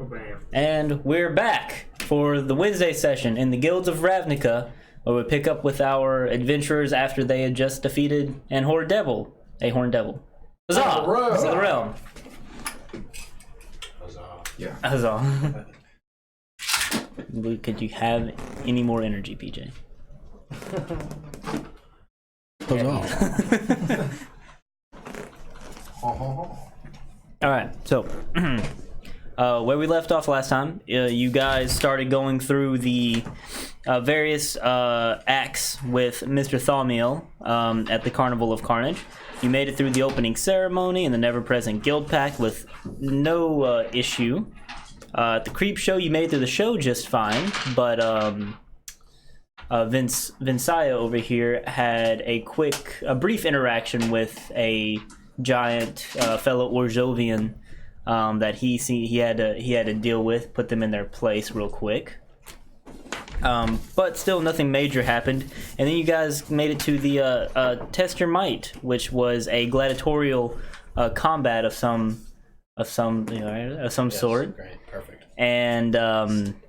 Oh, bam. And we're back for the Wednesday session in the Guilds of Ravnica, where we pick up with our adventurers after they had just defeated a horned devil. Huzzah! For the realm. Huzzah. Yeah. Huzzah. Could you have any more energy, PJ? Huzzah. Alright, so where we left off last time, you guys started going through the various acts with Mr. Thaumiel at the Carnival of Carnage. You made it through the opening ceremony and the never-present guild pact with no issue. At the creep show, you made it through the show just fine, but Vinciah over here had a brief interaction with a giant fellow Orzovian that he had to deal with, put them in their place real quick. But still, nothing major happened. And then you guys made it to the Test Your Might, which was a gladiatorial combat of some sort. Great, perfect. And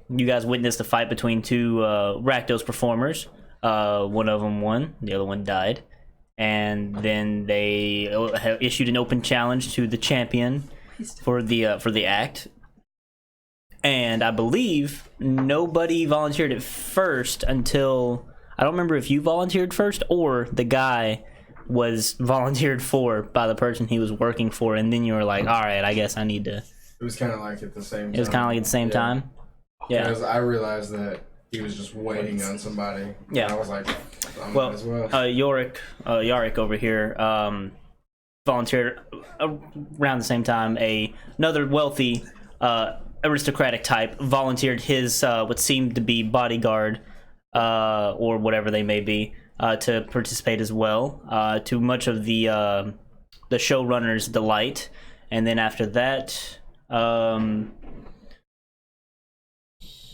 you guys witnessed a fight between two Rakdos performers. One of them won, the other one died. And then they issued an open challenge to the champion for the act. And I believe nobody volunteered at first until, I don't remember if you volunteered first or the guy was volunteered for by the person he was working for, and then you were like, all right, I guess I need to. It was kind of like at the same time. It was kind of like at the same time? Yeah. Because I realized that he was just waiting on somebody. Yeah. And I was like, Well, as well. Yarick over here volunteered around the same time. Another wealthy aristocratic type volunteered his what seemed to be bodyguard or whatever they may be to participate as well, to much of the showrunner's delight. And then after that,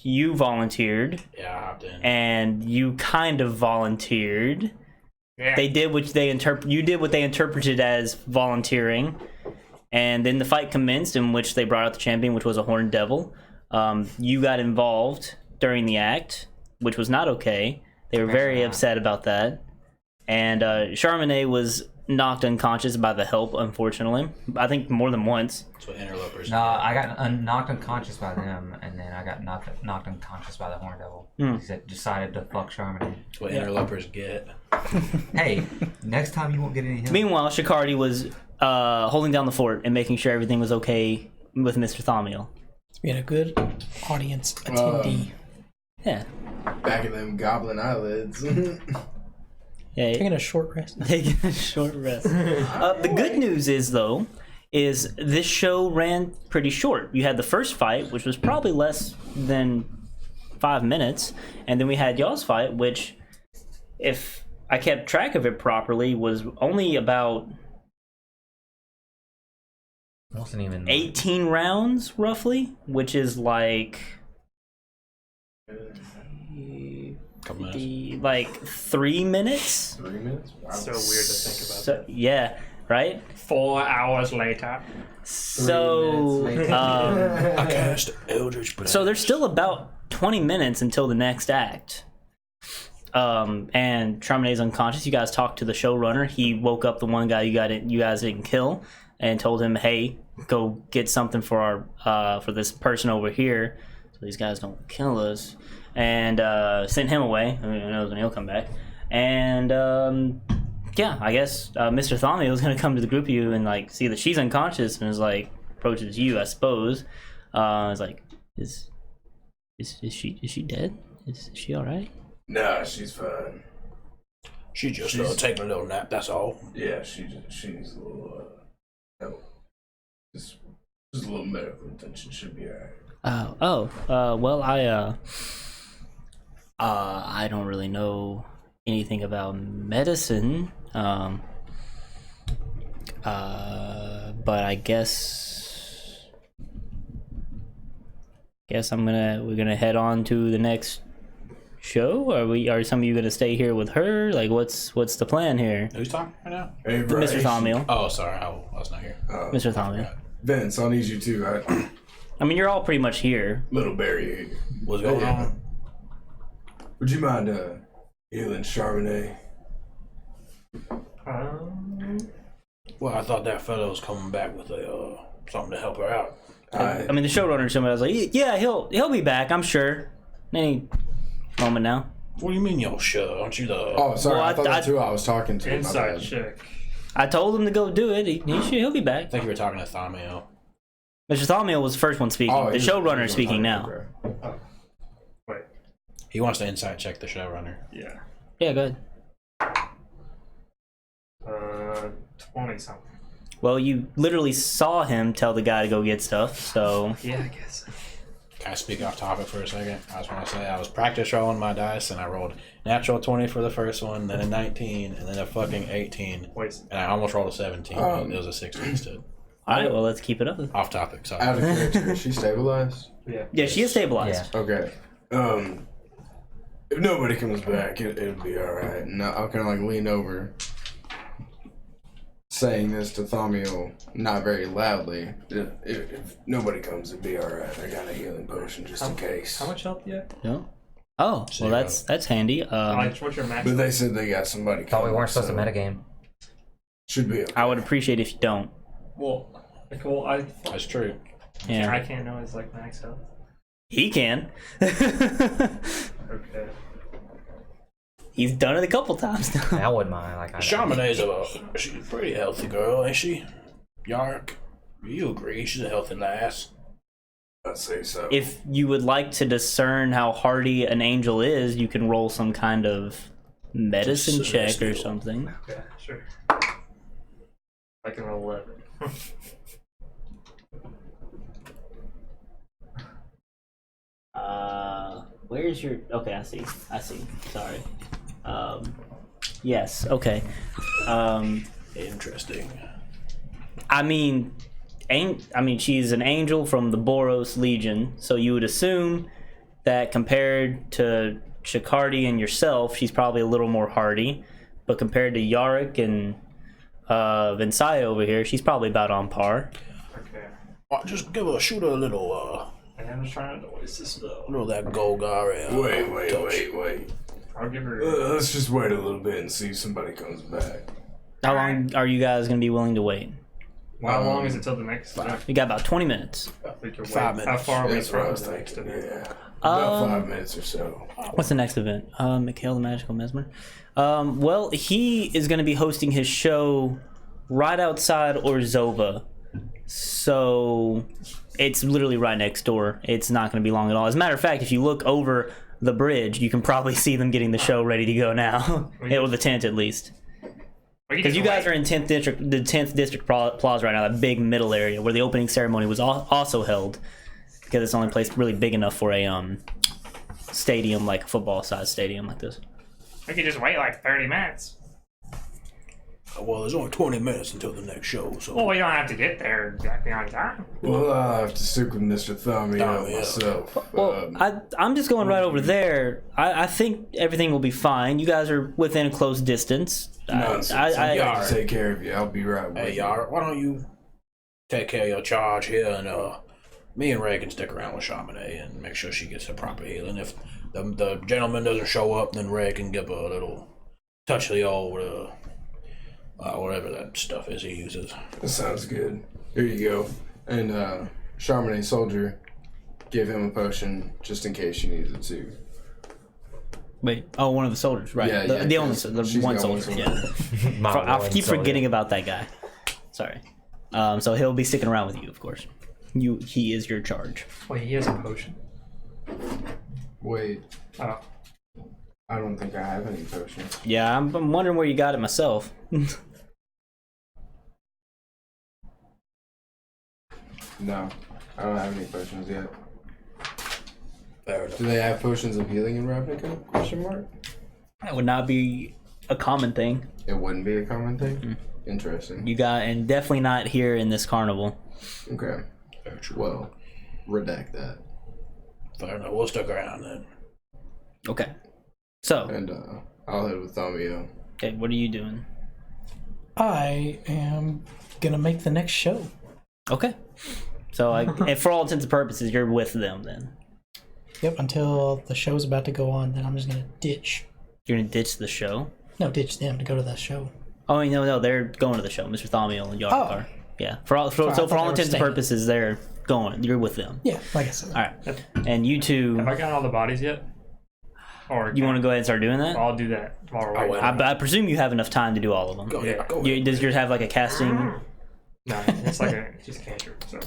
you volunteered. Yeah, I hopped in. And you kind of volunteered. Yeah. They did what you did what they interpreted as volunteering. And then the fight commenced, in which they brought out the champion, which was a horned devil. You got involved during the act, which was not okay. They were very upset about that. And Charmaine was knocked unconscious by the help, unfortunately. I think more than once. That's what interlopers No, I got knocked unconscious by them, and then I got knocked unconscious by the horned devil. Because it decided to fuck Charmaine. That's what interlopers get. Hey, next time you won't get any help. Meanwhile, Shikardi was holding down the fort and making sure everything was okay with Mr. Thaumiel. Being a good audience attendee. Yeah. Back in them goblin eyelids. Yeah. Taking a short rest. Taking a short rest. The good news is, though, is this show ran pretty short. You had the first fight, which was probably less than 5 minutes, and then we had y'all's fight, which, if I kept track of it properly, was only about Wasn't even 18 rounds, roughly, which is like Couple minutes. like 3 minutes. 3 minutes? Wow. So weird to think about. So, yeah, right? 4 hours later. So, I cast Eldritch Blast. so there's still about 20 minutes until the next act. And Charmaine's unconscious. You guys talked to the showrunner. He woke up the one guy you guys didn't kill, and told him, "Hey, go get something for our for this person over here, so these guys don't kill us." And sent him away. I mean, who knows when he'll come back. And yeah, I guess Mr. Thaumiel was gonna come to the group of you and like see that she's unconscious, and is like approaches you, I suppose. Is like, is she dead? Is she all right? Nah, she's fine. She just taking a little nap, that's all. Yeah, she needs a little help. Just a little medical attention should be alright. Well, I don't really know anything about medicine, but I guess we're gonna head on to the next show. Are some of you gonna stay here with her? Like, what's the plan here? Who's talking right now? Hey, Mr. Thaumiel. Oh, sorry, I was not here. Mr. Thaumiel. Vince, I'll need you too. I mean, you're all pretty much here. Little barrier here. What's going on? Would you mind healing Charbonnet? Well, I thought that fellow was coming back with something to help her out. I mean, the showrunner, somebody was like, yeah, he'll be back, I'm sure. Any moment now. What do you mean you're sure? Aren't you the... Oh, sorry. Well, I thought that's who I was talking to. My Inside bad. check. I told him to go do it. He'll be back. I think you were talking to Thamio. Mr. Thalmiel was the first one speaking. The showrunner is speaking now. Okay. Wait. He wants to inside check the showrunner. Yeah. Yeah, go ahead. 20 something. Well, you literally saw him tell the guy to go get stuff, so... Yeah, I guess. Can I speak off topic for a second? I just want to say I was practice rolling my dice and I rolled natural 20 for the first one, then a 19, and then a fucking 18. Wait. And I almost rolled a 17. But it was a 16 instead. Alright, well, let's keep it up. Off topic, sorry. Out of character, is she stabilized? Yeah. Yeah, she is stabilized. Yeah. Okay. If nobody comes back, it'll be alright. And I'll kind of like lean over, saying this to Thamiel, not very loudly. If nobody comes, it'll be alright. I got a healing potion just in case. How much health do you have? Yeah. Oh, well, that's handy. What's your max? But they said they got somebody coming. Thought we weren't supposed so to metagame. Should be okay. I would appreciate if you don't. Well, That's true. Yeah. I can't know his like max health. He can. Okay. He's done it a couple times now. I wouldn't mind. Like, Charbonnet's she's a pretty healthy girl, ain't she? Yark, you agree? She's a healthy lass. I'd say so. If you would like to discern how hardy an angel is, you can roll some kind of medicine check or something. Okay, sure. I can roll 11. Where's your... Okay, I see. Sorry. Yes, okay. Interesting. I mean, she's an angel from the Boros Legion, so you would assume that compared to Shakardi and yourself, she's probably a little more hardy. But compared to Yarick and Vinsaya over here, she's probably about on par. Okay. Well, just shoot her a little, I'm just trying to noise this though. little of that Golgari. Wait. I'll give her. Let's just wait a little bit and see if somebody comes back. How long are you guys going to be willing to wait? How long is it till the next? You got about 20 minutes. We can 5 wait. minutes. How far are we That's what I from was the next thinking. event? Yeah. About 5 minutes or so. What's the next event? Mikhail the Magical Mesmer. Well, he is going to be hosting his show right outside Orzova. So it's literally right next door. It's not going to be long at all. As a matter of fact, if you look over the bridge, you can probably see them getting the show ready to go now. Or the tent, at least. Because you guys are in 10th district, the 10th district plaza right now, that big middle area where the opening ceremony was also held. Because it's the only place really big enough for a stadium, like a football-sized stadium like this. We could just wait like 30 minutes. Well, there's only 20 minutes until the next show, so... Well, we don't have to get there exactly on time. Well, I'll have to stick with Mr. Thamiel myself. Well, I'm just going right over there. I think everything will be fine. You guys are within a close distance. Nonsense. I'm going to take care of you. I'll be right with Hey, you. Yar, why don't you take care of your charge here, and me and Ray can stick around with Charbonnet and make sure she gets the proper healing. If the gentleman doesn't show up, then Ray can give her a little touch of the old... whatever that stuff is he uses. That sounds good. Here you go. And Charbonnet soldier, give him a potion just in case you needs it too. Wait, one of the soldiers, right? Yeah, the only, she's the one got one soldier. soldier. Yeah. I keep forgetting about that guy. Sorry. So he'll be sticking around with you, of course. He is your charge. Wait, he has a potion. Wait, Oh. I don't think I have any potions. Yeah, I'm wondering where you got it myself. No, I don't have any potions yet. Fair enough. Do they have potions of healing in Ravnica? Question mark. That would not be a common thing. It wouldn't be a common thing. Interesting. You got, and definitely not here in this carnival. Okay. Very true. Well, redact that. Fair enough. We'll stick around then. Okay. So, And I'll head with Thamiel. okay, what are you doing? I am gonna make the next show. Okay. So, and for all intents and purposes, you're with them then. Yep, until the show's about to go on, then I'm just gonna ditch. You're gonna ditch the show? No, ditch them to go to the show. Oh, no, they're going to the show. Mr. Thaumiel and Yarkar. Yeah, for all intents and purposes, they're going. You're with them. Yeah, like I said. All right, and you two. Have I got all the bodies yet? Or You want to go ahead and start doing that? I'll do that while we're waiting. I presume you have enough time to do all of them. Go ahead. Does yours have like a casting? No, it's like just a cantrip. So.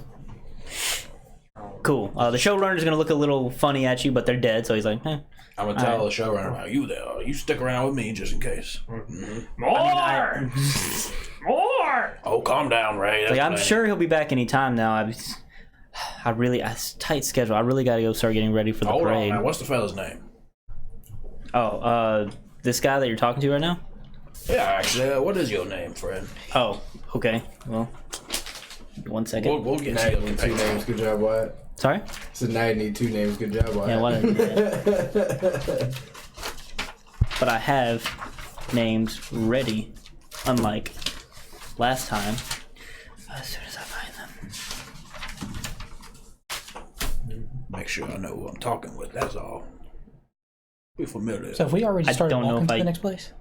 Cool. The showrunner's gonna look a little funny at you, but they're dead, so he's like, eh. I'm gonna tell the showrunner about you there. You stick around with me just in case. More! More! Oh, calm down, Ray. Like, I'm sure he'll be back any time now. Tight schedule. I really gotta go start getting ready for the Hold parade. on, now. What's the fella's name? Oh, this guy that you're talking to right now? Yeah, actually, what is your name, friend? Oh, okay. Well, 1 second. We'll get Now you you need 2 names. Good job, Wyatt. Sorry? So now you need 2 names. Good job, Wyatt. Yeah, but I have names ready, unlike last time. As soon as I find them. Make sure I know who I'm talking with, that's all. Be familiar. So if we already I started don't know walking if to I- the next place?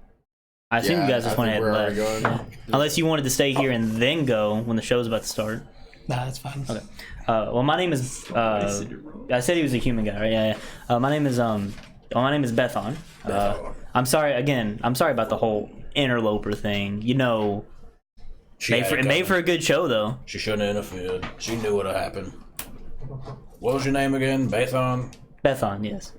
I assume Yeah, you guys just I went think ahead and we're left. already going. Yeah. Unless you wanted to stay here and then go when the show's about to start. Nah, that's fine. Okay. Well, my name is. I said he was a human guy, right? Yeah. My name is my name is Bethon. I'm sorry again. I'm sorry about the whole interloper thing. You know, it made for a good show though. She shouldn't have interfered. She knew what had happened. What was your name again? Bathon? Bethon, yes.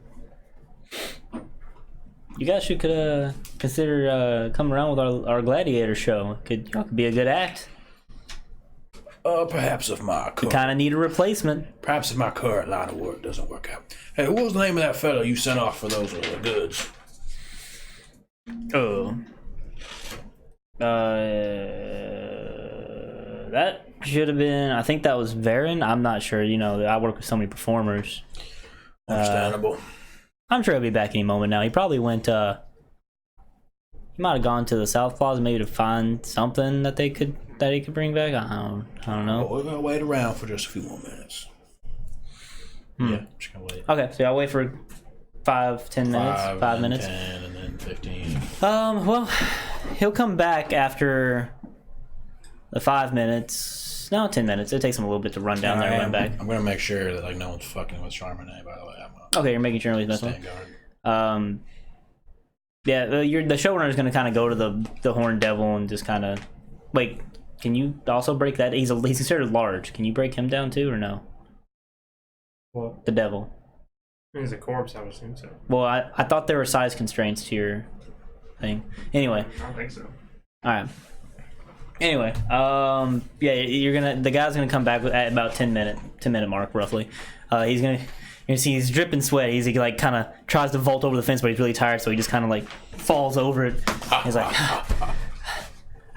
You guys could consider coming around with our gladiator show. Y'all could be a good act. Perhaps if my current, Kind of need a replacement. perhaps if my current line of work doesn't work out. Hey, what was the name of that fellow you sent off for those goods? Oh. That should have been. I think that was Varen. I'm not sure. You know, I work with so many performers. Understandable. I'm sure he'll be back any moment now. He probably went. He might have gone to the South Plaza maybe to find something that he could bring back. I don't know. We're gonna wait around for just a few more minutes. Yeah, just gonna wait. Okay, so I'll wait for 5-10 minutes. 5 minutes. 10, and then 15. Well, he'll come back after the 5 minutes. No, 10 minutes. It takes him a little bit to run down there and run back. I'm gonna make sure that no one's fucking with Charbonnet. By the way, I'm Okay, you're making sure nobody's messing with stand him. guard. Yeah, the showrunner's gonna kind of go to the Horned Devil and just kind of. Wait, can you also break that? He's considered large. Can you break him down too, or no? What? The devil. He's a corpse, I would assume so. Well, I thought there were size constraints to your thing. Anyway, I don't think so. all right. Anyway, yeah, the guy's gonna come back at about 10 minute mark roughly. He's gonna. You see, he's dripping sweat. He like kind of tries to vault over the fence, but he's really tired, so he just kind of like falls over it. He's like, I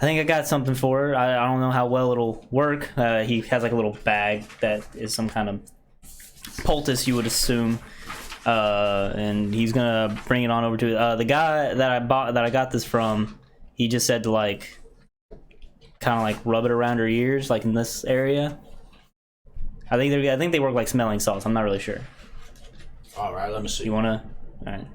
think I got something for her. I don't know how well it'll work. He has like a little bag that is some kind of poultice, you would assume, and he's gonna bring it on over to the guy that I got this from. He just said to like kind of like rub it around her ears, like in this area. I think they work like smelling salts. I'm not really sure. All right, let me see. You wanna? All right.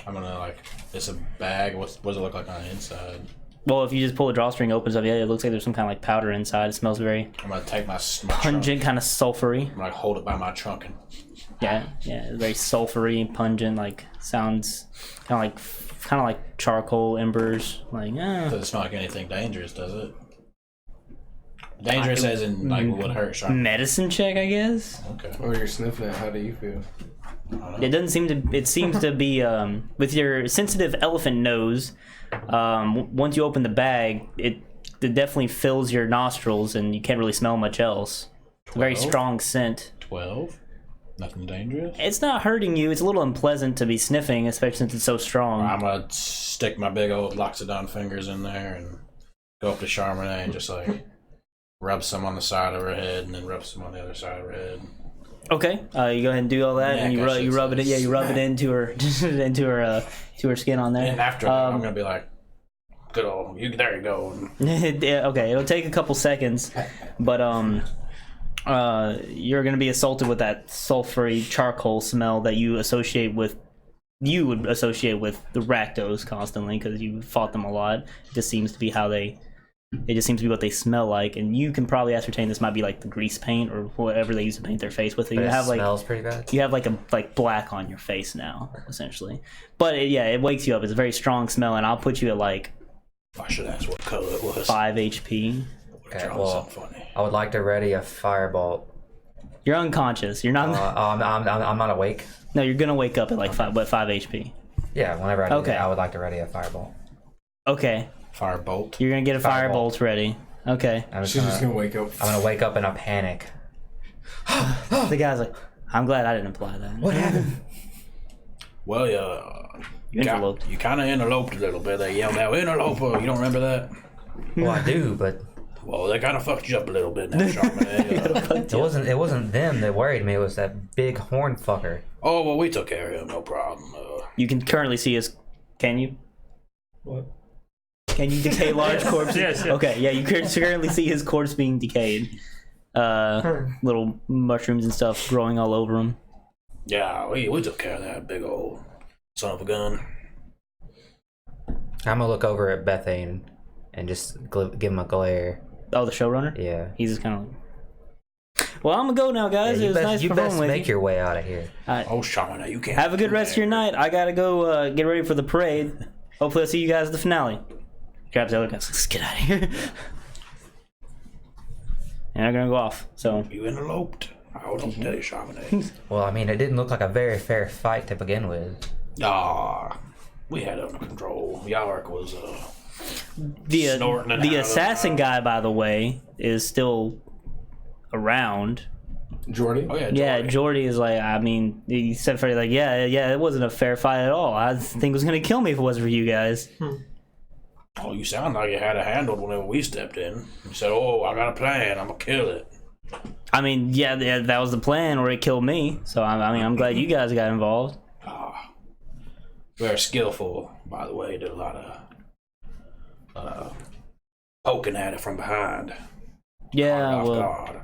I'm gonna it's a bag. What does it look like on the inside? Well, if you just pull the drawstring, opens up. Yeah, it looks like there's some kind of like powder inside. It smells very I'm gonna take my pungent, trunk. kind of sulfury. I'm gonna hold it by my trunk and Yeah, very sulfury, pungent. Like sounds kind of like charcoal embers. Like, doesn't smell like anything dangerous, does it? Dangerous as in like would hurt sharp. medicine check, I guess. Okay. Or you're sniffing it. How do you feel? It doesn't seem to. It seems to be with your sensitive elephant nose. Once you open the bag, it definitely fills your nostrils, and you can't really smell much else. Very 12? strong scent. 12. Nothing dangerous. It's not hurting you. It's a little unpleasant to be sniffing, especially since it's so strong. I'm gonna stick my big old Loxodon fingers in there and go up to Charbonnet and just like rub some on the side of her head and then rub some on the other side of her head. Okay, you go ahead and do all that, Yeah, and you rub it. Yeah, you rub it into her, to her skin on there. And after that, I'm gonna be like, "Good old, there you go." Yeah, okay, it'll take a couple seconds, but you're going to be assaulted with that sulfury charcoal smell that you would associate with the Rakdos constantly because you fought them a lot. It just seems to be what they smell like, and you can probably ascertain this might be like the grease paint or whatever they use to paint their face with. But it smells pretty bad. You have like black on your face now, essentially. But it wakes you up. It's a very strong smell, and I'll put you at like. I should ask what color it was. 5 HP. Okay, well, I would like to ready a firebolt. You're unconscious. You're not. I'm not awake. No, you're gonna wake up at like 5 HP. Yeah, whenever I do that, I would like to ready a firebolt. Okay. Firebolt. You're gonna get a firebolt ready. Okay. She's just gonna wake up. I'm gonna wake up in a panic. The guy's like, I'm glad I didn't imply that. What happened? Well, you kind of interloped a little bit. They yelled out, "Interloper!" You don't remember that? Well, I do, but well, they kind of fucked you up a little bit now, Charbonnet. It wasn't them that worried me. It was that big horn fucker. Oh well, we took care of him, no problem. You can currently see his. Can you? What? Can you decay large corpses? Yes. Okay, yeah, you currently see his corpse being decayed. Little mushrooms and stuff growing all over him. Yeah, we took care of that big old son of a gun. I'm gonna look over at Bethane and just give him a glare. Oh, the showrunner? Yeah. He's just kind of like, well, I'm gonna go now, guys. Yeah, it was nice you performing best with make your way out of here. Oh, Charbonnet, you can't. Have a good rest of your night. I gotta go get ready for the parade. Hopefully I'll see you guys at the finale. Grabs the other guys. Let's get out of here. And I'm gonna go off. So You interloped. I don't tell you, Charbonnet. Well, I mean, it didn't look like a very fair fight to begin with. We had it under control. Yark was the snorting it out of assassin guy, by the way, is still around. Jordy? Oh yeah, Yeah, Jordy. Jordy is like, I mean, he said for like, yeah, it wasn't a fair fight at all. I think it was gonna kill me if it wasn't for you guys. Oh, you sound like you had it handled whenever we stepped in. You said, "Oh, I got a plan. I'm gonna kill it." I mean, yeah, that was the plan, or it killed me. So I'm glad you guys got involved. Very skillful, by the way. Did a lot of poking at it from behind. Yeah, Off well, guard.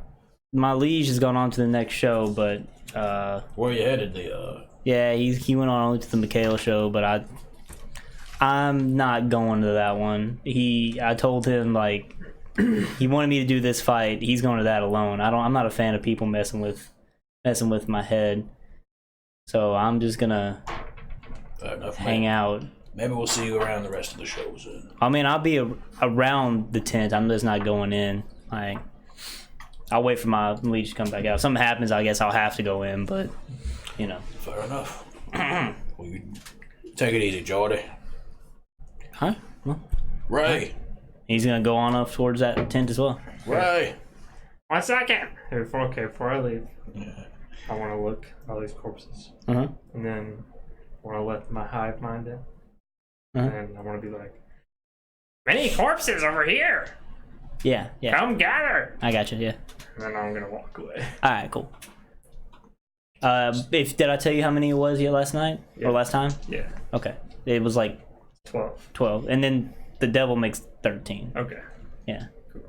my liege has gone on to the next show, but Where you headed? yeah, he went on to the Mikhail show, but I'm not going to that one. I told him like he wanted me to do this fight. He's going to that alone. I'm not a fan of people messing with my head. So I'm just gonna Fair enough, hang out. Maybe we'll see you around the rest of the shows. I mean, I'll be around the tent. I'm just not going in. Like, I'll wait for my lead to come back out. If something happens, I guess I'll have to go in. But you know. Fair enough. Well, you take it easy, Jordy. Huh? Well, Ray. he's gonna go on up towards that tent as well. Ray. 1 second. Before I leave, I want to look at all these corpses, Uh-huh. and then I want to let my hive mind in, Uh-huh. and I want to be like, "Many corpses over here. Yeah. Come gather." I got you. Yeah. And then I'm gonna walk away. All right. Cool. Did I tell you how many it was yet last night or last time? Yeah. Okay. It was like 12. and then the devil makes 13. Okay. Yeah. Cool.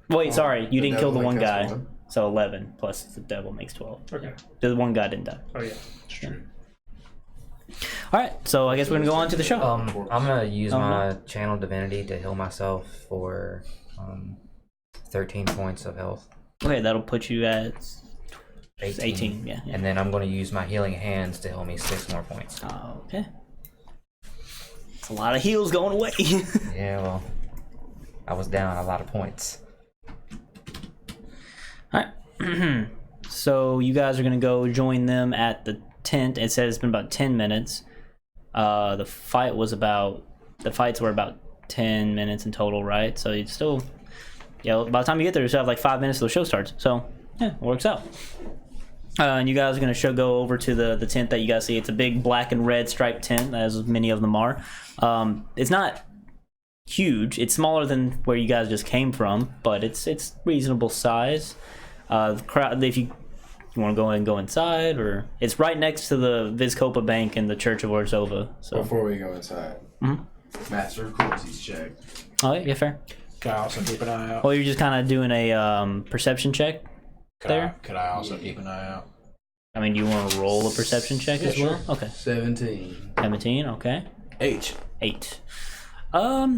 Wait, sorry, you didn't kill the devil one only guy, counts one. so 11 plus the devil makes 12. Okay. The one guy didn't die. Oh yeah. It's true. All right, so I guess we're gonna go on to the show. I'm gonna use my channel divinity to heal myself for 13 points of health. Okay, that'll put you at 18. Yeah. And then I'm gonna use my healing hands to heal me 6 more points. Okay. It's a lot of heals going away. Yeah, well, I was down a lot of points. All right. So you guys are gonna go join them at the tent. It says it's been about 10 minutes. The fights were about 10 minutes in total, right? So it's still, by the time you get there, you still have like 5 minutes till the show starts. So yeah, it works out. And you guys are gonna go over to the tent that you guys see. It's a big black and red striped tent, as many of them are. It's not huge. It's smaller than where you guys just came from, but it's reasonable size. The crowd, if you want to go in and go inside, or it's right next to the Vizkopa Bank and the Church of Orzova. So Before we go inside, Master of Corpses check. oh yeah, fair. Can I also keep an eye out? Well, you're just kind of doing a perception check there. Could I also keep an eye out? I mean, do you want to roll a perception check as well? Okay. 17. 17. Okay. 8. 8. Are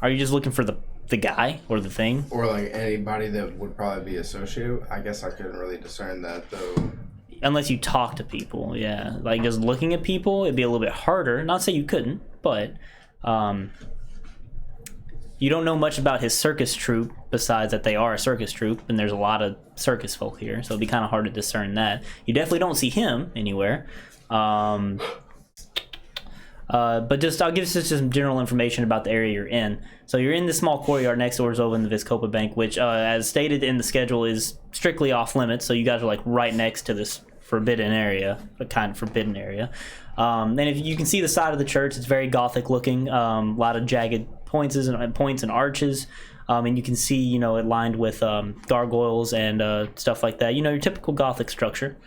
you just looking for the guy or the thing? Or like anybody that would probably be associated. I guess I couldn't really discern that though. Unless you talk to people, yeah. Like just looking at people, it'd be a little bit harder. Not to say you couldn't, but you don't know much about his circus troupe besides that they are a circus troupe, and there's a lot of circus folk here, so it'd be kind of hard to discern that. You definitely don't see him anywhere. But just I'll give you just some general information about the area you're in. So you're in the small courtyard next door is over in the Vizkopa Bank, which, as stated in the schedule, is strictly off limits. So you guys are like right next to this forbidden area, a kind of forbidden area. And if you can see the side of the church, it's very Gothic looking. A lot of jagged points and arches. And you can see, you know, it lined with gargoyles and stuff like that. You know, your typical Gothic structure.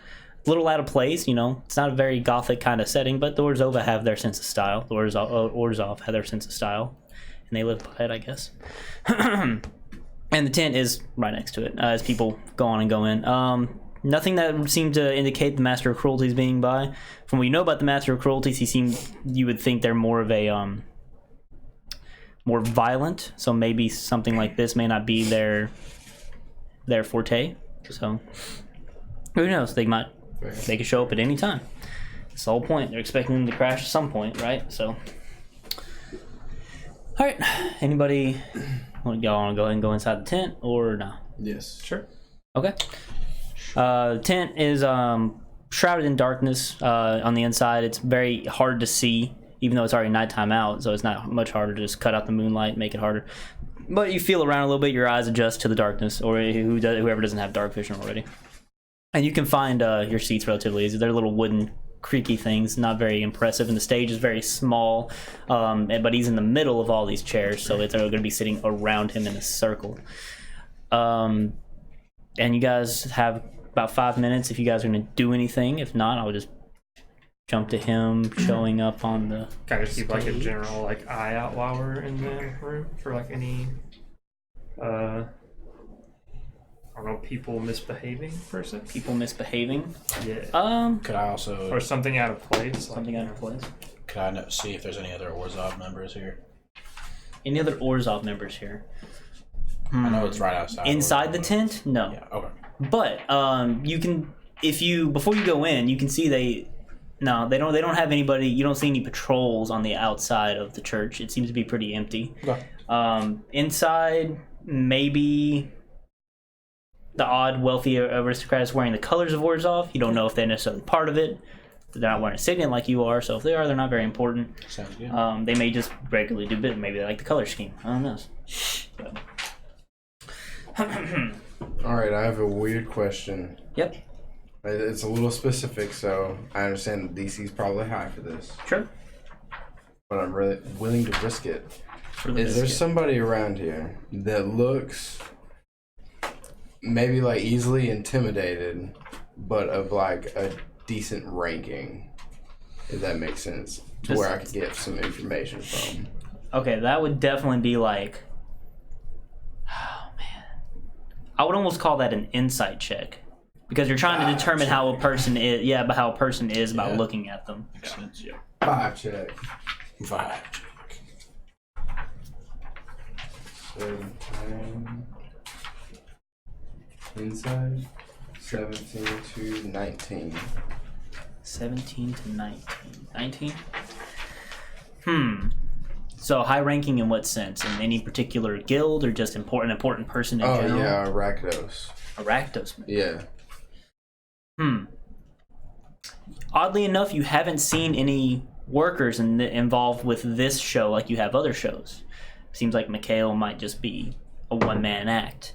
A little out of place, you know. It's not a very Gothic kind of setting, but the Orzhova have their sense of style. The Orzhov have their sense of style, and they live by it, I guess. And the tent is right next to it as people go on and go in. Nothing that seemed to indicate the Master of Cruelty is being by. From what you know about the Master of Cruelties, you would think they're more of a more violent. So maybe something like this may not be their forte. So who knows? They could show up at any time. That's the whole point. They're expecting them to crash at some point, right? So, all right. Anybody want to go ahead and go inside the tent or no? Yes. Sure. Okay. The tent is shrouded in darkness on the inside. It's very hard to see, even though it's already nighttime out. So it's not much harder to just cut out the moonlight, make it harder. But you feel around a little bit. Your eyes adjust to the darkness, or whoever doesn't have dark vision already. And you can find your seats relatively easy. They're little wooden, creaky things, not very impressive. And the stage is very small, but he's in the middle of all these chairs, so they're going to be sitting around him in a circle. And you guys have about 5 minutes if you guys are going to do anything. If not, I'll just jump to him showing up on the Kind of keep like a stage. general like eye out while we're in the room for like any I don't know, people misbehaving per se. People misbehaving. Yeah. Could I also... Or something out of place. Something out of place. Could I see if there's any other Orzhov members here? Any other Orzhov members here? I know it's right outside. Inside the Orzhov. tent? No. Yeah, okay. But you can, before you go in, you can see they don't have anybody. You don't see any patrols on the outside of the church. It seems to be pretty empty. Okay. Inside, maybe the odd wealthy aristocrat is wearing the colors of Orzhov. You don't know if they're necessarily part of it. They're not wearing a signet like you are, so if they are, they're not very important. Sounds good. They may just regularly do bit. Maybe they like the color scheme. I don't know. So. All right, I have a weird question. Yep. It's a little specific, so I understand the DC's probably high for this, Sure. but I'm really willing to risk it. For the Is there biscuit. somebody around here that looks maybe like easily intimidated, but of like a decent ranking? If that makes sense, to where I could get some information from. Okay, that would definitely be like, oh man, I would almost call that an insight check, because you're trying to determine how a person is. Yeah, but how a person is by looking at them. Makes sense, yeah. 5 check. 5. 7, inside 17 to 19. 17 to 19. 19? So high ranking in what sense? In any particular guild or just important person in general? Oh yeah, Rakdos. A Rakdos. Yeah. Oddly enough, you haven't seen any workers involved with this show like you have other shows. Seems like Mikhail might just be a one-man act.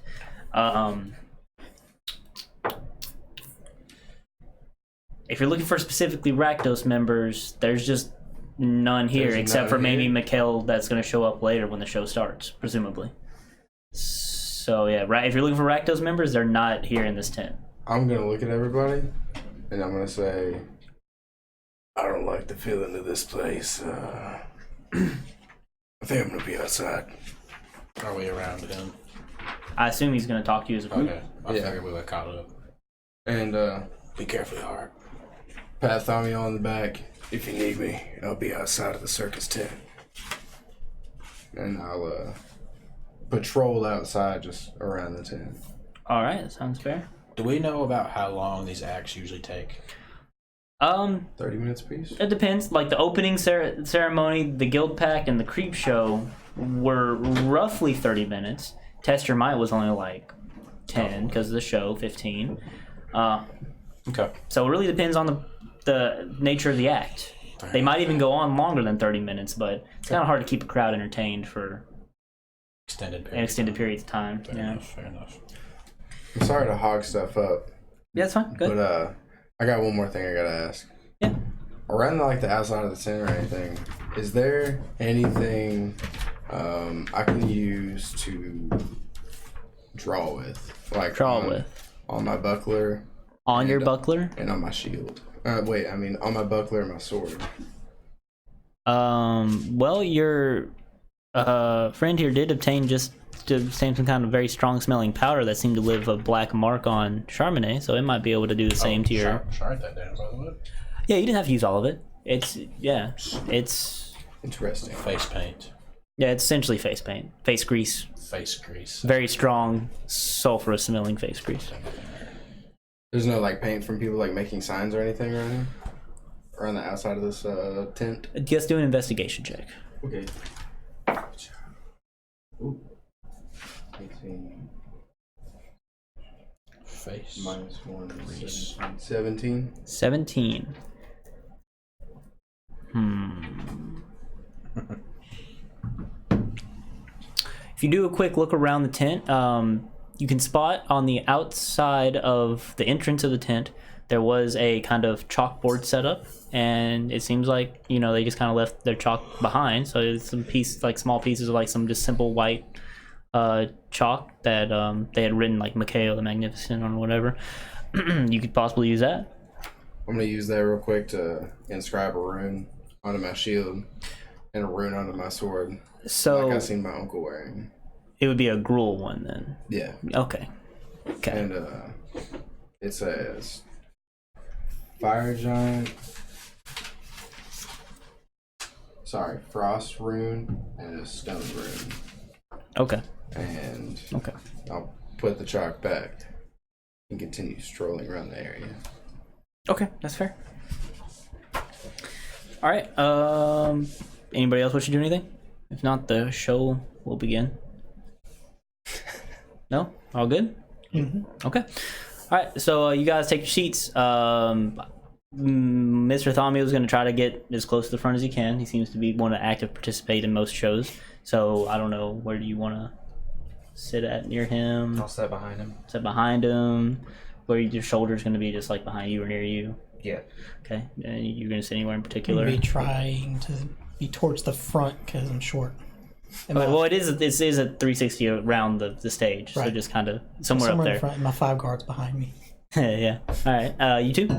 If you're looking for specifically Rakdos members, there's just none here, There's except none for maybe here? Mikhail that's going to show up later when the show starts, presumably. So yeah, right. If you're looking for Rakdos members, they're not here in this tent. I'm gonna look at everybody, and I'm gonna say, I don't like the feeling of this place. I think I'm gonna be outside. Are we around him? I assume he's going to talk to you as a group. Okay. I figured we were caught up. And Be careful, Hart. pat Thami on the back. If you need me, I'll be outside of the circus tent. And I'll patrol outside just around the tent. All right, that sounds fair. Do we know about how long these acts usually take? 30 minutes apiece? It depends. Like the opening ceremony, the guild pack, and the creep show were roughly 30 minutes. Test Your Might was only like 10 because of the show, 15. Okay. So it really depends on the nature of the act. They might even go on longer than 30 minutes, but it's kind of hard to keep a crowd entertained for Extended period. an extended period of time. Fair enough. I'm sorry to hog stuff up, Yeah, that's fine. Good. but I got one more thing I gotta ask. Yeah. Around like the outside of the tent or anything, is there anything I can use to draw with? Like on my buckler. On your buckler? And on my shield. On my buckler and my sword. Well, your friend here did obtain some kind of very strong smelling powder that seemed to leave a black mark on Charbonnet, so it might be able to do the same to your... Write that down, by the way. Yeah, you didn't have to use all of it. It's interesting. Face paint. Yeah, it's essentially face paint. Face grease. Face grease. Very strong, sulfurous smelling face grease. There's no like paint from people like making signs or anything right now? Around the outside of this tent? Just do an investigation check. Okay. Ooh. 18. Face. Minus 1. Grease. 17. 17. If you do a quick look around the tent, you can spot on the outside of the entrance of the tent, there was a kind of chalkboard set up, and it seems like, they just kind of left their chalk behind. So it's some small pieces of like some just simple white chalk that they had written like Mikhail the Magnificent on or whatever. You could possibly use that. I'm going to use that real quick to inscribe a rune onto my shield and a rune onto my sword. So like I seen my uncle wearing. It would be a Gruul one then. Yeah. Okay. And it says Fire Giant. Sorry, Frost rune and a Stone rune. Okay. And Okay. I'll put the chalk back and continue strolling around the area. Okay, that's fair. All right. Anybody else wish to do anything? If not, the show will begin. No? All good? Mm-hmm. Okay. All right, so you guys take your seats. Mr. Thomio is going to try to get as close to the front as he can. He seems to be one to active participate in most shows. So I don't know, where do you want to sit at near him? I'll sit behind him. Sit behind him. Where your shoulder's going to be just like behind you or near you. Yeah. Okay. And you're going to sit anywhere in particular? Maybe trying to be towards the front because I'm short. Okay, well, it is a 360 around the stage, so Right. just kind of somewhere up in there. front, and my 5 guards behind me. Yeah. All right. You two?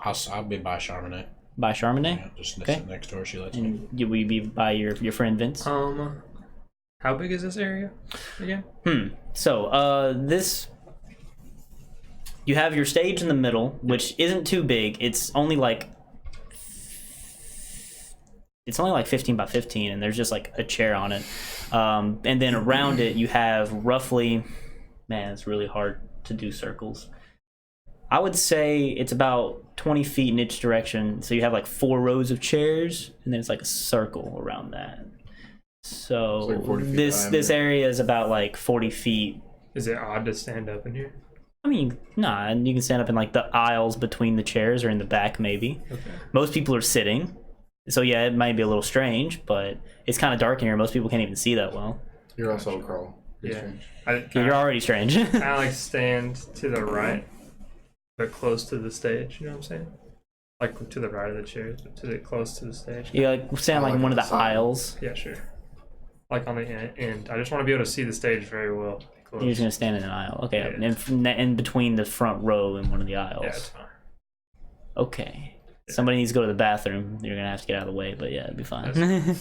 I'll be by Charbonnet. By Charbonnet? Yeah, just Okay. sit next to her. She lets me. And will you be by your friend Vince? How big is this area again? So, this... You have your stage in the middle, which isn't too big. It's only like 15 by 15, and there's just like a chair on it. And then around it, you have roughly... Man, it's really hard to do circles. I would say it's about 20 feet in each direction. So you have like 4 rows of chairs, and then it's like a circle around that. So It's like 40 feet this diameter. area is about like 40 feet. Is it odd to stand up in here? I mean, nah, you can stand up in like the aisles between the chairs or in the back maybe. Okay. Most people are sitting. So yeah, it might be a little strange, but it's kind of dark in here. Most people can't even see that well. You're also a crawl. Yeah. Strange. You're already strange. I like stand to the right, but close to the stage. You know what I'm saying? Like to the right of the chairs, but to the close to the stage. You like stand like in one of the aisles. Yeah, sure. Like on the end. I just want to be able to see the stage very well. Close. You're just gonna stand in an aisle. Okay, Yeah. in between the front row and one of the aisles. Yeah, it's fine. Okay. Somebody needs to go to the bathroom. You're gonna have to get out of the way, but yeah, it'd be fine.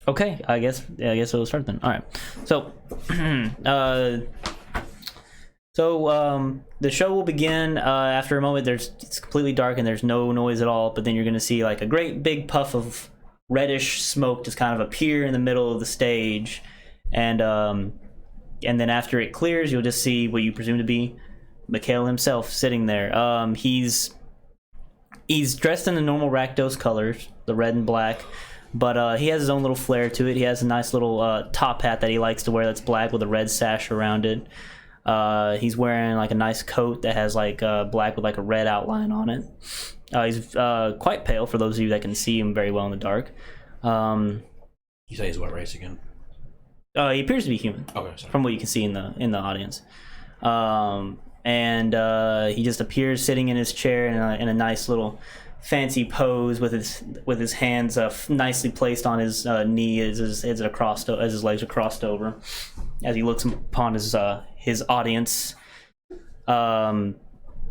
Okay, I guess we'll start then. All right. So, the show will begin after a moment. It's completely dark and there's no noise at all. But then you're gonna see like a great big puff of reddish smoke just kind of appear in the middle of the stage, and then after it clears, you'll just see what you presume to be Mikhail himself sitting there. He's dressed in the normal Rakdos colors, the red and black. But he has his own little flair to it. He has a nice little top hat that he likes to wear that's black with a red sash around it. He's wearing like a nice coat that has like black with like a red outline on it. He's quite pale for those of you that can see him very well in the dark. You say he's what race again? He appears to be human. Okay, sorry. From what you can see in the audience. And he just appears sitting in his chair in a nice little fancy pose with his hands nicely placed on his knee as his legs are crossed over, as he looks upon his audience. And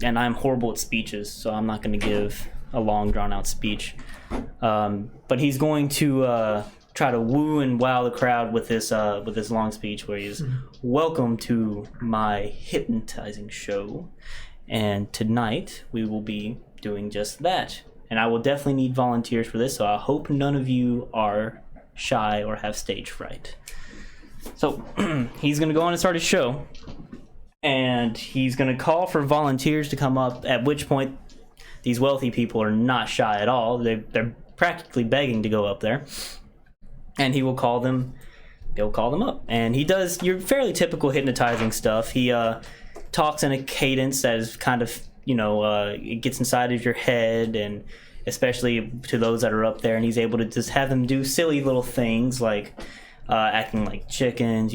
I'm horrible at speeches, so I'm not going to give a long drawn out speech. But he's going to try to woo and wow the crowd with this long speech where he's welcome to my hypnotizing show, and tonight we will be doing just that. And I will definitely need volunteers for this, so I hope none of you are shy or have stage fright. So he's going to go on and start his show, and he's going to call for volunteers to come up, at which point these wealthy people are not shy at all. They're practically begging to go up there. And he will call them. He'll call them up, and he does your fairly typical hypnotizing stuff. He talks in a cadence that is kind of, it gets inside of your head, and especially to those that are up there. And he's able to just have them do silly little things like acting like chickens,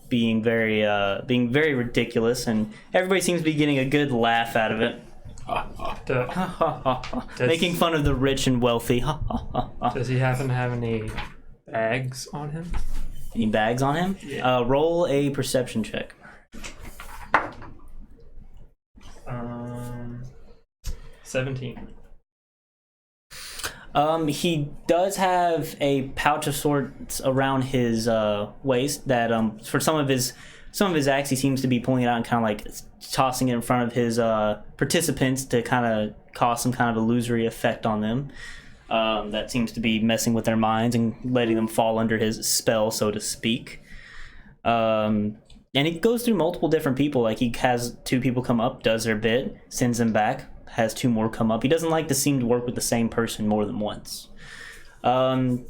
being very ridiculous, and everybody seems to be getting a good laugh out of it. Making fun of the rich and wealthy. Does he happen to have any bags on him? Any bags on him? Yeah. Roll a perception check. 17. He does have a pouch of sorts around his waist that for some of his acts he seems to be pulling it out and kind of like tossing it in front of his participants to kind of cause some kind of illusory effect on them. That seems to be messing with their minds and letting them fall under his spell, so to speak. And he goes through multiple different people. Like, he has 2 people come up, does their bit, sends them back, has 2 more come up. He doesn't like to seem to work with the same person more than once. And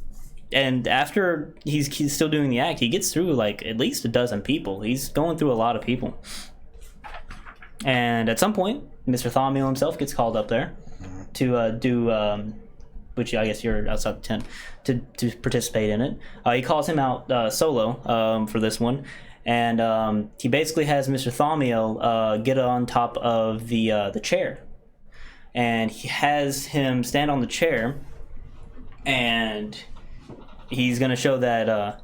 after he's still doing the act, he gets through like at least a dozen people. He's going through a lot of people. And at some point, Mr. Thaumiel himself gets called up there to do... which I guess you're outside the tent, to participate in it. He calls him out solo for this one, and he basically has Mr. Thaumiel get on top of the chair, and he has him stand on the chair, and he's going to show that,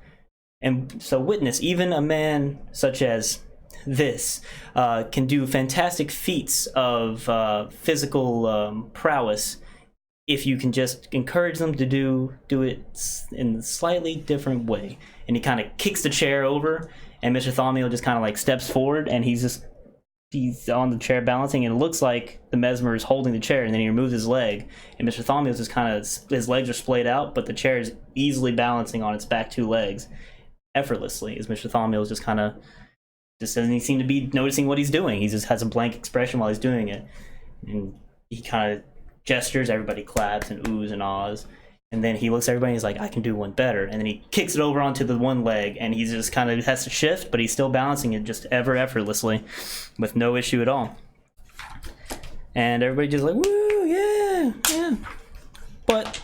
and so witness, even a man such as this can do fantastic feats of physical prowess if you can just encourage them to do it in a slightly different way. And he kind of kicks the chair over, and Mr. Thaumiel just kind of like steps forward, and he's on the chair balancing, and it looks like the mesmer is holding the chair, and then he removes his leg, and Mr. Thaumiel just kind of, his legs are splayed out, but the chair is easily balancing on its back 2 legs effortlessly, as Mr. Thaumiel is just kind of, just doesn't he seem to be noticing what he's doing. He just has a blank expression while he's doing it, and he kind of gestures, everybody claps and oohs and ahs, and then he looks at everybody and he's like, I can do one better, and then he kicks it over onto the one leg, and he just kind of has to shift, but he's still balancing it just ever effortlessly with no issue at all, and everybody just like, woo, yeah. But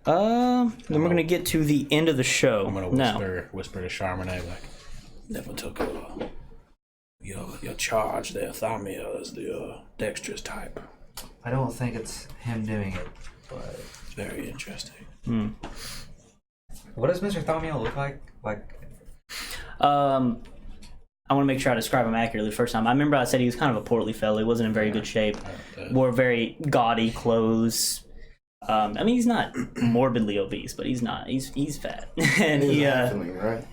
then we're gonna get to the end of the show. I'm gonna whisper to Charmaine, like, never took your charge there, Thaumiel, as the dexterous type. I don't think it's him doing it, but It's very interesting. What does Mr. Thaumiel look like? I want to make sure I describe him accurately the first time. I remember I said he was kind of a portly fellow. He wasn't in very good shape. Wore very gaudy clothes. I mean, he's not morbidly obese, but he's not. He's fat. And He was a halfling, right?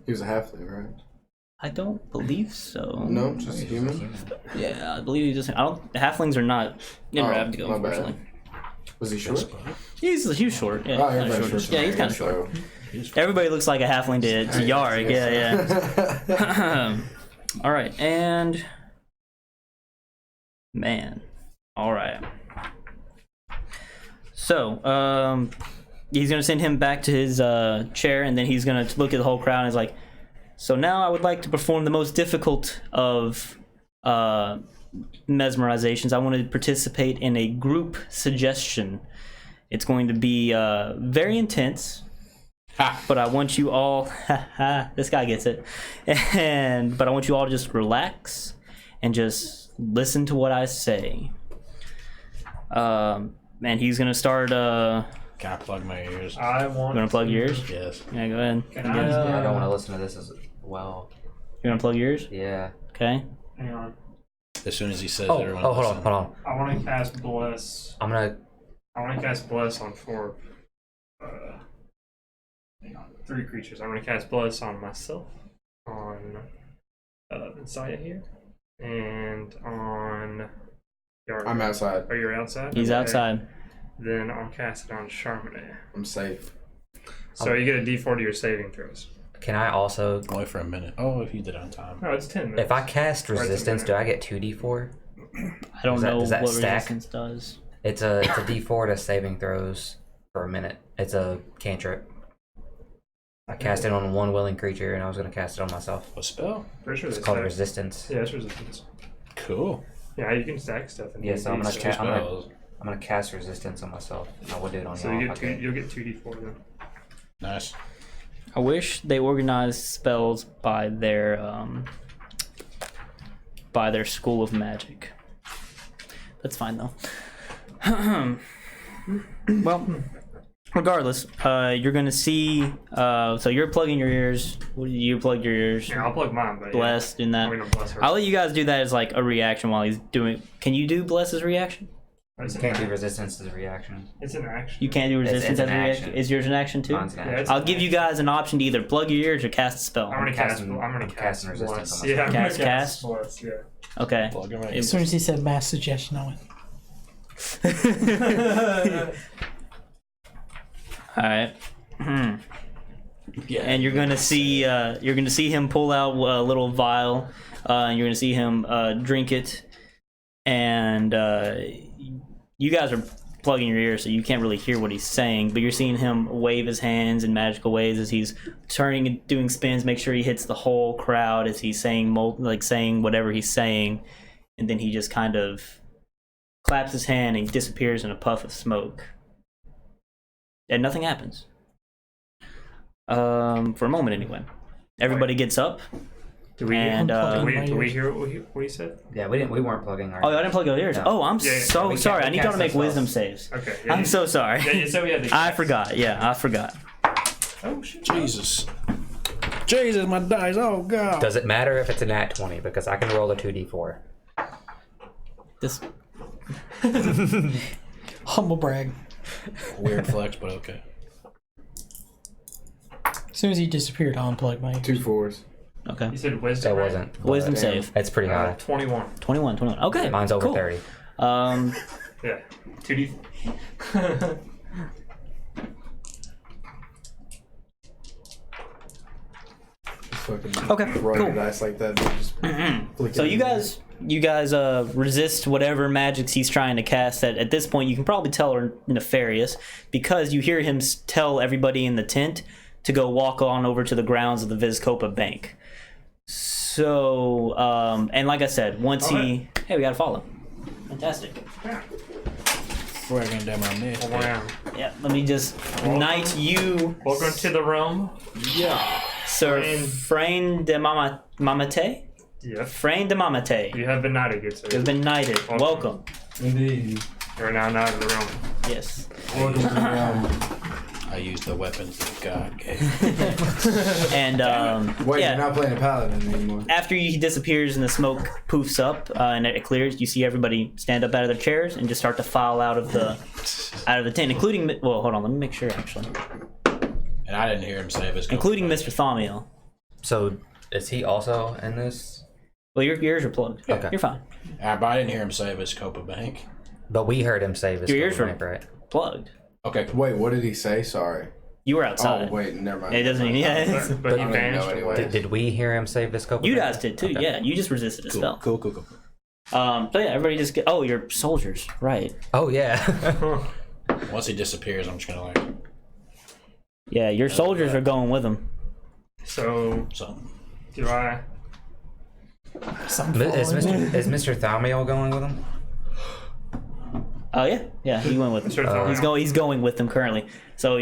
He was a halfling, right? I don't believe so. No, just a human. Yeah, I believe he just. Halflings are not in Ravnica, my bad. unfortunately. Was he short? He's short. Yeah, Oh, kinda everybody's short. short. Yeah, he's kind of short. Everybody looks like a halfling to Yarick. Yeah. All right, and man, all right. So, he's gonna send him back to his chair, and then he's gonna look at the whole crowd and is like, "So now I would like to perform the most difficult of mesmerizations. I want to participate in a group suggestion. It's going to be very intense." But I want you all, this guy gets it, but I want you all to just relax and just listen to what I say. And he's gonna start. Can I plug my ears? I want. You gonna plug yours? Yes. Yeah, go ahead. Can I don't want to listen to this as well. You gonna plug yours? Yeah. Okay. Hang on. As soon as he says Oh, everyone hold listen. on, hold on. I want to cast Bless. I'm gonna. I want to cast Bless on 4. Hang on, 3 creatures. I'm going to cast Bless on myself, on Messiah here, and on. I'm outside. Are you outside? He's Okay. outside. Then I'll cast it on Charmander. I'm safe. So you get a D4 to your saving throws. Can I also? Only for a minute. Oh, if you did it on time. No, it's 10 minutes. If I cast Right, it's a resistance, minute. do I get 2d4? I don't know does that what stack? resistance does. It's a d4 to saving throws for a minute. It's a cantrip. I cast it on one willing creature, and I was gonna cast it on myself. What spell? Pretty sure It's they called stack. resistance. Yeah, it's resistance. Cool. Yeah, you can stack stuff. In Yeah, so I'm gonna D8, ca- I'm gonna- Spells. I'm gonna cast resistance on myself. I would do it on So y'all. you if I get two, could. you'll get 2d4 then. Nice. I wish they organized spells by their school of magic. That's fine though. Well, regardless, you're gonna see. So you're plugging your ears. What do you plug your ears? Yeah, I'll plug mine, but Bless doing that. I'm gonna bless her. I'll let you guys do that as like a reaction while he's doing. Can you do Bless's reaction? It's You an can't do action. resistance as a reaction. It's an action. You can't do resistance it's as a an reaction. action. Is yours an action too? Mine's an Yeah, action. it's I'll give you guys an option to either plug your ears or cast a spell. I'm gonna cast. casting- I'm gonna I'm cast casting resistance Bless. on Yeah, I'm gonna Cast? cast Bless. Yeah. Okay. Plug him in. As soon as he said mass suggestion, I went. All right. Yeah. And you're gonna see him pull out a little vial, and you're gonna see him drink it, and you guys are plugging your ears, so you can't really hear what he's saying, but you're seeing him wave his hands in magical ways as he's turning and doing spins, make sure he hits the whole crowd as he's saying saying whatever he's saying, and then he just kind of claps his hand and disappears in a puff of smoke, and nothing happens. For a moment anyway. Everybody gets up. Do we? And, do we hear what he said? Yeah, we weren't plugging our. Oh, I didn't plug your ears. No. Oh, I'm Yeah, yeah. so We sorry. I can't- need we y'all to cast make wisdom ourselves. saves. Okay. Yeah, I'm so sorry. Yeah, you said we had to. I forgot. Yeah, I forgot. Oh shit. Jesus. Jesus, my dice. Oh god. Does it matter if it's a nat 20? Because I can roll a 2d4. This. Humble brag. Weird flex, but okay. As soon as he disappeared, I unplugged my ears. 2 4s. Okay. You said wisdom. That right? wasn't. Wisdom but save. It's pretty high. 21. 21. Okay. Mine's over cool. 30. Yeah. 2d. Okay, Roll cool. your dice like that. Just flick So it you in. guys resist whatever magics he's trying to cast. That at this point you can probably tell are nefarious, because you hear him tell everybody in the tent to go walk on over to the grounds of the Vizkopa Bank. So, and like I said, once hey, we gotta follow. Fantastic. We're gonna do my next. Wow. Yeah, let me just knight you, Welcome to the realm. Yeah. Sir Frain de Mamate. Yep. Frain de Mamate. You have been knighted, good sir. You've been knighted. Welcome. Indeed. You're now knighted of the realm. Yes. Welcome to the realm. use the weapons that God gave. And Wait, yeah, you're not playing a paladin anymore. after he disappears and the smoke poofs up and it clears, you see everybody stand up out of their chairs and just start to file out of the tent, including. Well, hold on, let me make sure actually. And I didn't hear him say Vizkopa. Including Mr. Thaumiel. So is he also in this? Well, your ears are plugged. Okay. You're fine. But I didn't hear him say Vizkopa Bank. But we heard him say this. Your ears were right? plugged. Okay. Wait, what did he say? Sorry. You were outside. Oh, wait, never mind. It doesn't mean yeah. But he I don't even vanished know away. anyway. Did we hear him say Vizkopa? You guys did too. Yeah, you just resisted a spell. Cool. So yeah, everybody just get. Oh, you're soldiers, right? Oh yeah. Once he disappears, I'm just gonna like Yeah, your soldiers are going with him. So something. do I? Is Mr. Thaumiel going with him? Oh yeah, he went with them. Sure, it's He's going with them currently. So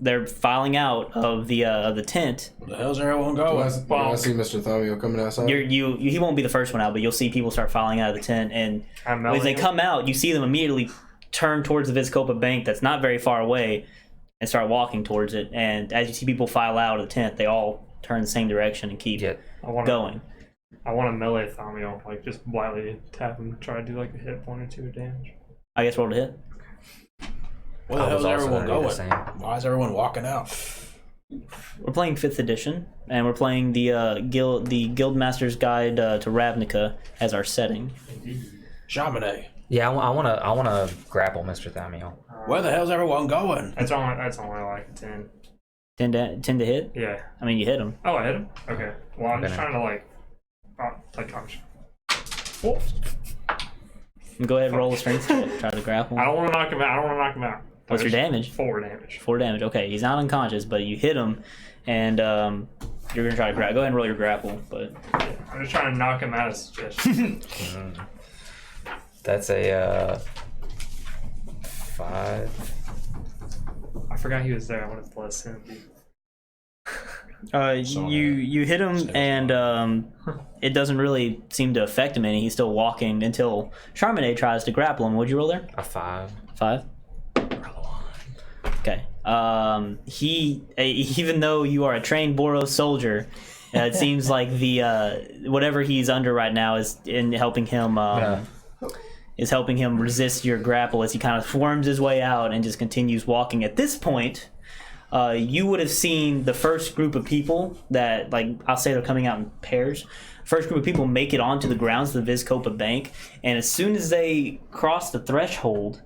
they're filing out of the tent. Where the hell's everyone Do I, going? do I see Mr. Thomio coming outside? He won't be the first one out, but you'll see people start filing out of the tent, and I'm as they melting. come out, you see them immediately turn towards the Vizkopa bank that's not very far away, and start walking towards it. And as you see people file out of the tent, they all turn the same direction and keep Yeah. going. I want to melee Thaumiel, like just blindly tap him, try to do like a hit point or two of damage. I guess roll to hit. Where the I was hell's also everyone gonna do the going? same. Why is everyone walking out? We're playing 5th edition, and we're playing the Guildmaster's Guide to Ravnica as our setting. Chaminade. Yeah, I wanna grapple Mr. Thaumiel. Where the hell's everyone going? That's only like a 10. 10 to hit? Yeah. I mean, you hit him. Oh, I hit him? Okay. Well, I'm just Okay. trying to like Whoa. Go ahead and roll a strength check. Try to grapple. I don't want to knock him out. What's your damage? 4 damage. 4 damage. Okay, he's not unconscious, but you hit him, and you're gonna try to grapple. Go ahead and roll your grapple. But I'm just trying to knock him out of suggestion. That's a 5. I forgot he was there. I would have blessed him. you hit him, and it doesn't really seem to affect him any. He's still walking until Charmaine tries to grapple him. What'd you roll there? A 5. 5. Okay. Even though you are a trained Boros soldier, it seems like the whatever he's under right now is in helping him. Is helping him resist your grapple as he kind of worms his way out and just continues walking. At this point, you would have seen the first group of people that, like, I'll say they're coming out in pairs. First group of people make it onto the grounds of the Vizkopa Bank, and as soon as they cross the threshold,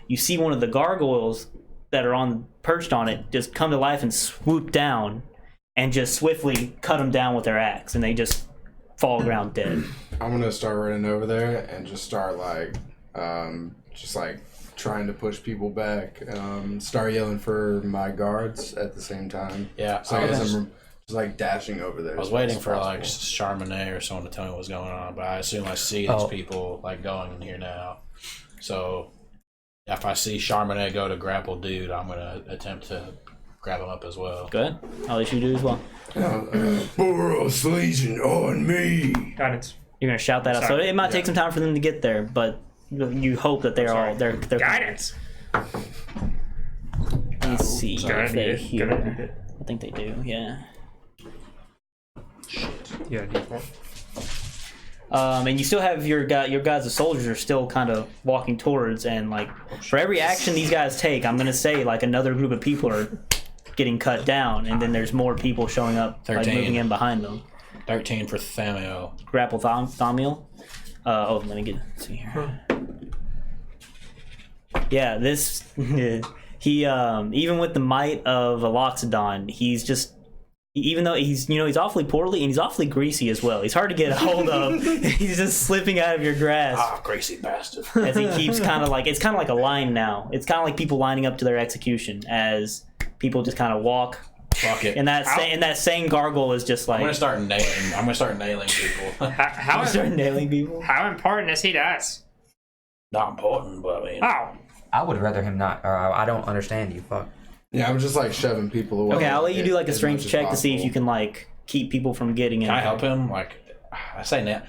you see one of the gargoyles that are perched on it just come to life and swoop down and just swiftly cut them down with their axe, and they just fall ground dead. I'm gonna start running over there and just start trying to push people back. Start yelling for my guards at the same time. Yeah. So I guess I'm just like dashing over there. I was waiting for like Charmaine or someone to tell me what was going on, but I assume I see these people like going in here now. So if I see Charmaine go to grapple dude, I'm gonna attempt to grab him up as well. Go ahead. I'll let you do as well. Boros Legion on me. Guidance. You're gonna shout that out. So Sorry. it might take some time for them to get there, but you hope that they're all they're Guidance. Let's see Sorry, if they Good hear. idea. I think they do. Yeah. Yeah, D4. And you still have your guys, the soldiers, are still kind of walking towards, and like for every action these guys take, I'm gonna say like another group of people are getting cut down, and then there's more people showing up, like 13. moving in behind them. 13 for Thamiel. Grapple Thaumiel. Let me let's see here. Yeah, this he even with the might of Aloxodon, he's just, even though he's awfully poorly and he's awfully greasy as well. He's hard to get a hold of. He's just slipping out of your grasp Ah, greasy bastard. as he keeps kind of like, it's kind of like a line now. It's kind of like people lining up to their execution as people just kind of walk. Fuck it. And that same gargoyle is just like, I'm gonna start nailing people. How start nailing people. How important is he to us? Not important, but I mean. Oh. I would rather him not. Or I don't understand you. Fuck. Yeah, I'm just like shoving people away. Okay, I'll let you do like a as strength much as check to see if possible. you can like keep people from getting in. Can I help him? Like, I say nail.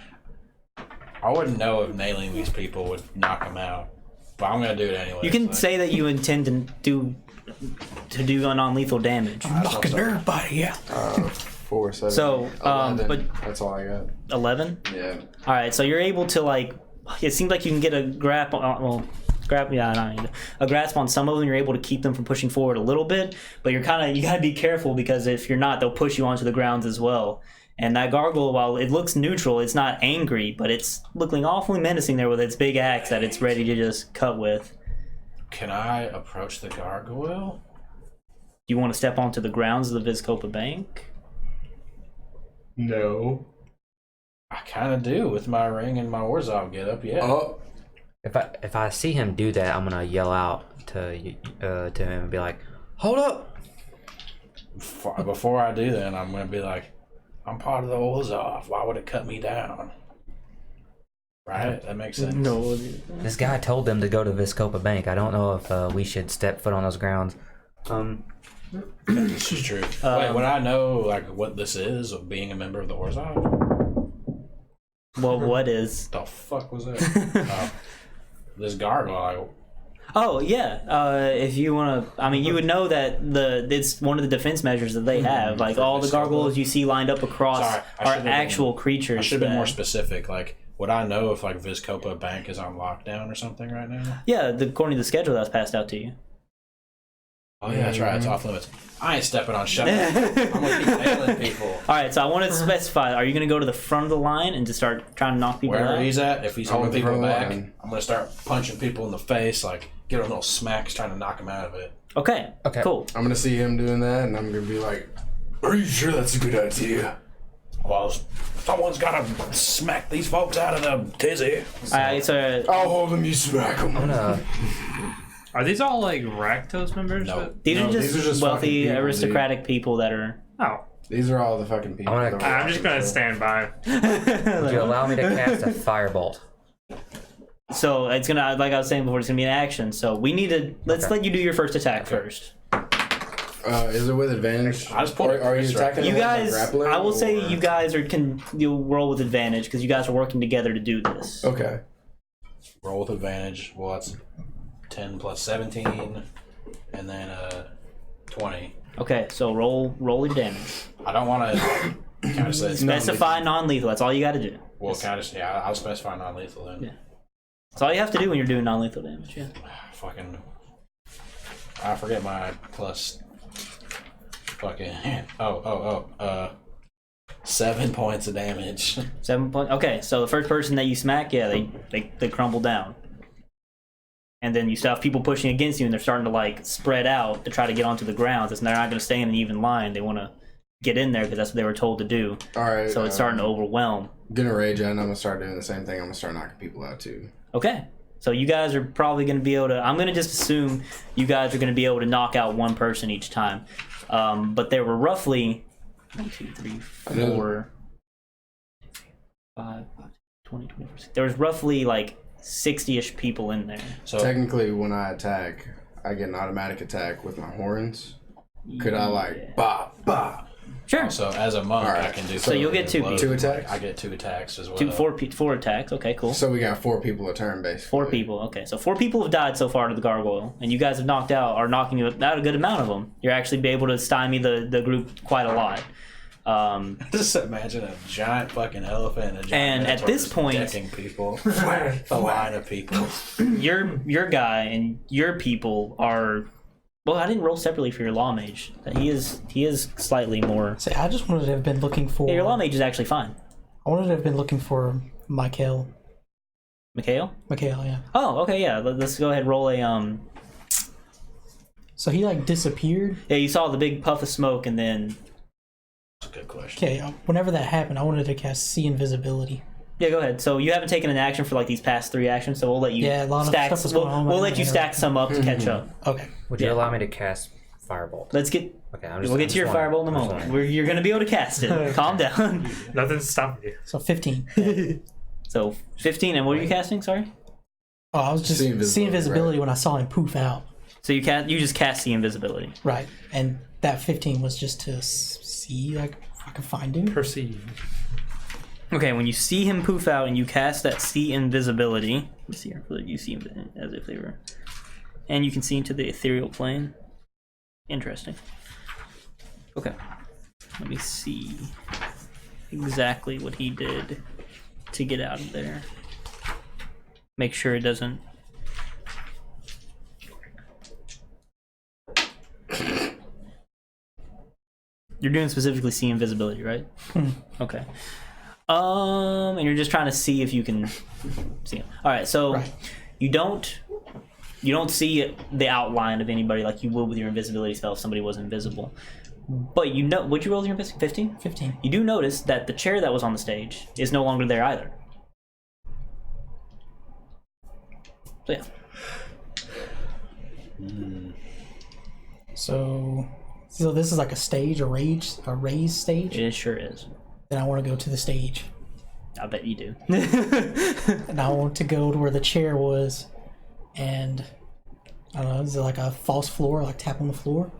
I wouldn't know if nailing these people would knock them out, but I'm gonna do it anyway. You can say that you intend to do to do non-lethal damage. Knocking everybody out. 4, 7, So, 11. but- That's all I got. 11. Yeah. All right, so you're able to like. It seems like you can get a grasp. A grasp on some of them. You're able to keep them from pushing forward a little bit, but you gotta be careful because if you're not, they'll push you onto the ground as well. And that gargoyle, while it looks neutral, it's not angry, but it's looking awfully menacing there with its big axe that it's ready to just cut with. Can I approach the gargoyle? You want to step onto the grounds of the Vizkopa Bank? No. I kind of do with my ring and my Orzhov get up. Yeah. Oh. If I see him do that, I'm gonna yell out to him and be like, "Hold up!" Before I do that, I'm gonna be like, I'm part of the Orzhov. Why would it cut me down? Right? That makes sense. No. This guy told them to go to Vizkopa Bank. I don't know if we should step foot on those grounds. This is true. Wait, would I know like what this is of being a member of the Orzhov? Well, what is? The fuck was that? This gargoyle. Oh yeah. If you want to, I mean, you would know that it's one of the defense measures that they have. Like all the gargoyles you see lined up across Sorry, are actual creatures. I should have been more that- specific. Like, would I know if like Vizkopa Bank is on lockdown or something right now? Yeah, according to the schedule that was passed out to you. Oh yeah, that's right. It's off limits. I ain't stepping on shut. I'm gonna keep nailing people. All right, so I want to specify: are you going to go to the front of the line and just start trying to knock people Wherever out? he's at, if he's I'm holding at the people front back, line. I'm gonna start punching people in the face, like get them little smacks, trying to knock them out of it. Okay. Okay. Cool. I'm gonna see him doing that, and I'm gonna be like, "Are you sure that's a good idea?" Well, someone's gotta smack these folks out of the tizzy. All right, so I'll hold him. You smack him. I'm gonna. Are these all like Rakdos members? No. these No, are just these are just wealthy, fucking people, aristocratic people that are. Oh, These are all the fucking people. I'm gonna- that are I'm just gonna watching, stand by. Would you allow me to cast a firebolt? So it's gonna, like I was saying before, it's gonna be an action. So we need to let's Okay. let you do your first attack first. Is it with advantage? I just pulled Are you this right attacking? You him with a guys, grappling, I will say or- you guys you'll roll with advantage because you guys are working together to do this. Okay. Roll with advantage. Well, that's 10 plus 17, and then 20. Okay, so roll your damage. I don't want to kind of say. Specify non-lethal. That's all you got to do. Well, kind of. Yeah, I'll specify non-lethal then. Yeah. That's all you have to do when you're doing non-lethal damage. Yeah. Fucking. I forget my plus. Fucking. 7 points of damage. 7 points. Okay, so the first person that you smack, yeah, they crumble down. And then you still have people pushing against you, and they're starting to like spread out to try to get onto the ground. They're not going to stay in an even line. They want to get in there because that's what they were told to do. All right. So it's starting to overwhelm. Gonna rage and I'm gonna start doing the same thing. I'm gonna start knocking people out too. Okay. So you guys are probably going to be able to. I'm going to just assume you guys are going to be able to knock out one person each time. But there were roughly 1, 2, 3, 4, 5, 20, 24. There was roughly like 60-ish people in there. So Technically, when I attack, I get an automatic attack with my horns. Could I like bah bah? Sure. So as a monk, Alright. I can do. So you'll get two blows. Two attacks? I get 2 attacks as well. Four attacks. Okay, cool. So we got 4 people a turn, basically. 4 people. Okay, so 4 people have died so far to the gargoyle, and you guys have are knocking out a good amount of them. You're actually be able to stymie the group quite a lot. Just imagine a giant fucking elephant and a giant And at minotaur this just point- decking people. A line of people. Your guy and your people are. Well, I didn't roll separately for your law mage. He is slightly more. Say, I just wanted to have been looking for. Yeah, your law mage is actually fine. I wanted to have been looking for Mikhail. Mikhail? Mikhail, yeah. Oh, okay, yeah. Let's go ahead and roll a So he like disappeared. Yeah, you saw the big puff of smoke, and then That's a good question. Okay, whenever that happened, I wanted to cast See Invisibility. yeah, go ahead. So you haven't taken an action for like these past 3 actions, so we'll let you Yeah, a lot of stack. stuff was going on We'll when let I you entered. stack some up to catch up. Okay. Would you Yeah. allow me to cast firebolt? Let's get. Okay, We'll get to your fireball in a moment. You're going to be able to cast it. Calm down. Nothing's stopping you. So 15. So 15, and what are you casting? Sorry. Oh, I was just See Invisibility, See Invisibility when I saw him poof out. So you just cast the invisibility. Right. And that 15 was just to see like if I could find him. Proceed. Okay, when you see him poof out and you cast that see invisibility, let's see here, you see him as if they were, and you can see into the ethereal plane. Interesting. Okay. Let me see exactly what he did to get out of there. Make sure it doesn't. You're doing specifically see invisibility, right? Okay. And you're just trying to see if you can see him. All right. So Right. you don't see the outline of anybody like you would with your invisibility spell if somebody was invisible. But you know, would you roll your invisibility? 15? 15. You do notice that the chair that was on the stage is no longer there either. So yeah. So this is like a stage, a raised stage. It sure is. Then I want to go to the stage, I bet you do. and I want to go to where the chair was, and I don't know. Is it like a false floor? Like tap on the floor?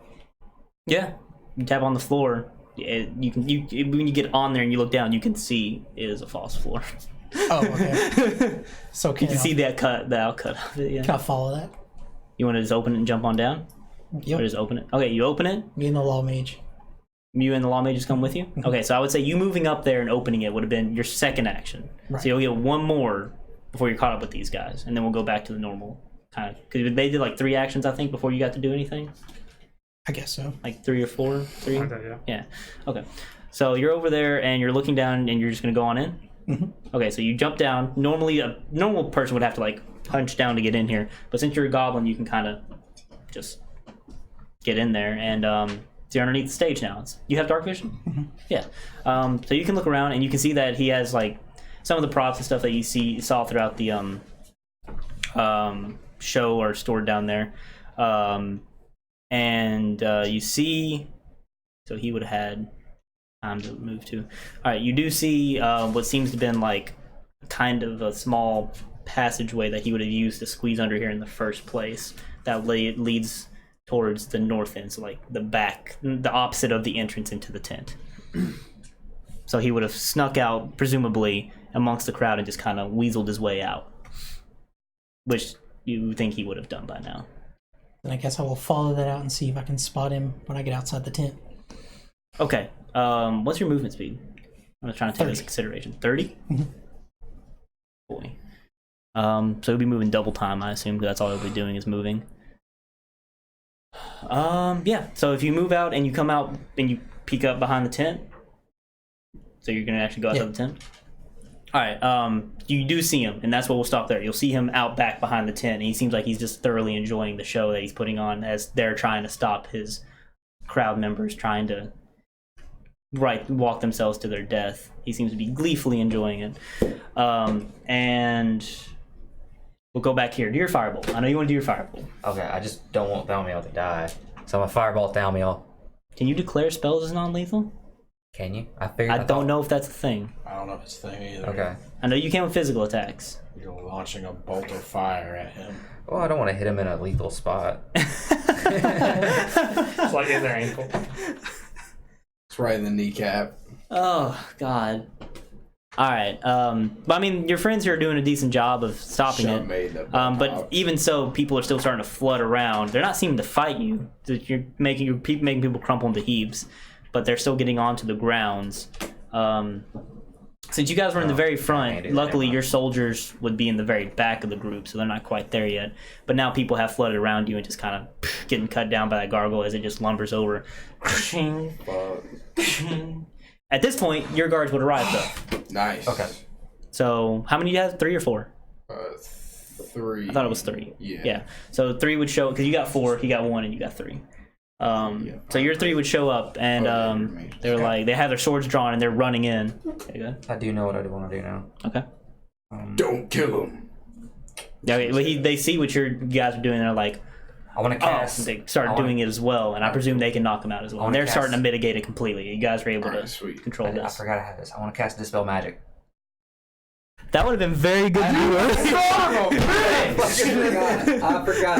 Yeah. You tap on the floor. When you get on there and you look down, you can see it is a false floor. Oh, okay. So You can see the outcut of it. Yeah. Can I follow that? You want to just open it and jump on down, or Yep. just open it? Okay, you open it. Me and the law mage. You and the law mages come with you? Okay, so I would say you moving up there and opening it would have been your second action. Right. So you'll get one more before you're caught up with these guys, and then we'll go back to the normal kind of. Because they did like 3 actions, I think, before you got to do anything. I guess so. Like 3 or 4? 3? Okay, yeah. Yeah. Okay. So you're over there and you're looking down and you're just going to go on in? Mm-hmm. Okay, so you jump down. Normally, a normal person would have to like punch down to get in here, but since you're a goblin, you can kind of just get in there. And so you're underneath the stage now. You have dark vision? Mm-hmm. Yeah. So you can look around and you can see that he has like some of the props and stuff that you saw throughout the show are stored down there. And you see, so he would have had time to move to. All right, you do see what seems to have been like kind of a small passageway that he would have used to squeeze under here in the first place. That leads towards the north end, so like the back, the opposite of the entrance into the tent. So he would have snuck out, presumably, amongst the crowd and just kind of weaseled his way out, which you think he would have done by now. Then I guess I will follow that out and see if I can spot him when I get outside the tent. Okay. What's your movement speed? I'm trying to take this 30. into consideration. 30? Mhm. Boy. So he'll be moving double time, I assume, because that's all he'll be doing is moving. Yeah. So if you move out and you come out and you peek up behind the tent, so you're gonna actually go outside the tent. All right. You do see him, and that's what we'll stop there. You'll see him out back behind the tent, and he seems like he's just thoroughly enjoying the show that he's putting on as they're trying to stop his crowd members trying to walk themselves to their death. He seems to be gleefully enjoying it. And we'll go back here to your fireball. I know you want to do your fireball. Okay, I just don't want Thalmiel to die. So I'm a fireball Thalmiel. Can you declare spells as non-lethal? Can you? I figured. I don't know if that's a thing. I don't know if it's a thing either. Okay. I know you can with physical attacks. You're launching a bolt of fire at him. Well, I don't want to hit him in a lethal spot. It's like in their ankle. It's right in the kneecap. Oh God. All right. But I mean, your friends here are doing a decent job of stopping Shot it. made that But pop. even so, people are still starting to flood around. They're not seeming to fight you. You're making people crumple into heaps, but they're still getting onto the grounds. Since you guys were in the very can't front, do that, luckily never your mind. soldiers would be in the very back of the group, so they're not quite there yet. But now people have flooded around you and just kind of getting cut down by that gargoyle as it just lumbers over. Fuck. At this point, your guards would arrive though. Nice. Okay. So how many do you have? 3 or 4? 3. I thought it was 3. Yeah. Yeah. So 3 would show because you got 4, he got 1, and you got 3. So your 3 would show up, and you're me. they're like they have their swords drawn and they're running in. Okay, good. I do know what I want to do now. Okay. Don't kill him. Yeah. Okay, well, they see what you guys are doing. And they're like, I want to oh, cast. they start doing it as well, and I presume they can knock them out as well. And wanna they're starting to cast- mitigate it completely. You guys were able to Alright, sweet. control I this. forgot I had this. I want to cast Dispel Magic. That would have been very good to do earlier. I forgot.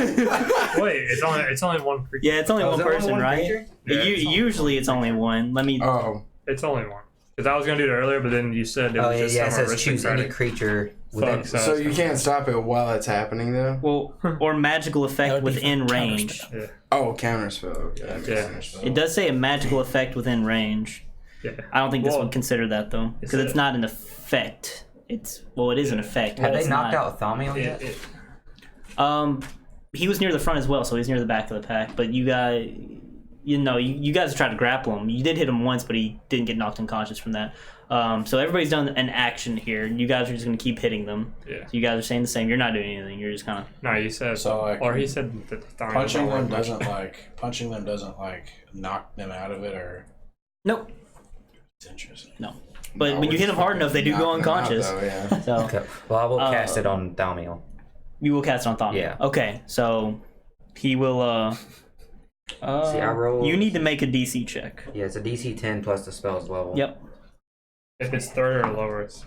Wait, it's only one creature. Yeah, it's only Oh, one is that only person, one right? creature? Yeah, it's only Usually it's only one. Let me. Oh. It's only one. Because I was gonna do it earlier, but then you said it Oh was yeah, just yeah. It some says choose any aristocratic. creature within. Fuck, So you can't stop it while it's happening, though. Well, or magical That effect would be within for range. counterspell. Yeah. Oh, counterspell. Okay, that makes Yeah. sense. It does say a magical effect within range. Yeah. I don't think this Well, would consider that though, because it's not an effect. It's it is an effect. Have but they it's knocked not. out Thaumiel yet? He was near the front as well, so he's near the back of the pack. But you guys, you guys tried to grapple him. You did hit him once, but he didn't get knocked unconscious from that. So everybody's done an action here. You guys are just gonna keep hitting them. Yeah. So you guys are saying the same. You're not doing anything. You're just kind of. No, you said. So, like, or he said that the thorn punching them much. doesn't like knock them out of it, or Nope. it's interesting. No. But when you hit them hard enough, they do go Knock them out, unconscious. though, yeah. So Okay. Well, I will cast it on Thaumiel. you will cast it on Thaumiel. Yeah. Okay. So he will. See, I rolled. You need to make a DC check. Yeah, it's a DC 10 plus the spell's level. Yep. If it's third or lower, it's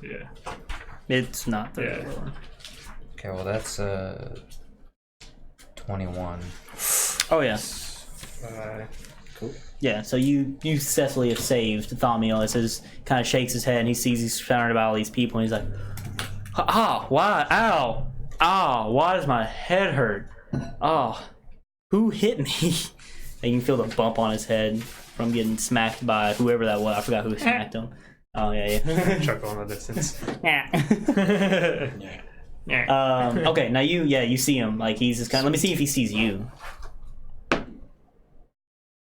It's not the. Yeah. Okay, well that's 21. Oh yeah. Cool. Yeah, so you successfully have saved Thaumiel as his kind of shakes his head and he sees he's surrounded by all these people and he's like, why, why does my head hurt? Who hit me? And you can feel the bump on his head from getting smacked by whoever that was. I forgot who smacked him. Oh yeah. chuckle in the distance. Yeah. Okay, now you see him like he's just kind of. Let me see if he sees you.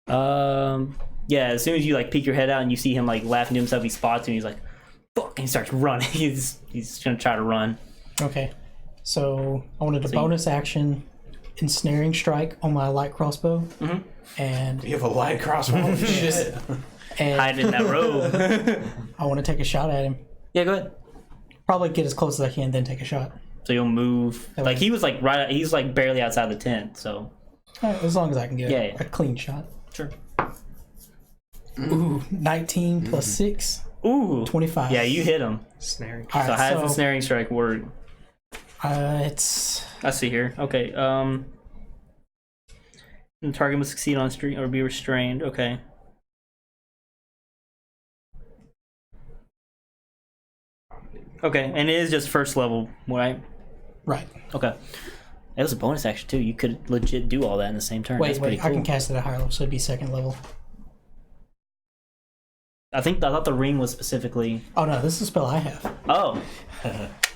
Yeah, as soon as you like peek your head out and you see him like laughing to himself, he spots you and he's like, "Fuck!" And he starts running. he's gonna try to run. Okay. So I wanted a bonus action ensnaring strike on my light crossbow. Mm-hmm. And You have a light crossbow. Shit. Hide in that robe. I want to take a shot at him. Yeah, go ahead. Probably get as close as I can, then take a shot. So you'll move. Like he was like he's like barely outside the tent. So As long as I can get Yeah. a clean shot. sure. Ooh, 19 plus 6, Ooh. 25. Yeah, you hit him. Snaring. All So right, how does the snaring strike work? it's I see here. Okay. The target must succeed on street or be restrained. Okay. Okay, and it is just first level, right? right. Okay. It was a bonus action too. You could legit do all that in the same turn. That's pretty Wait. cool. I can cast it at higher level, so it'd be second level. I thought the ring was specifically. Oh no, this is a spell I have. Oh.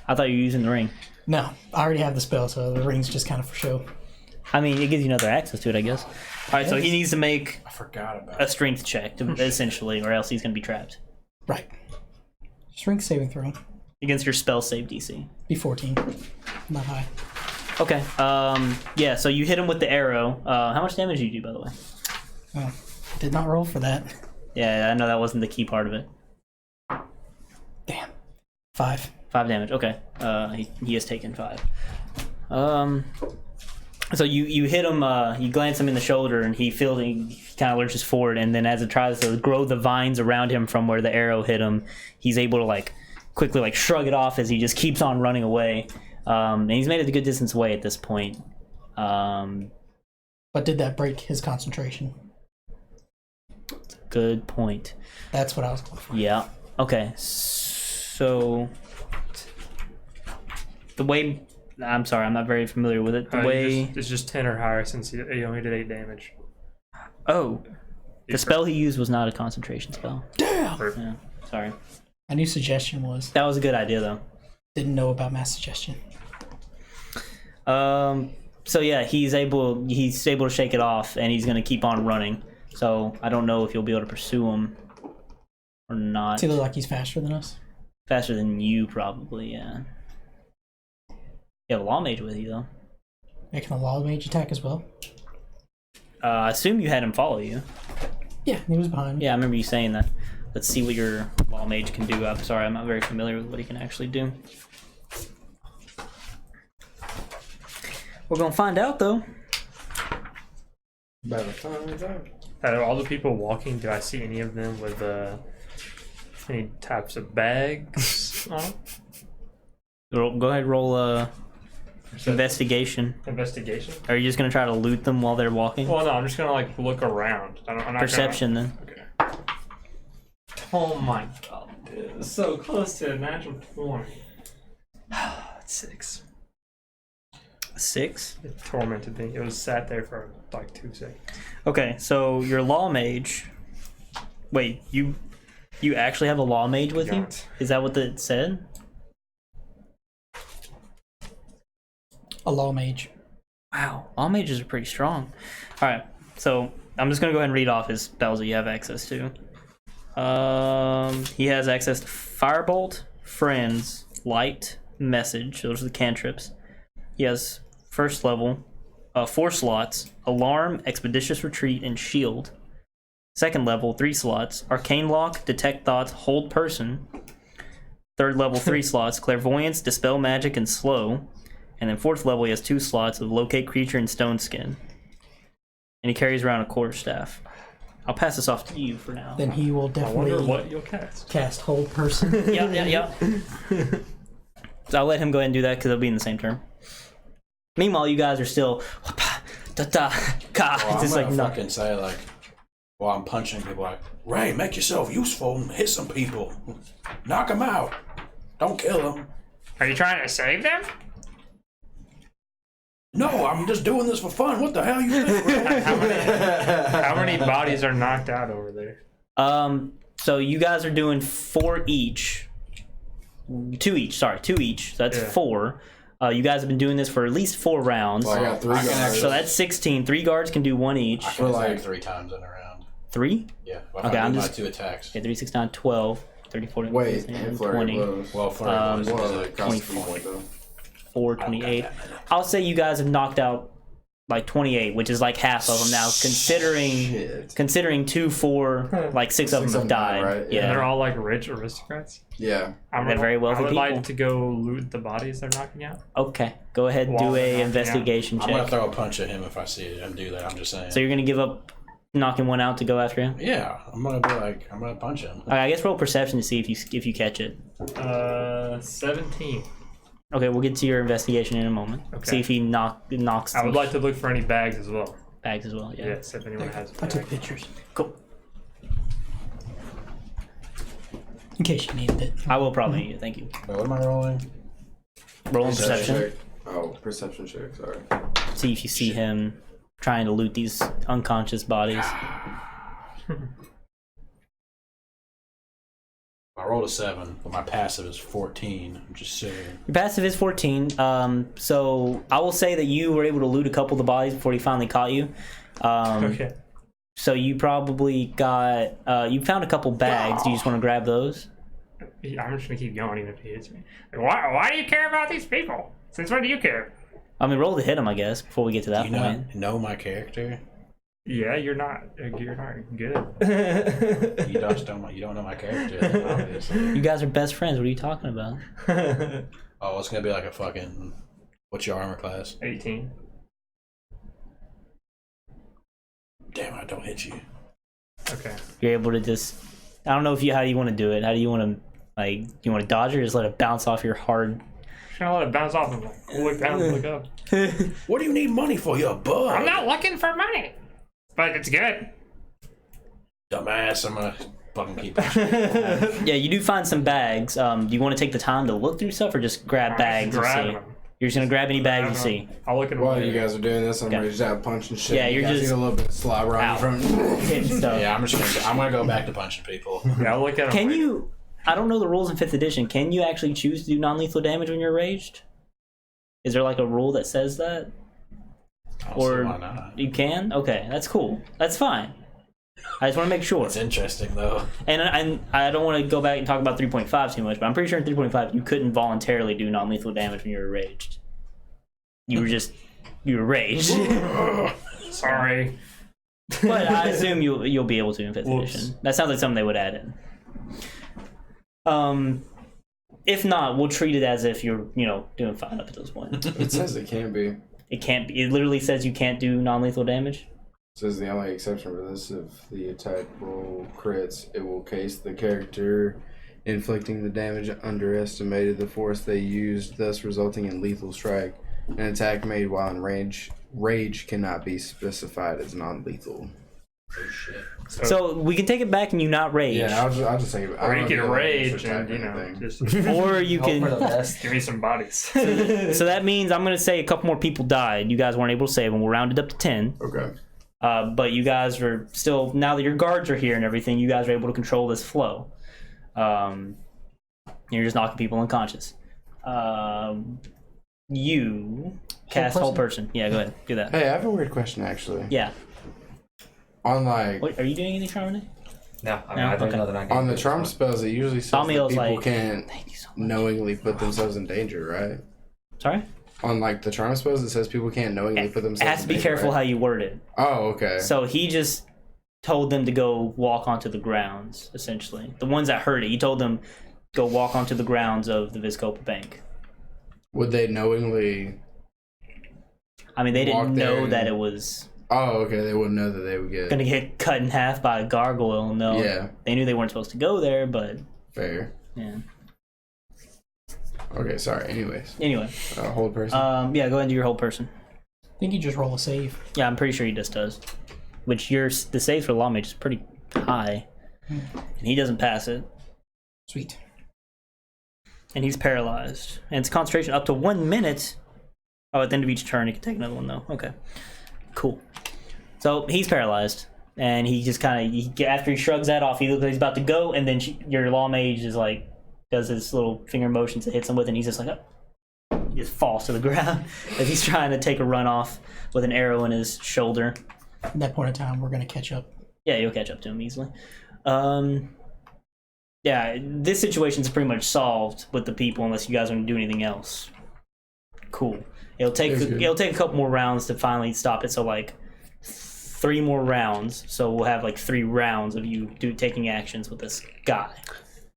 I thought you were using the ring. No, I already have the spell, so the ring's just kind of for show. I mean, it gives you another access to it, I guess. All right, so he needs to make I forgot about a it. strength check, essentially, or else he's going to be trapped Right. Strength saving throw. against your spell save DC. Be 14. Not high. Okay. Yeah. So you hit him with the arrow. How much damage did you do, by the way? Oh, did not roll for that. Yeah, I know that wasn't the key part of it. Damn. 5. 5 damage. Okay. He has taken 5. So you hit him. You glance him in the shoulder, and he kind of lurches forward. And then as it tries to grow the vines around him from where the arrow hit him, he's able to like quickly like shrug it off as he just keeps on running away. And he's made it a good distance away at this point. But did that break his concentration? Good point. That's what I was going for. Yeah. Okay. So the way I'm sorry, I'm not very familiar with it. The way it's just 10 or higher since he only did 8 damage. the spell he used was not a concentration spell. Damn! Yeah. Sorry. My new suggestion was That was a good idea though. didn't know about mass suggestion. So yeah, he's able to shake it off, and he's gonna keep on running. So I don't know if you'll be able to pursue him or not. Does he look like he's faster than us? Faster than you, probably. Yeah. You have a law mage with you though. Making a law mage attack as well? I assume you had him follow you. Yeah, he was behind me. Yeah, I remember you saying that. Let's see what your law mage can do. I'm sorry, I'm not very familiar with what he can actually do. We're gonna find out though. Better find out. Out of all the people walking, do I see any of them with any types of bags on? Go ahead, roll investigation. Investigation? Are you just gonna try to loot them while they're walking? Well, no, I'm just gonna like look around. I'm not Perception then. Gonna... Okay. Oh my god, dude. So close to a natural 20. 6. 6? It tormented me. It was sat there for like 2 seconds. Okay, so your law mage. Wait, you actually have a law mage with you? Don't. Is that what it said? A law mage. Wow, law mages are pretty strong. All right, so I'm just gonna go ahead and read off his spells that you have access to. He has access to Firebolt, Friends, Light, Message. Those are the cantrips. He has first level, 4 slots: Alarm, Expeditious Retreat, and Shield. Second level, 3 slots: Arcane Lock, Detect Thoughts, Hold Person. Third level, 3 slots: Clairvoyance, Dispel Magic, and Slow. And then fourth level, he has 2 slots of Locate Creature and Stone Skin. And he carries around a quarterstaff. I'll pass this off to you for now. Then he will I wonder definitely what you'll cast. cast Hold Person. Yeah. So I'll let him go ahead and do that because it'll be in the same turn. Meanwhile, you guys are still. Well, I'm Just gonna like no. fucking say like, while I'm punching people, like, Ray, make yourself useful and hit some people, knock them out, don't kill them. Are you trying to save them? No, I'm just doing this for fun. What the hell you think, Ray? How many bodies are knocked out over there? So you guys are doing 4 each. 2 each. Sorry, 2 each. So that's Yeah. 4. You guys have been doing this for at least 4 rounds. Well, I got 3 I can guys. actually- So that's 16. 3 guards can do 1 each. I can attack like- 3 times in a round. 3? Yeah, if Okay, I I'm do just- my 2 attacks. Okay, 3, 6, 9, 12. 30, 40, Wait, 50, and flurry 20. blows. Well, flurry blows Well, is it costs 24. 3 point though. 4, I don't got 28. that many. I'll say you guys have knocked out like 28, which is like half of them now, Shit. considering 2, 4, like 6 of them have died. right? And Yeah. they're all like rich aristocrats. Yeah. They're very wealthy I would people. like to go loot the bodies they're knocking out. Okay, go ahead and While do they're a knocking investigation I'm gonna check. throw a punch at him if I see him do that. I'm just saying. So you're gonna give up knocking one out to go after him? Yeah, I'm gonna be like, I'm gonna punch him. Okay, I guess roll perception to see if you catch it. 17. Okay, we'll get to your investigation in a moment. Okay. See if he knocks. I would some like to look for any bags as well. bags as well. Yeah. Yes, if anyone has. I took bags. pictures Cool. in case you needed it. I will probably need it. Thank you. Wait, what am I rolling? Roll on perception. check. Oh, perception check. Sorry. See if you see him trying to loot these unconscious bodies. I rolled a 7, but my passive is 14. I'm just saying. Your passive is 14. So I will say that you were able to loot a couple of the bodies before he finally caught you. Okay. So you probably got you found a couple bags. Do you just want to grab those? I'm just gonna keep going even if he hits me. Like, why do you care about these people? Since when do you care? I mean, roll to hit him, I guess, before we get to that You point. know my character. Yeah, you're not good. You don't know my character. Then, obviously. You guys are best friends. What are you talking about? Oh, it's gonna be like a fucking. What's your armor class? 18. Damn, I don't hit you. Okay. You're able to just. I don't know how you want to do it. How do you want to like? You want to dodge it or just let it bounce off your hard? Just gonna let it bounce off and like, look down and look up. What do you need money for, you bug? I'm not looking for money, but it's good. Dumbass, I'm gonna fucking keep Yeah, you do find some bags. Do you want to take the time to look through stuff or just grab bags? You Grabbing see? them. You're just gonna grab any bags you see. I'll look at them. While you guys are doing this, I'm Okay. ready to out punch and shit. Yeah, you you're guys just- need a little bit of slobber on Ow. your front. Hitting stuff. Yeah, I'm gonna go back to punching people. Yeah, I'll look at them. Can you? I don't know the rules in 5th edition. Can you actually choose to do non-lethal damage when you're raged? Is there like a rule that says that? I don't see Or why not? you can? Okay, that's cool. That's fine. I just want to make sure. It's interesting though. And I don't want to go back and talk about 3.5 too much, but I'm pretty sure in 3.5 you couldn't voluntarily do non-lethal damage when you were raged. You were raged. Sorry. But I assume you'll be able to in 5th Whoops. edition. That sounds like something they would add in. If not, we'll treat it as if you're, doing fine up to this point. It says it can be. It It can't be. It literally says you can't do non-lethal damage. says the only exception for this, if the attack roll crits, it will case the character inflicting the damage underestimated the force they used, thus resulting in lethal strike. An attack made while in rage cannot be specified as non-lethal. Oh shit. So we can take it back and you not rage. Yeah, I'll just think. Or you can rage extra and, type you know, anything. just Or you Hope for the can. best. give me some bodies. So that means I'm gonna say a couple more people died. You guys weren't able to save them. We'll round it up to 10. Okay. But you guys are still, now that your guards are here and everything, you guys are able to control this flow. You're just knocking people unconscious. You cast whole person. Yeah, go ahead, do that. Hey, I have a weird question actually. Yeah. On like What, are you doing anything, Charmin? No, I mean, No? I don't Okay. know that I can. on the do charm it. spells, it usually says Tommy that was people like, can't Thank you so much. knowingly put themselves in danger, right? Sorry? On like the charm spells, it says people can't knowingly put It themselves. has to in be danger, careful right? how you word it. Oh, okay. So he just told them to go walk onto the grounds, essentially. The ones that heard it, he told them go walk onto the grounds of the Vizkopa Bank. Would they knowingly? I mean, they Walk didn't there know and- that it was Oh, okay. They wouldn't know that they would get. gonna get cut in half by a gargoyle. No, Yeah. they knew they weren't supposed to go there, but Fair. yeah. Okay, sorry. Anyways, Anyway, whole person. yeah, go ahead and do your whole person. I think you just roll a save. Yeah, I'm pretty sure he just does. Which the save for the law mage is pretty high, and he doesn't pass it, Sweet. and he's paralyzed. And it's concentration up to 1 minute. Oh, at the end of each turn, he can take another one though. Okay, cool. So he's paralyzed, and he just kind of after he shrugs that off, he looks like he's about to go, and then your law mage is like does his little finger motions to hits him with, and he's just like, oh. He just falls to the ground as he's trying to take a run off with an arrow in his shoulder. At that point in time, we're gonna catch up. Yeah, you'll catch up to him easily. Yeah, this situation's pretty much solved with the people unless you guys are gonna do anything else. Cool. It'll take a couple more rounds to finally stop it. So like 3 more rounds. So we'll have like 3 rounds of you taking actions with this guy.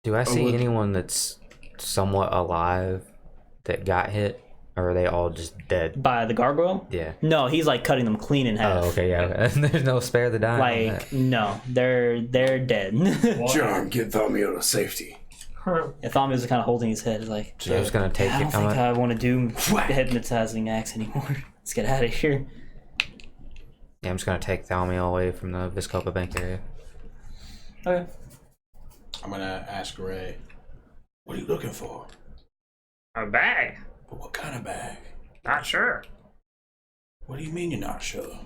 Do I see would- anyone that's somewhat alive that got hit, or are they all just dead? By the gargoyle? Yeah. No, he's like cutting them clean in half. Oh, okay, yeah. There's no spare the dying. on Like that. no, they're dead. John, get Thomio to safety. Thommy was kind of holding his head, like, So I'm just gonna take I don't it. think I want to do hypnotizing acts anymore. Let's get out of here. Yeah, I'm just gonna take Thalmio away from the Vizkopa Bank area. Okay. I'm gonna ask Ray, what are you looking for? A bag? But what kind of bag? Not sure. What do you mean you're not sure?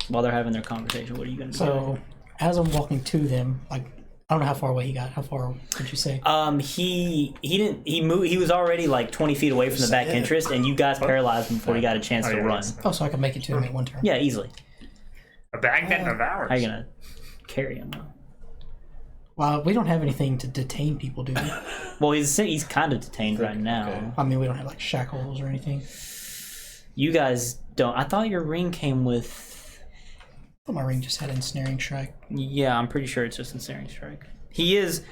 While they're having their conversation, what are you gonna do? So, as I'm walking to them, like, I don't know how far away he got. How far did you say? He moved. He was already like 20 feet away from the back entrance, and you guys paralyzed him before he got a chance to run. Oh, so I can make it to him at one turn. Yeah, easily. A bag that devours. How are you gonna carry him though? Well, we don't have anything to detain people, do we? Well, he's kind of detained right now. Okay. I mean, we don't have like shackles or anything. You guys don't. I thought your ring came with. But my ring just had ensnaring strike. Yeah, I'm pretty sure it's just ensnaring strike. He is.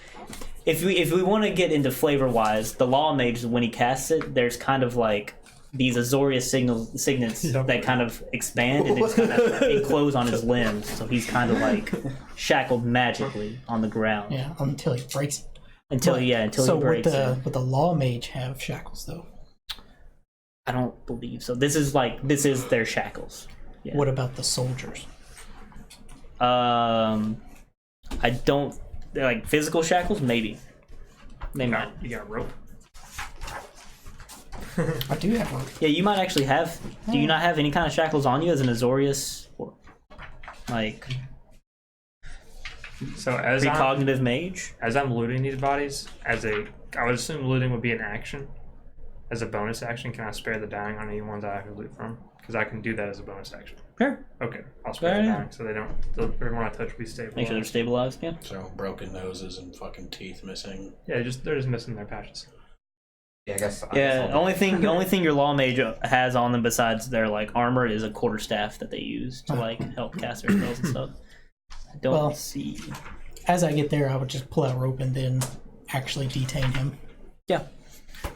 If we want to get into flavor wise, the law mage when he casts it, there's kind of like these Azorius signets that kind of expand and it's kind of enclose on his limbs, so he's kind of like shackled magically on the ground Yeah, until he breaks it. until he breaks it. Would the law mage have shackles though? I don't believe so. This is their shackles. Yeah. What about the soldiers? I don't like physical shackles. Maybe they might. You got rope? I do have rope. Yeah, you might actually have. Do you not have any kind of shackles on you as an Azorius, or like So as I'm, precognitive mage? as I'm looting these bodies, I would assume looting would be an action. As a bonus action, can I spare the dying on any ones that I can loot from? Because I can do that as a bonus action. Sure. Okay, I'll spare the Yeah. dying so they don't. Everyone I touch will be stable. Make sure they're stabilized. Yeah. So broken noses and fucking teeth missing. Yeah, they're just missing their patches. Yeah, I guess. Yeah. Only thing your law mage has on them besides their like armor is a quarterstaff that they use to like help cast their spells and stuff. I don't Well- see. As I get there, I would just pull out rope and then actually detain him. Yeah.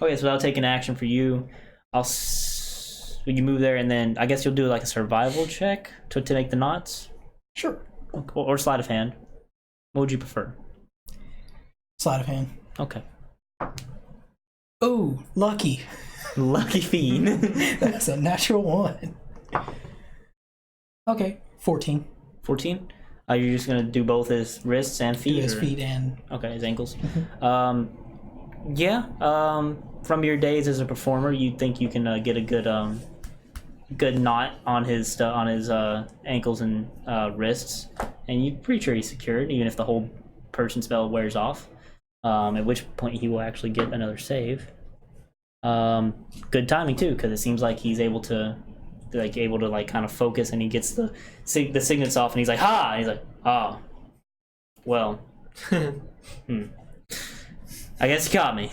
Okay, so I'll take an action for you. You move there, and then I guess you'll do like a survival check to make the knots, Sure. or sleight of hand. What would you prefer? Sleight of hand. Okay. Oh, lucky. Lucky fiend. That's a natural one. Okay, 14. 14. You're just gonna do both his wrists and feet. Do his or- feet and Okay, his ankles. Yeah. From your days as a performer, you think you can get a good knot on his ankles and wrists, and you're pretty sure he's secured, even if the whole person spell wears off. At which point he will actually get another save. Good timing too, because it seems like he's able to kind of focus, and he gets the signets off, and he's like, "Ha!" And he's like, "Ah, well, I guess you caught me."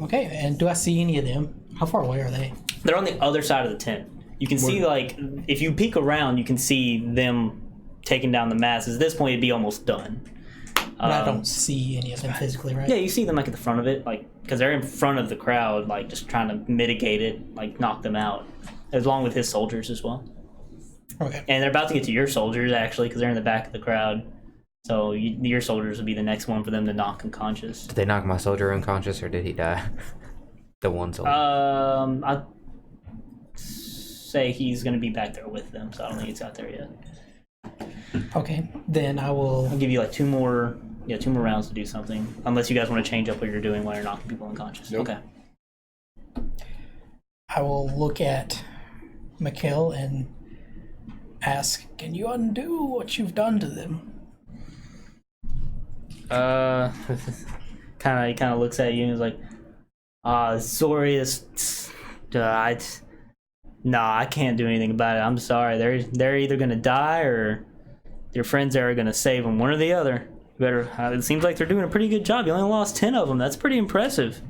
okay. And do I see any of them? How far away are they? They're on the other side of the tent. You can see, like, if you peek around, you can see them taking down the masses. At this point, it'd be almost done. But I don't see any of them physically, right? Yeah, you see them like at the front of it, like because they're in front of the crowd, like just trying to mitigate it, like knock them out, along with his soldiers as well. Okay. And they're about to get to your soldiers actually, because they're in the back of the crowd. So your soldiers would be the next one for them to knock unconscious. Did they knock my soldier unconscious, or did he die? The one soldier. I'd say he's gonna be back there with them, so I don't think it's out there yet. Okay. Then I will. I'll give you like two more rounds to do something, unless you guys want to change up what you're doing while you're knocking people unconscious. Nope. Okay. I will look at Mikhail and ask, "Can you undo what you've done to them?" He kind of looks at you and is like, sorry, I can't do anything about it. I'm sorry. They're either gonna die or your friends there are gonna save them. One or the other. You better. It seems like they're doing a pretty good job. You only lost 10 of them. That's pretty impressive.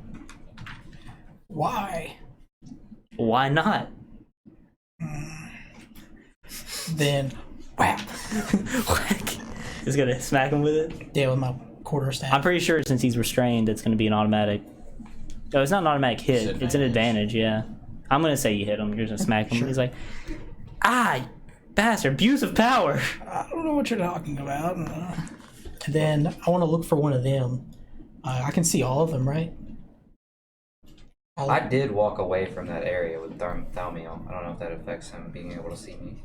Why? Why not? Then, whap. Just gonna smack him with it. Yeah, with my quarterstaff. I'm pretty sure since he's restrained, it's gonna be an automatic. No, it's not an automatic hit. It's an advantage. Yeah. I'm gonna say you hit him. You're gonna smack him. Sure. He's like, bastard, abuse of power. I don't know what you're talking about. And then I want to look for one of them. I can see all of them, right? I did walk away from that area with Thalmiel. I don't know if that affects him being able to see me.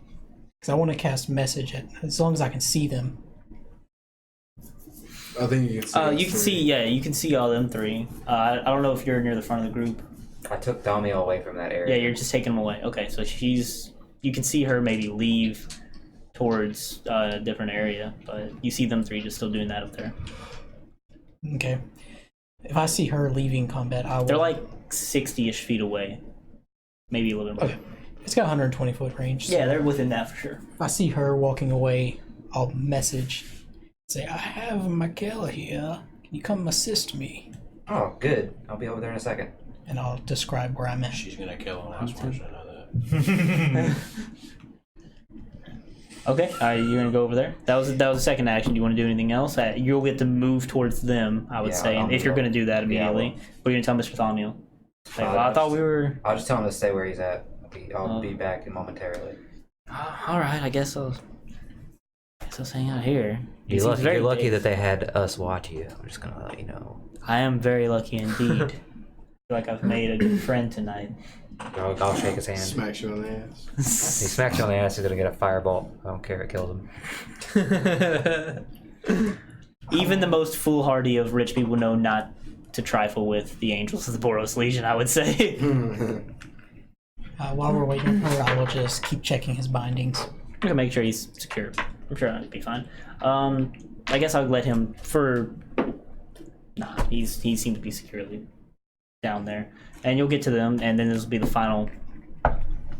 Because I want to cast message as long as I can see them. I think you can see. You can see, yeah, you can see all them three. I don't know if you're near the front of the group. I took Thalmiel away from that area. Yeah, you're just taking them away. Okay, so you can see her maybe leave towards a different area, but you see them three just still doing that up there. Okay. If I see her leaving combat, I will. They're like 60-ish feet away, maybe a little bit more. Okay. It's got 120 foot range. So Yeah, they're within that for sure. if I see her walking away, I'll message. Say, I have Mikhail here. Can you come assist me? Oh, good. I'll be over there in a second. And I'll describe where I'm at. She's gonna kill him last person. I know that. Okay, you're gonna go over there. That was the second action. Do you want to do anything else? You'll get to move towards them, I would Yeah, say, I'll if you're move gonna do that immediately. Yeah, What are you gonna tell Mr. Thaumiel? Like, Uh, well, I thought we were. I'll just tell him to stay where he's at. I'll be back momentarily. All right, I guess I'll hang out here. He You're seems lucky, very you're lucky big. that they had us watch you. I'm just gonna let you know. I am very lucky indeed. I feel like I've made a good friend tonight. I'll shake his hand. Smacks you on the ass. He smacks you on the ass, he's gonna get a firebolt. I don't care if it kills him. Even the most foolhardy of rich people know not to trifle with the angels of the Boros Legion, I would say. While we're waiting for her, I will just keep checking his bindings. I'm gonna make sure he's secure. I'm sure that'll be fine. I guess I'll let him for. Nah, he seems to be securely down there, and you'll get to them, and then this will be the final.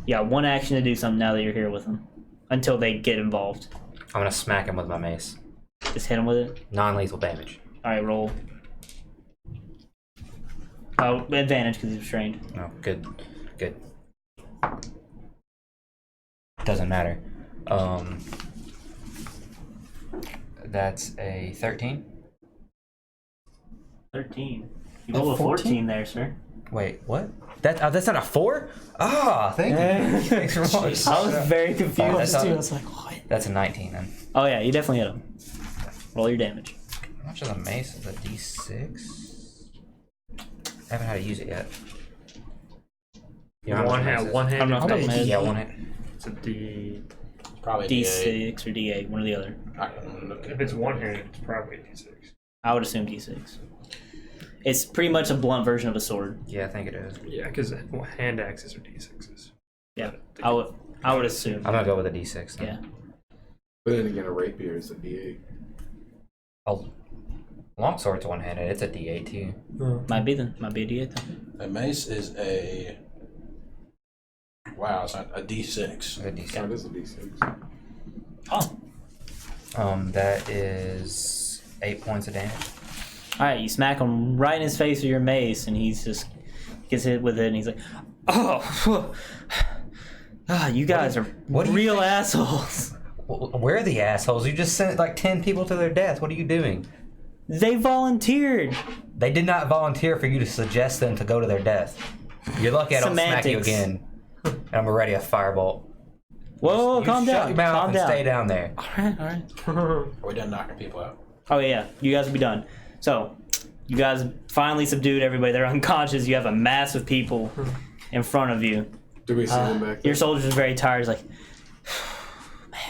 Yeah, one action to do something now that you're here with them, until they get involved. I'm gonna smack him with my mace. Just hit him with it. Non-lethal damage. All right, roll. Oh, advantage because he's restrained. Oh, good. Good. Doesn't matter. That's a 13. 13. You A rolled a 14? 14 there, sir. Wait, what? That's not a 4? Ah, thank you. Thanks for I was very confused. Oh, Just that's too, not- I was like, what? That's a 19 then. Oh yeah, you definitely hit him. Roll your damage. How much is a mace? Is a D6? I haven't had to use it yet. You know how much a mace is? One hand. I'm not I'll top of take my head. Yeah, one hit. It's a D. Probably D6 or D8, one or the other. If it's one-handed, it's probably a D6. I would assume D6. It's pretty much a blunt version of a sword. Yeah, I think it is. Yeah, because hand axes are D6s. Yeah, I would assume. I'm gonna go with a D6. Then. Yeah. But then again, a rapier is a D8. Oh, longsword's one-handed. It's a D8 too. Might be a D8 then. A mace is a. Wow, it's not a D6. It's a D6. So it is a D6. Oh. That is 8 points of damage. All right, you smack him right in his face with your mace, and he's just gets hit with it, and he's like, "Oh, you guys are what do you real think? assholes." Where are the assholes? You just sent like 10 people to their death. What are you doing? They volunteered. They did not volunteer for you to suggest them to go to their death. You're lucky I don't smack you Semantics. again. And I'm already a firebolt. Whoa, You calm shut down. your mouth Calm and down. stay down there. All right. Are we done knocking people out? Oh yeah, you guys will be done. So, you guys finally subdued everybody. They're unconscious. You have a mass of people in front of you. Do we see them back there? Your soldiers are very tired. It's like, man,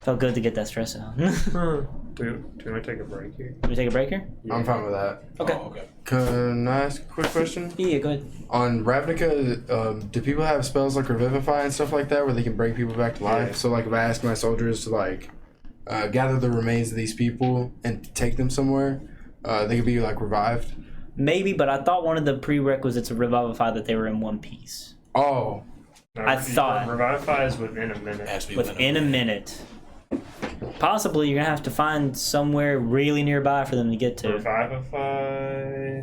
felt good to get that stress out. Do we want to take a break here? Can we take a break here? I'm fine with that. Okay. Oh, okay. Can I ask a quick question? Yeah, go ahead. On Ravnica, do people have spells like Revivify and stuff like that where they can bring people back to life? Yeah. So like if I ask my soldiers to like gather the remains of these people and take them somewhere, they could be like revived? Maybe, but I thought one of the prerequisites of Revivify that they were in one piece. Oh. No, I thought- Revivify is within a minute. Has to be Within a minute. Possibly you're going to have to find somewhere really nearby for them to get to. Revivify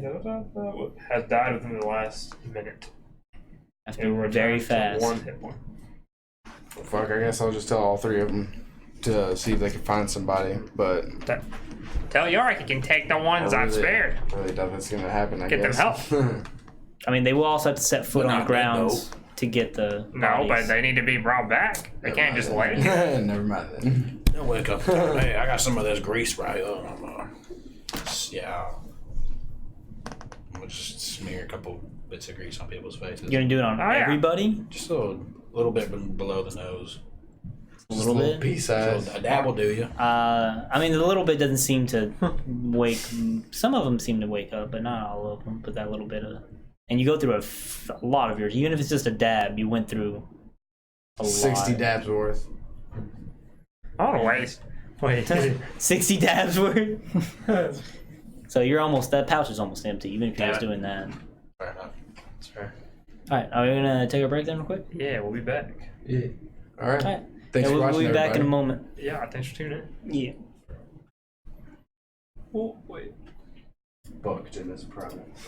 has died within the last minute. Have It to will be very return to fast. 1 hit point. Fuck, I guess I'll just tell all three of them to see if they can find somebody. But Tell Yorick he can take the ones I've spared. I really doubt that's going to happen, I Get them guess. I mean, they will also have to set foot But on not the dead, grounds to get the No, but bodies. they need to be brought back. They can't just lay. Never mind then. They'll wake up. Hey, I got some of this grease right. Yeah. I'm gonna just smear a couple bits of grease on people's faces. You're going to do it on Oh, yeah. everybody? Just a little bit below the nose. A little bit? Pea So size. a dab will do you. I mean, the little bit doesn't seem to wake. Some of them seem to wake up, but not all of them. But that little bit of, and you go through a lot of yours. Even if it's just a dab, you went through a 60 lot. dabs worth. Oh, wait. 60 dabs worth. So you're almost, that pouch is almost empty, even if you're just doing that. Fair enough. That's fair. All right, are we gonna take a break then, real quick? Yeah, we'll be back. Yeah. All right. All right. Thanks Yeah, for we'll watching, be back in a everybody. moment. Yeah, thanks for tuning in. Yeah. Oh, wait. Bucked in this product.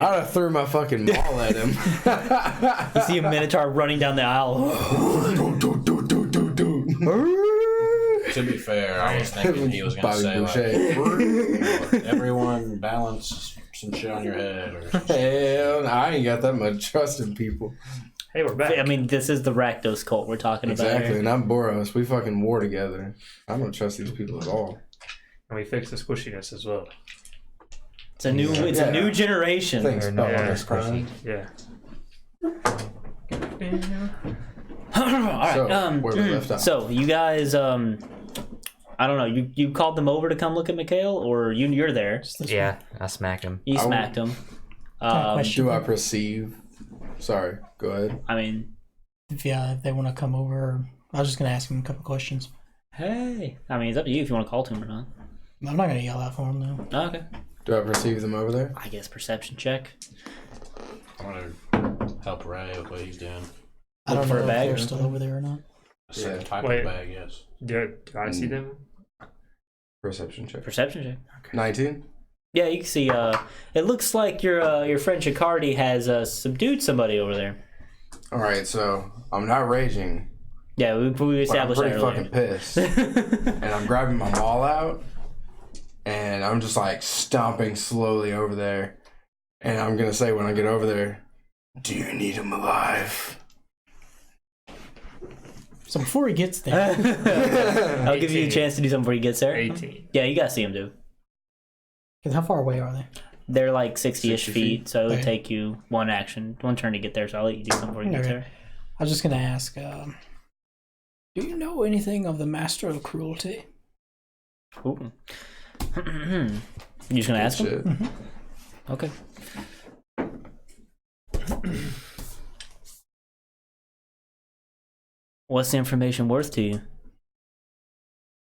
I'd have threw my fucking maul at him. You see a Minotaur running down the aisle. To be fair, I was thinking he was gonna say like, everyone balance some shit on your head or some shit. Hell, I ain't got that much trust in people. Hey, we're back. I mean, this is the Rakdos cult we're talking about Exactly, here. and I'm Boros. We fucking war together. I don't trust these people at all. And we fixed the squishiness as well. It's a new generation. Thanks, They're no Yeah. longer squishy. Yeah. All right. So, where we left off. So you guys, I don't know. You called them over to come look at Mikhail, or you're there. Just this Yeah, I smacked him. You I smacked him. question. Do I perceive? Sorry, go ahead. I mean, If they want to come over, I was just gonna ask him a couple questions. hey. I mean, it's up to you if you want to call to him or not. I'm not gonna yell out for him though. Oh, okay. Do I perceive them over there? I guess perception check. I want to help Ray with what he's doing. I don't for know a if bag they're or still something? over there or not. A certain Yeah. type Wait. of bag, yes. Do I see them? Perception check. Perception check. 19? Yeah, you can see. It looks like your friend Shikardi has subdued somebody over there. Alright, so I'm not raging, Yeah, we but I'm established pretty that fucking pissed. And I'm grabbing my maul out, and I'm just like stomping slowly over there. And I'm gonna say when I get over there, do you need him alive? So before he gets there, I'll give you a 18. chance to do something before he gets there. 18. Yeah, you gotta see him, dude. because how far away are they? They're like 60-ish 60 feet, so it would Okay. take you one turn to get there. So I'll let you do something before you get Okay. there. I was just gonna ask, do you know anything of the Master of Cruelty? Ooh. You just gonna ask him? Shit. Okay. What's the information worth to you?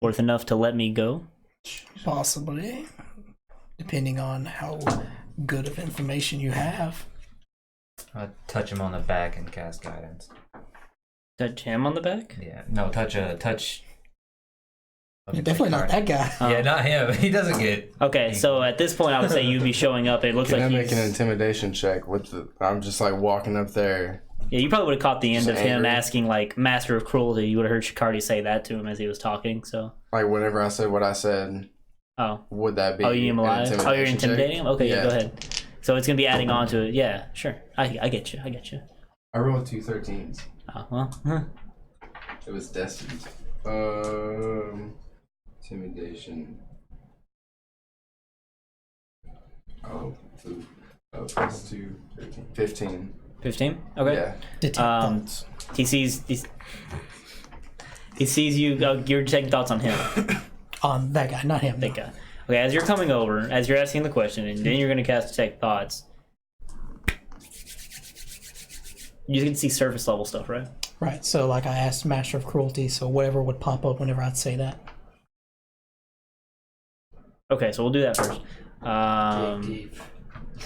Worth enough to let me go? Possibly, depending on how good of information you have. I touch him on the back and cast guidance. Touch him on the back? Yeah, no, touch. Definitely not that guy. Oh. Yeah, not him. He doesn't get. Okay, so at this point, I would say you'd be showing up. It looks Can I like make an he's... intimidation check with the? I'm just like walking up there. Yeah, you probably would have caught the end Just of him angry. asking, like, Master of Cruelty. You would have heard Shikardi say that to him as he was talking, so... Like whenever I said what I said, Oh. would that be? Oh, you need him an alive? Oh, you're intimidation intimidating check? him? Okay, yeah, Yeah. go ahead. So it's going to be adding on to it. Yeah, sure. I get you. I rolled 2 13s. Oh, well. Huh. It was destined. Intimidation. Plus 2, 13. 15. 15? Okay. Yeah. Detect thoughts. He sees you. You're taking thoughts on him. On that guy, not him. That guy. Okay, as you're coming over, as you're asking the question, and then you're going to cast Detect Thoughts, you can see surface level stuff, right? Right, so like I asked Master of Cruelty, so whatever would pop up whenever I'd say that. Okay, so we'll do that first.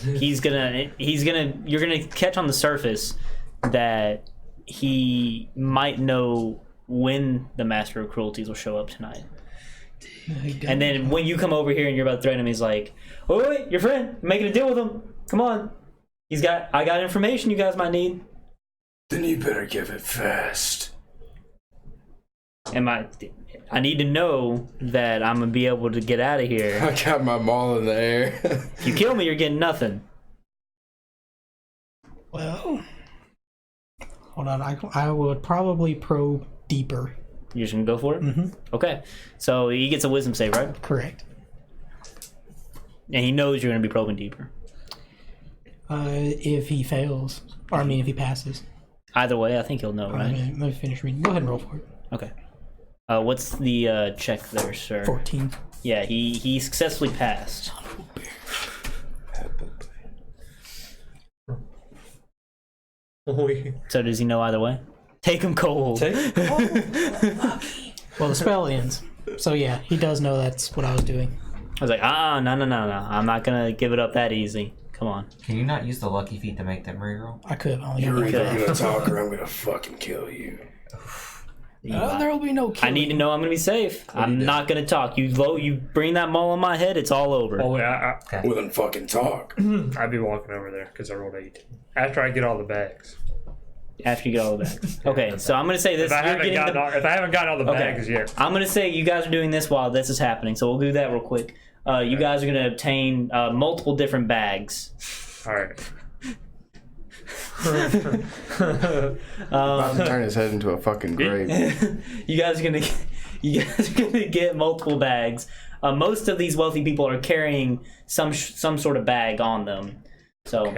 You're gonna catch on the surface that he might know when the Master of Cruelties will show up tonight. And then when you come over here and you're about to threaten him, he's like, wait, your friend, I'm making a deal with him. Come on. I got information you guys might need. Then you better give it fast. I need to know that I'm gonna be able to get out of here. I got my maul in the air. If you kill me, you're getting nothing. Well, hold on, I would probably probe deeper. You're just gonna go for it? Mm-hmm. Okay. So he gets a wisdom save, right? Correct. And he knows you're gonna be probing deeper. If he fails, or I mean if he passes. Either way, I think he'll know, right? Let me finish reading. Go ahead and roll for it. Okay. What's the check there, sir? 14. Yeah, he successfully passed. So does he know either way? Take him cold. Well, the spell ends. So yeah, he does know that's what I was doing. I was like, no. I'm not gonna give it up that easy. Come on. Can you not use the lucky feat to make that reroll? I could only You're get either that. gonna talk or I'm gonna fucking kill you. There will be no killing. I need to know I'm gonna be safe. I'm not gonna talk. You bring that maul on my head, it's all over. Oh, yeah. We didn't fucking talk. I'd be walking over there because I rolled 18. After I get all the bags. After you get all the bags. Okay, so I'm gonna say this. If I haven't gotten all the bags yet. I'm gonna say you guys are doing this while this is happening, so we'll do that real quick. You guys are gonna obtain multiple different bags. All right. About to turn his head into a fucking grave. You guys are gonna get multiple bags. Most of these wealthy people are carrying some sort of bag on them, so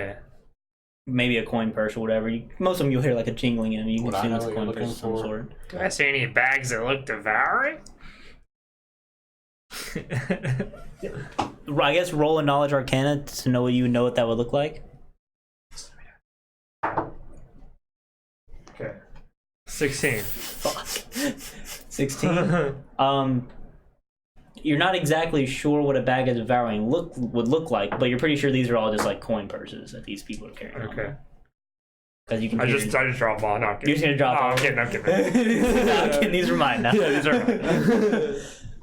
maybe a coin purse or whatever. Most of them you'll hear like a jingling in them. You can assume it's a coin purse of some sort. Do I see any bags that look devouring? I guess roll a knowledge arcana to know what that would look like. Okay. 16. Fuck. 16. You're not exactly sure what a bag of devouring would look like, but you're pretty sure these are all just like coin purses that these people are carrying. Okay. Because you can. I just dropped them all. No, you're just gonna drop them. I'm kidding. I'm kidding. These are mine now. Yeah, these are mine.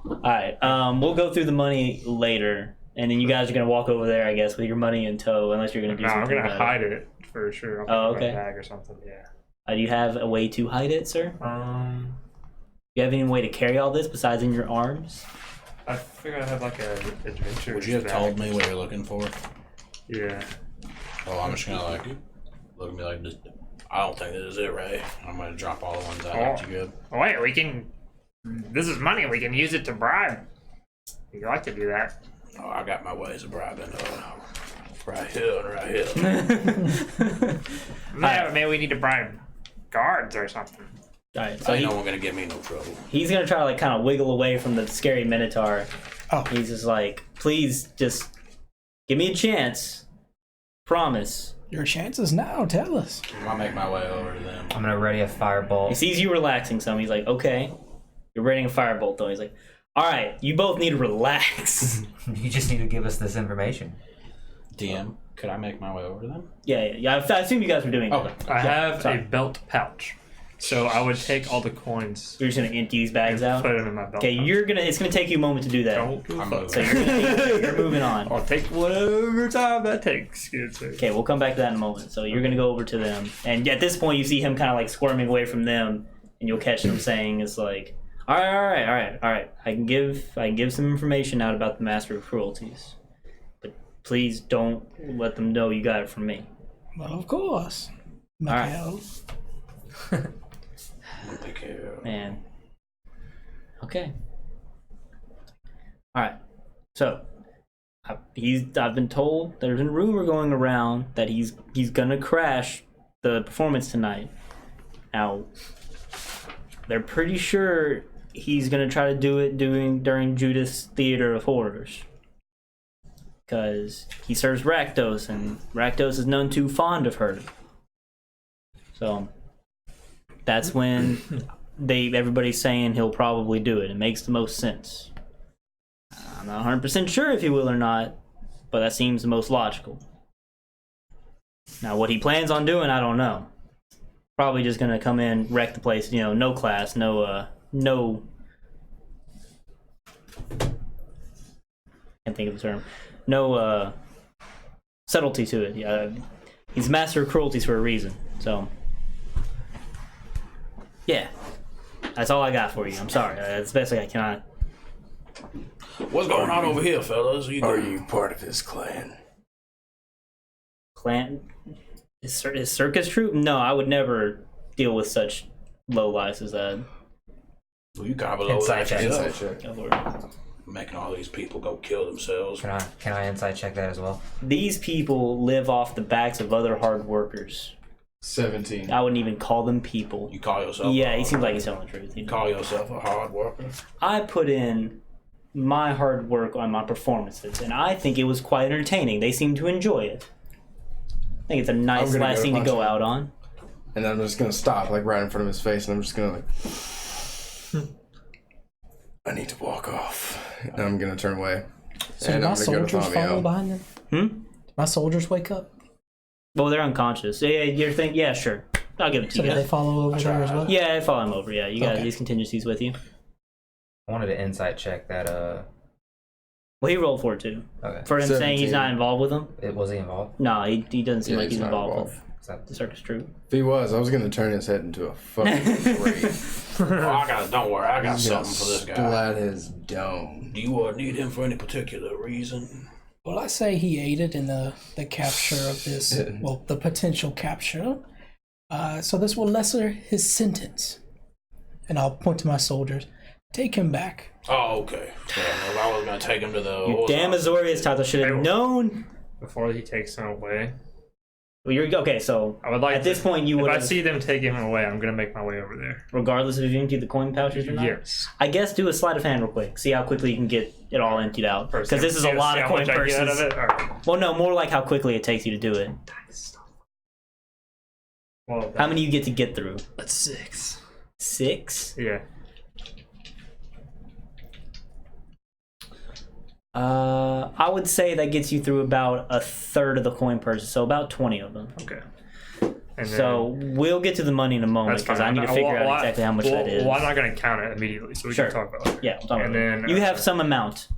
All right. We'll go through the money later, and then you guys are gonna walk over there, I guess, with your money in tow, unless you're gonna do something. I'm gonna about hide it for sure. Oh, okay. My bag or something. Yeah. Do you have a way to hide it, sir? You have any way to carry all this besides in your arms? I figured I'd have like a adventure. Would you have told me what you're looking for? Yeah. Oh, I'm just gonna like look at me like this. I don't think this is it, Ray. I'm gonna drop all the ones I have you good. Oh, wait, we can. This is money. We can use it to bribe. You like to do that? Oh, I got my ways of bribing. Right here and right here. Maybe we need to bribe guards or something. All right, so Ain't no one gonna give me no trouble. he's gonna try to like kind of wiggle away from the scary minotaur. Oh. He's just like, please, just give me a chance. Promise. Your chances now. Tell us. I'll make my way over to them. I'm gonna ready a fireball. He sees you relaxing some. He's like, okay. You're readying a firebolt though. He's like, all right, you both need to relax. You just need to give us this information. DM, could I make my way over to them? Yeah. I assume you guys were doing Okay. that. I have sorry. a belt pouch, so I would take all the coins, You're just gonna empty these bags out. put them in my belt. Okay, pouch. it's gonna take you a moment to do that. Don't do I'm fuck. So you're moving on. I'll take whatever time that takes. Okay, we'll come back to that in a moment. So you're gonna go over to them, and at this point, you see him kind of like squirming away from them, and you'll catch him saying, "It's like, all right. I can give some information out about the Master of Cruelties, but please don't let them know you got it from me." Well, of course. All right. Take care. Man. Okay. All right. So, I've been told there's a rumor going around that he's gonna crash the performance tonight. Now, they're pretty sure he's gonna try to do it during Judas Theater of Horrors, because he serves Rakdos, and Rakdos is none too fond of her. So that's when everybody's saying he'll probably do it. It makes the most sense. I'm not 100% sure if he will or not, but that seems the most logical. Now, what he plans on doing, I don't know. Probably just gonna come in, wreck the place. No class, no. Can't think of the term. No subtlety to it. Yeah, he's master of cruelties for a reason. So, yeah, that's all I got for you. I'm sorry. That's the best I cannot. What's going on over here, fellas? Are you part of his clan? Clan? His circus troupe? No, I would never deal with such low lives as that. Well, you kind of below Insight that check. yourself. Inside check. Oh, Lord. Making all these people go kill themselves. Can I insight check that as well? These people live off the backs of other hard workers. 17. I wouldn't even call them people. You call yourself? Yeah, he seems like he's telling the truth. You call yourself a hard worker? I put in my hard work on my performances, and I think it was quite entertaining. They seem to enjoy it. I think it's a nice gonna last go scene to punch go him. out on. And then I'm just gonna stop, like right in front of his face, and I'm just gonna I need to walk off. And I'm gonna turn away. So and do my I'm gonna go to soldiers follow Fabio. behind them? Hmm? Do my soldiers wake up? Well, they're unconscious. Yeah, you're thinking, yeah, sure. I'll give it to So you do they guys. follow over there as well? Yeah, I follow him over. Yeah, you got Okay. these contingencies with you. I wanted to insight check that. Well, he rolled for it too. Okay. For him saying he's 17. not involved with them. Was he involved? No, he doesn't seem Yeah, like he's not involved involved. with Except the circus troupe. If he was, I was gonna turn his head into a fucking tree. Don't worry, I got He's something gonna for this guy. splat his dome. Do you need him for any particular reason? Well, I say he aided in the capture of this, well, the potential capture. So this will lesser his sentence. And I'll point to my soldiers. Take him back. Oh, okay. Well, I was gonna take him to the. You damn Azorius title should have known. Before he takes him away, Well, you're okay. So I would like at this point you If would I have, see them take him away, I'm gonna make my way over there. regardless of if you empty the coin pouches or not. Yes. I guess do a sleight of hand real quick. See how quickly you can get it all emptied out. Because this is a lot of how coin much I get out purses. of it? All right. Well, no, more like how quickly it takes you to do it. Well, How many you get to get through? that's 6. 6? Yeah. I would say that gets you through about a third of the coin purses, so about 20 of them. Okay. And So we'll get to the money in a moment that's fine. because I need to figure out exactly how much that is. Well, I'm not gonna count it immediately, so we Sure. can talk about it. Yeah, we'll talk And about it. then, You have some amount.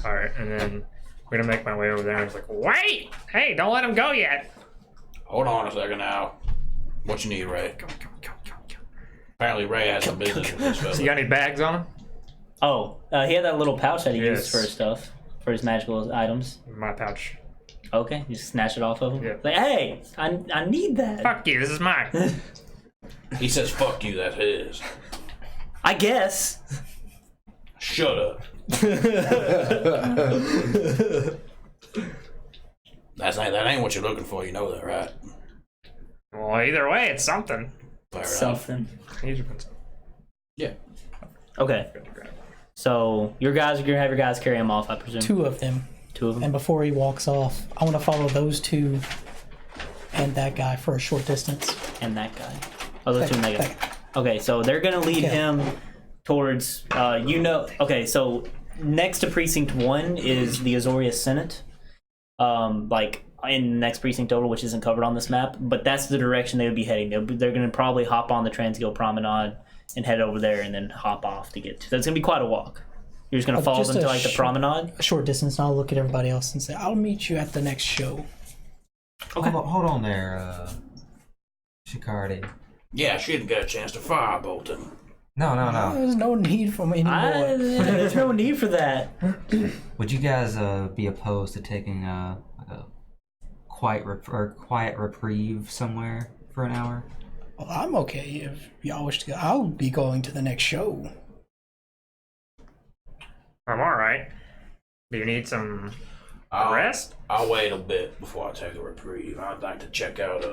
All right, and then we're gonna make my way over there. And it's like, wait, hey, don't let him go yet. Hold on a second now. What you need, Ray? Apparently, Ray has some business with this So you fella. got any bags on him? Oh, he had that little pouch that he used Yes. for his stuff, for his magical items. My pouch. Okay, you just snatch it off of him. Yeah. Like, hey, I need that. Fuck you. This is mine. He says, "Fuck you." That's his. I guess. Shut up. That ain't what you're looking for. You know that, right? Well, either way, it's something. Fair enough. Something. Here's your pencil. Yeah. Okay, Good to grab. so your guys are gonna have your guys carry him off, I presume. 2 of them. 2 of them. And before he walks off, I want to follow those 2 and that guy for a short distance. And that guy. Oh, those two That negative. guy. Okay, so they're gonna lead Okay. him towards okay, so next to precinct 1 is the Azorius Senate. Like in the next precinct total, which isn't covered on this map, but that's the direction they would be heading. They're gonna probably hop on the Transguild Promenade and head over there and then hop off to get to. So it's gonna be quite a walk. You're just gonna follow just them to a like the short- promenade. A short distance, and I'll look at everybody else and say, I'll meet you at the next show. Hold on there, Shikardi. Yeah, she didn't get a chance to firebolt him. No. There's no need for me anymore. There's no need for that. Would you guys be opposed to taking like a quiet reprieve somewhere for an hour? Well, I'm okay if y'all wish to go. I'll be going to the next show. I'm all right. Do you need some rest? I'll wait a bit before I take a reprieve. I'd like to check out.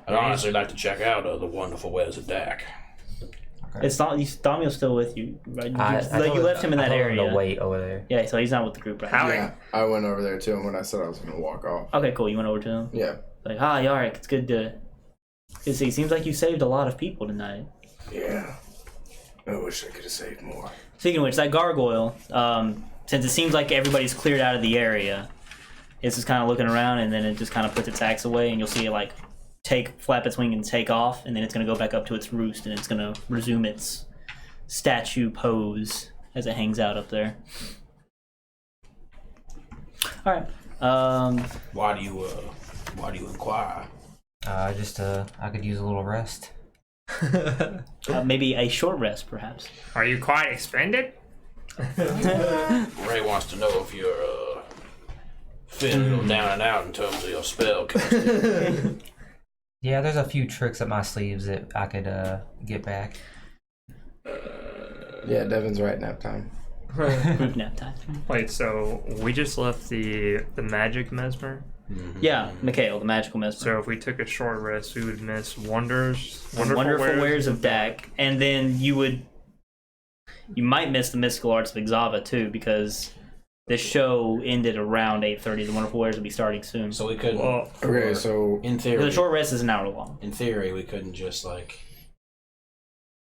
I'd honestly like to check out the wonderful wares of Dak. It's not. Thamiel's still with you, right? You left him in that I told area. to wait over there. Yeah, so he's not with the group right now. Howdy. Yeah, I went over there too, and when I said I was gonna walk off. Okay, cool. You went over to him. Yeah. Like, hi, Yarick. It's good to see. Seems like you saved a lot of people tonight. Yeah. I wish I could have saved more. Speaking of which, that gargoyle, since it seems like everybody's cleared out of the area, it's just kind of looking around, and then it just kind of puts its axe away, and you'll see it like flap its wing and take off, and then it's gonna go back up to its roost, and it's gonna resume its statue pose as it hangs out up there. All right. Why do you inquire? I could use a little rest. Maybe a short rest, perhaps. Are you quite expended? Ray wants to know if you're feeling a little down and out in terms of your spell casting. Yeah, there's a few tricks up my sleeves that I could get back. Yeah, Devin's right, nap time. Group nap time. Wait, so we just left the magic mesmer. Yeah, Mikhail, the magical mesmer. So if we took a short rest, we would miss wonderful wares of Dak, and then you might miss the mystical arts of Exava too, because this show ended around 8:30. The wonderful wares will be starting soon. So we couldn't. Well, Okay, so in The theory, short rest is an hour long. in theory, we couldn't just like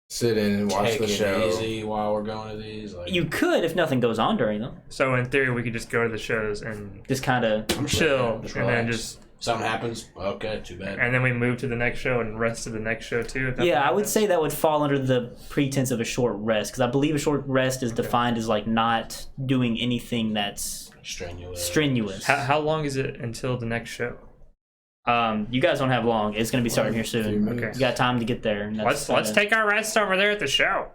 sit in and watch take the it show. easy while we're going to these. Like, You could if nothing goes on during them. so in theory, we could just go to the shows and Just kind of I'm chill, just and then relax. just Something happens. Okay, too bad. And then we move to the next show and rest to the next show too. If that's Yeah, what I would happens. say that would fall under the pretense of a short rest, because I believe a short rest is defined as like not doing anything that's strenuous. How long is it until the next show? You guys don't have long. It's going to be starting here soon. Okay. You got time to get there. And Let's take our rest over there at the show.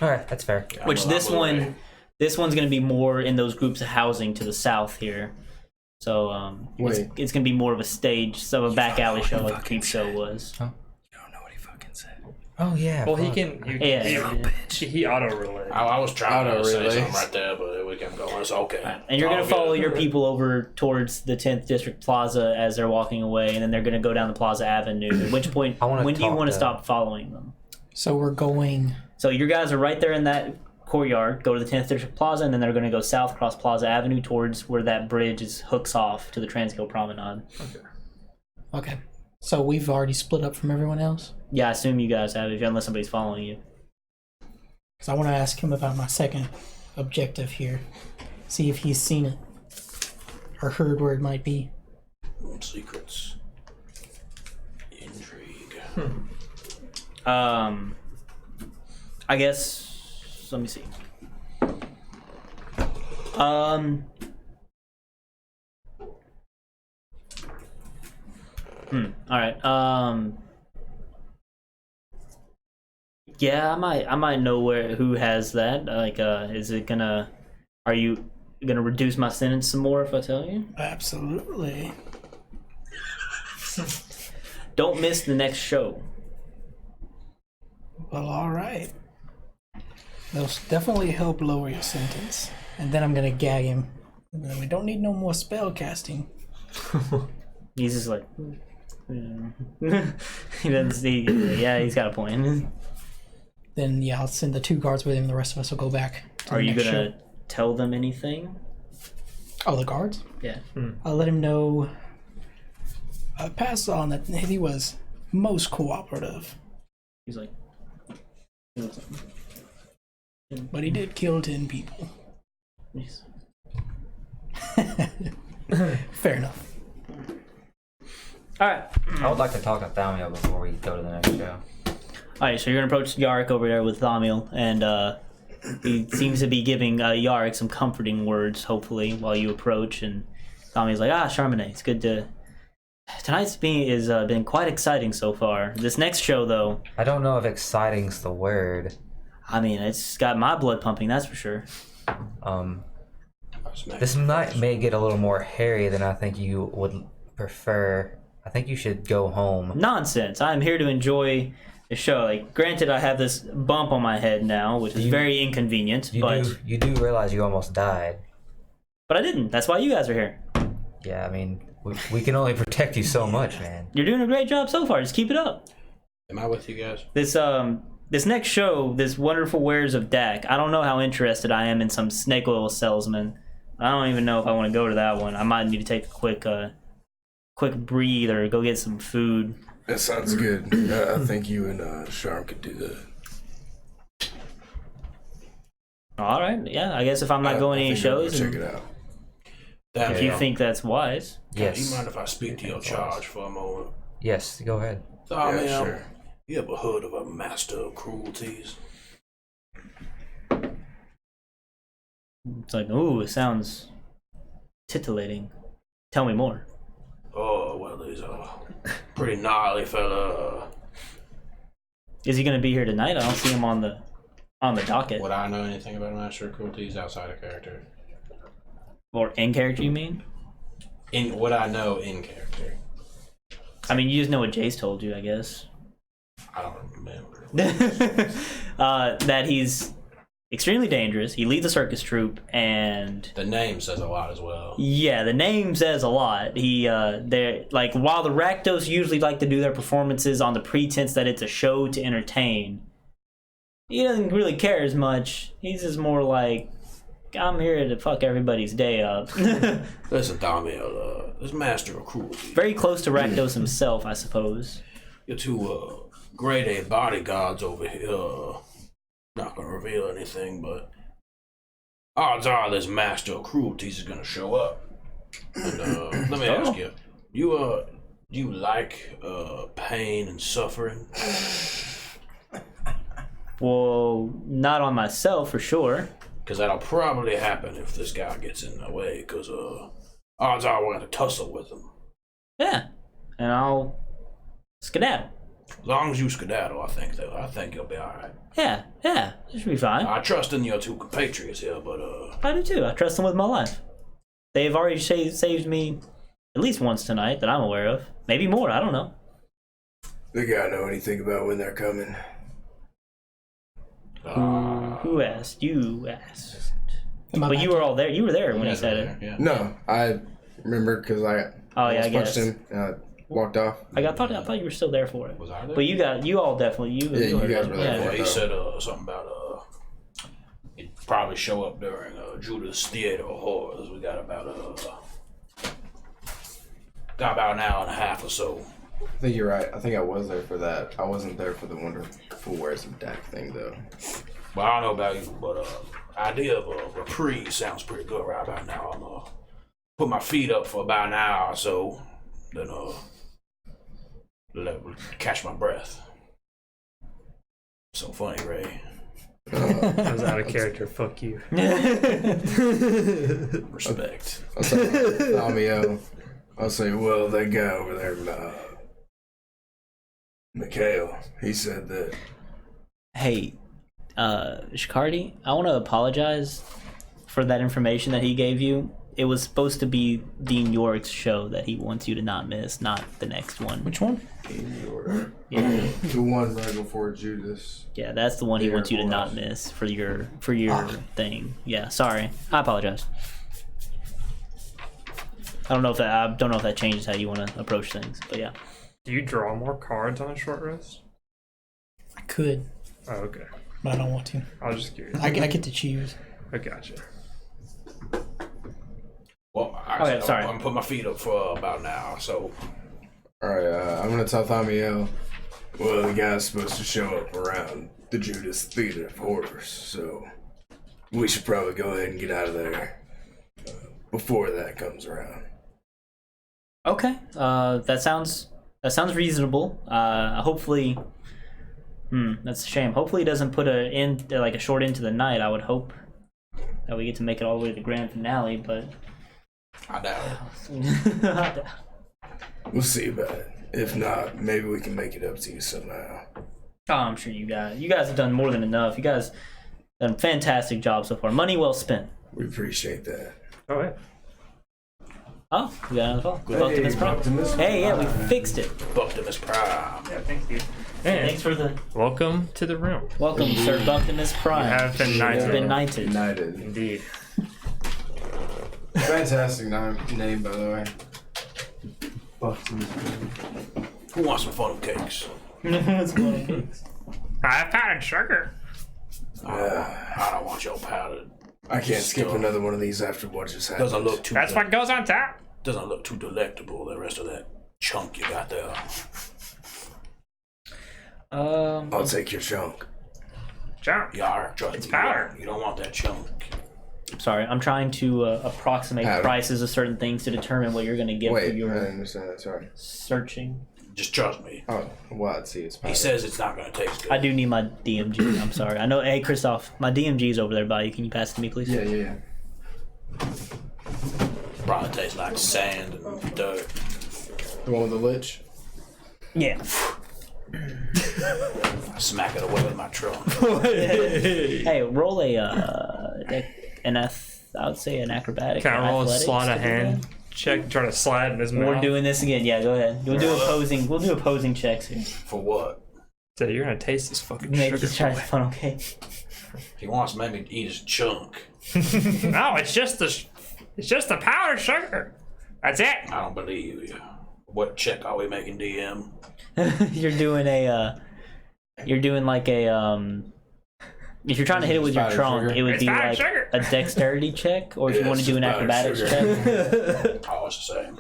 All right, that's fair. Which this one's going to be more in those groups of housing to the south here. So it's going to be more of a stage, so a back alley show like the Creep Show was. Huh? Oh yeah. Well, he fuck. can. He auto relayed. I was trying to say Auto-relay. something right there, but we kept going. It's okay. And you're going to It's all follow good. your people over towards the 10th District Plaza as they're walking away, and then they're going to go down the Plaza Avenue. At which point, I wanna when do you talk want to to- stop following them? So we're going. So your guys are right there in that courtyard. Go to the 10th District Plaza, and then they're going to go south across Plaza Avenue towards where that bridge hooks off to the Transhill Promenade. Okay. So we've already split up from everyone else? Yeah, I assume you guys have, unless somebody's following you. Because I want to ask him about my second objective here. See if he's seen it. Or heard where it might be. Secrets. Intrigue. I guess. Let me see. All right. Yeah, I might know who has that. Like, is it gonna? Are you gonna reduce my sentence some more if I tell you? Absolutely. Don't miss the next show. Well, alright. They'll definitely help lower your sentence. And then I'm going to gag him. And then we don't need no more spell casting. He's just like, he doesn't see. Yeah, he's got a point. Then, yeah, I'll send the 2 guards with him. The rest of us will go back to Are the you next gonna show. tell them anything? Oh, the guards? Yeah. I'll let him know. I passed on that he was most cooperative. He's like, But he did kill 10 people. Yes. Fair enough. All right. I would like to talk to Thamiel before we go to the next show. All right. So you're gonna approach Yarick over there with Thamiel, and he seems to be giving Yarick some comforting words, hopefully, while you approach. And Thamiel's like, Charmaine, it's good to. Tonight's been quite exciting so far. This next show, though, I don't know if exciting's the word. I mean, it's got my blood pumping, that's for sure. This night may get a little more hairy than I think you would prefer. I think you should go home. Nonsense. I'm here to enjoy the show. Like, granted, I have this bump on my head now, which is very inconvenient, but You do realize you almost died. I didn't. That's why you guys are here. Yeah, I mean, we can only protect you so much, man. You're doing a great job so far. Just keep it up. Am I with you guys? This next show, this Wonderful Wares of Dak, I don't know how interested I am in some snake oil salesman. I don't even know if I want to go to that one. I might need to take a quick breathe or go get some food. That sounds good. I think you and Charm could do that. All right, yeah. I guess if I'm not going to any shows, Check it out. if you think that's wise. Do you Yes. mind if I speak to your charge for a moment? Yes, go ahead. Yeah, sure. You ever heard of a master of cruelties? It's like, ooh, it sounds titillating. Tell me more. Oh, well, he's a pretty gnarly fella. Is he going to be here tonight? I don't see him on the docket. Would I know anything about a master of cruelties outside of character? Or in character, you mean? What I know in character? I mean, you just know what Jace told you, I guess. I don't remember. That he's extremely dangerous. He leads a circus troupe, and The name says a lot as well. yeah, the name says a lot. They're like, while the Rakdos usually like to do their performances on the pretense that it's a show to entertain, he doesn't really care as much. He's just more like, I'm here to fuck everybody's day up. Listen, Thamiel, this master of cruelty. Very close to Rakdos himself, I suppose. Your two grade A bodyguards over here. Not gonna reveal anything, but odds are this master of cruelties is gonna show up. And let me ask you, You like pain and suffering? Well, not on myself for sure. Because that'll probably happen if this guy gets in the way. Because odds are we're gonna tussle with him. Yeah, and I'll skedaddle. As long as you skedaddle, I think you'll be all right. Yeah, it should be fine. I trust in your two compatriots here, but I do too. I trust them with my life. They've already saved me at least once tonight that I'm aware of. Maybe more. I don't know. The guy know anything about when they're coming? Who asked? You asked. Am I But back you were all there. You were there when he said it. Yeah. No, I remember because I Oh yeah, I punched guess. him and I walked off. I thought you were still there for it. Was I there? But you all definitely. You guys were there Yeah, for it. he said something about he'd probably show up during Judas Theater of Horrors. We got about an hour and a half or so. I think you're right. I think I was there for that. I wasn't there for the Wonderful Wares of Dak thing though. Well, I don't know about you, but idea of a reprieve sounds pretty good right about now. I'm put my feet up for about an hour or so, then catch my breath. So funny, Ray. I was out of character. Fuck you. Respect. I'll say, Thomio. I'll say, well, that guy over there, Mikhail, he said that. Hey, Shikardi, I want to apologize for that information that he gave you. It was supposed to be Dean York's show that he wants you to not miss, not the next one. Which one? Yeah, The one right before Judas. yeah, that's the one he wants you to not miss for your thing. Yeah, sorry, I apologize. I don't know if that changes how you want to approach things, but yeah. Do you draw more cards on a short rest? I could, Oh, okay. but I don't want to. I was just curious. I get to choose. I gotcha. Well, Sorry. I'm put my feet up for about an hour, so Alright, I'm gonna tell Thomio, well, the guy's supposed to show up around the Judas Theater of Horrors, so we should probably go ahead and get out of there before that comes around. Okay, that sounds reasonable. Hopefully, that's a shame. Hopefully, it doesn't put a short end to the night. I would hope that we get to make it all the way to the grand finale, but I doubt it. We'll see about it. If not, maybe we can make it up to you somehow. Oh, I'm sure you guys have done more than enough. You guys done a fantastic job so far. Money well spent. We appreciate that. Oh, yeah. Oh, we got another phone. Optimus Prime. Hey, yeah, we fixed it. Optimus Prime. Yeah, thank you. And Thanks for the welcome to the room. welcome, Sir Optimus Prime. You have been knighted. You've been knighted. United. Indeed. Fantastic name, by the way. Who wants some funnel cakes? I have powdered sugar. I don't want your powdered. I can't skip Stuff. another one of these after what just happened. Doesn't look too. That's what goes on top. Doesn't look too delectable. The rest of that chunk you got there. I'll take your chunk. Jump. Yar, trust It's me, powder. You don't want that chunk. Sorry, I'm trying to approximate Powder. prices of certain things to determine what you're going to get for Wait, I your didn't understand that. Sorry. searching. Just trust me. Oh, well, I'd see it's powder. He says it's not going to taste good. I do need my DMG. I'm sorry. I know. Hey, Christoph, my DMG's over there by you. Can you pass it to me, please? Yeah. Probably tastes like sand and dirt. The one with the lich? Yeah. I smack it away with my trunk. Hey, roll I would say an acrobatic. Can I roll a athletics sleight of to do hand that. check? Try to slide in his mouth. We're doing this again. Yeah, go ahead. We'll do opposing checks here. For what? So you're gonna taste this fucking Maybe sugar. just try to funnel cake. He wants to make me eat his chunk. No, it's just the powdered sugar. That's it. I don't believe you. What check are we making, DM? You're doing like a if you're trying to hit it with your Powdered trunk, sugar. it would It's be powdered like sugar. a dexterity check, or if Yeah, you want to it's do an powdered acrobatics sugar. check. Oh, it's the same.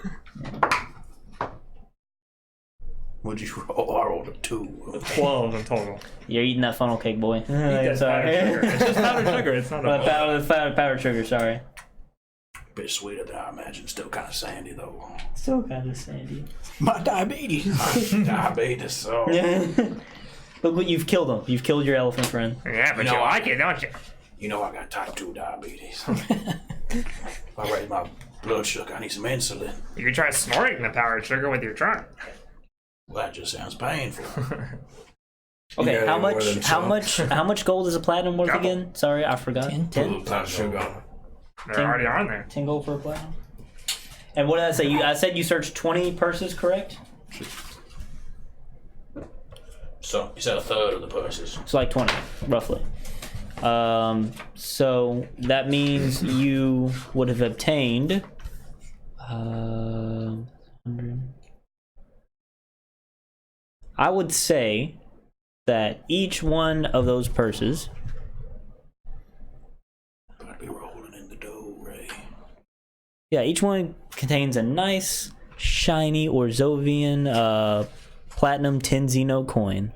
What'd you roll? I rolled a 2. 12 in total. You're eating that funnel cake, boy. That's powdered sugar. It's just powdered sugar. It's not a Powdered sugar, sorry. bit sweeter than I imagined. Still kind of sandy though. Still kind of sandy. My diabetes. Diabetes. So Look what you've killed him. You've killed your elephant friend. Yeah, but You you know, like it, don't you? you know I got type 2 diabetes. If I raise my blood sugar, I need some insulin. You could try snorting the powdered sugar with your trunk. Well, that just sounds painful. Okay, gotta how eat more much? than How chunks. much? How much gold is a platinum worth Double. again? Sorry, I forgot. 10? Type sugar. They're already on there. 10 gold for a platinum. And what did I say? I said you searched 20 purses, correct? So you said a third of the purses. So like 20, roughly. So that means you would have obtained 100. I would say that each one of those purses, I'd be rolling in the dough, Ray. yeah, each one contains a nice, shiny Orzovian platinum 10 Xeno coin.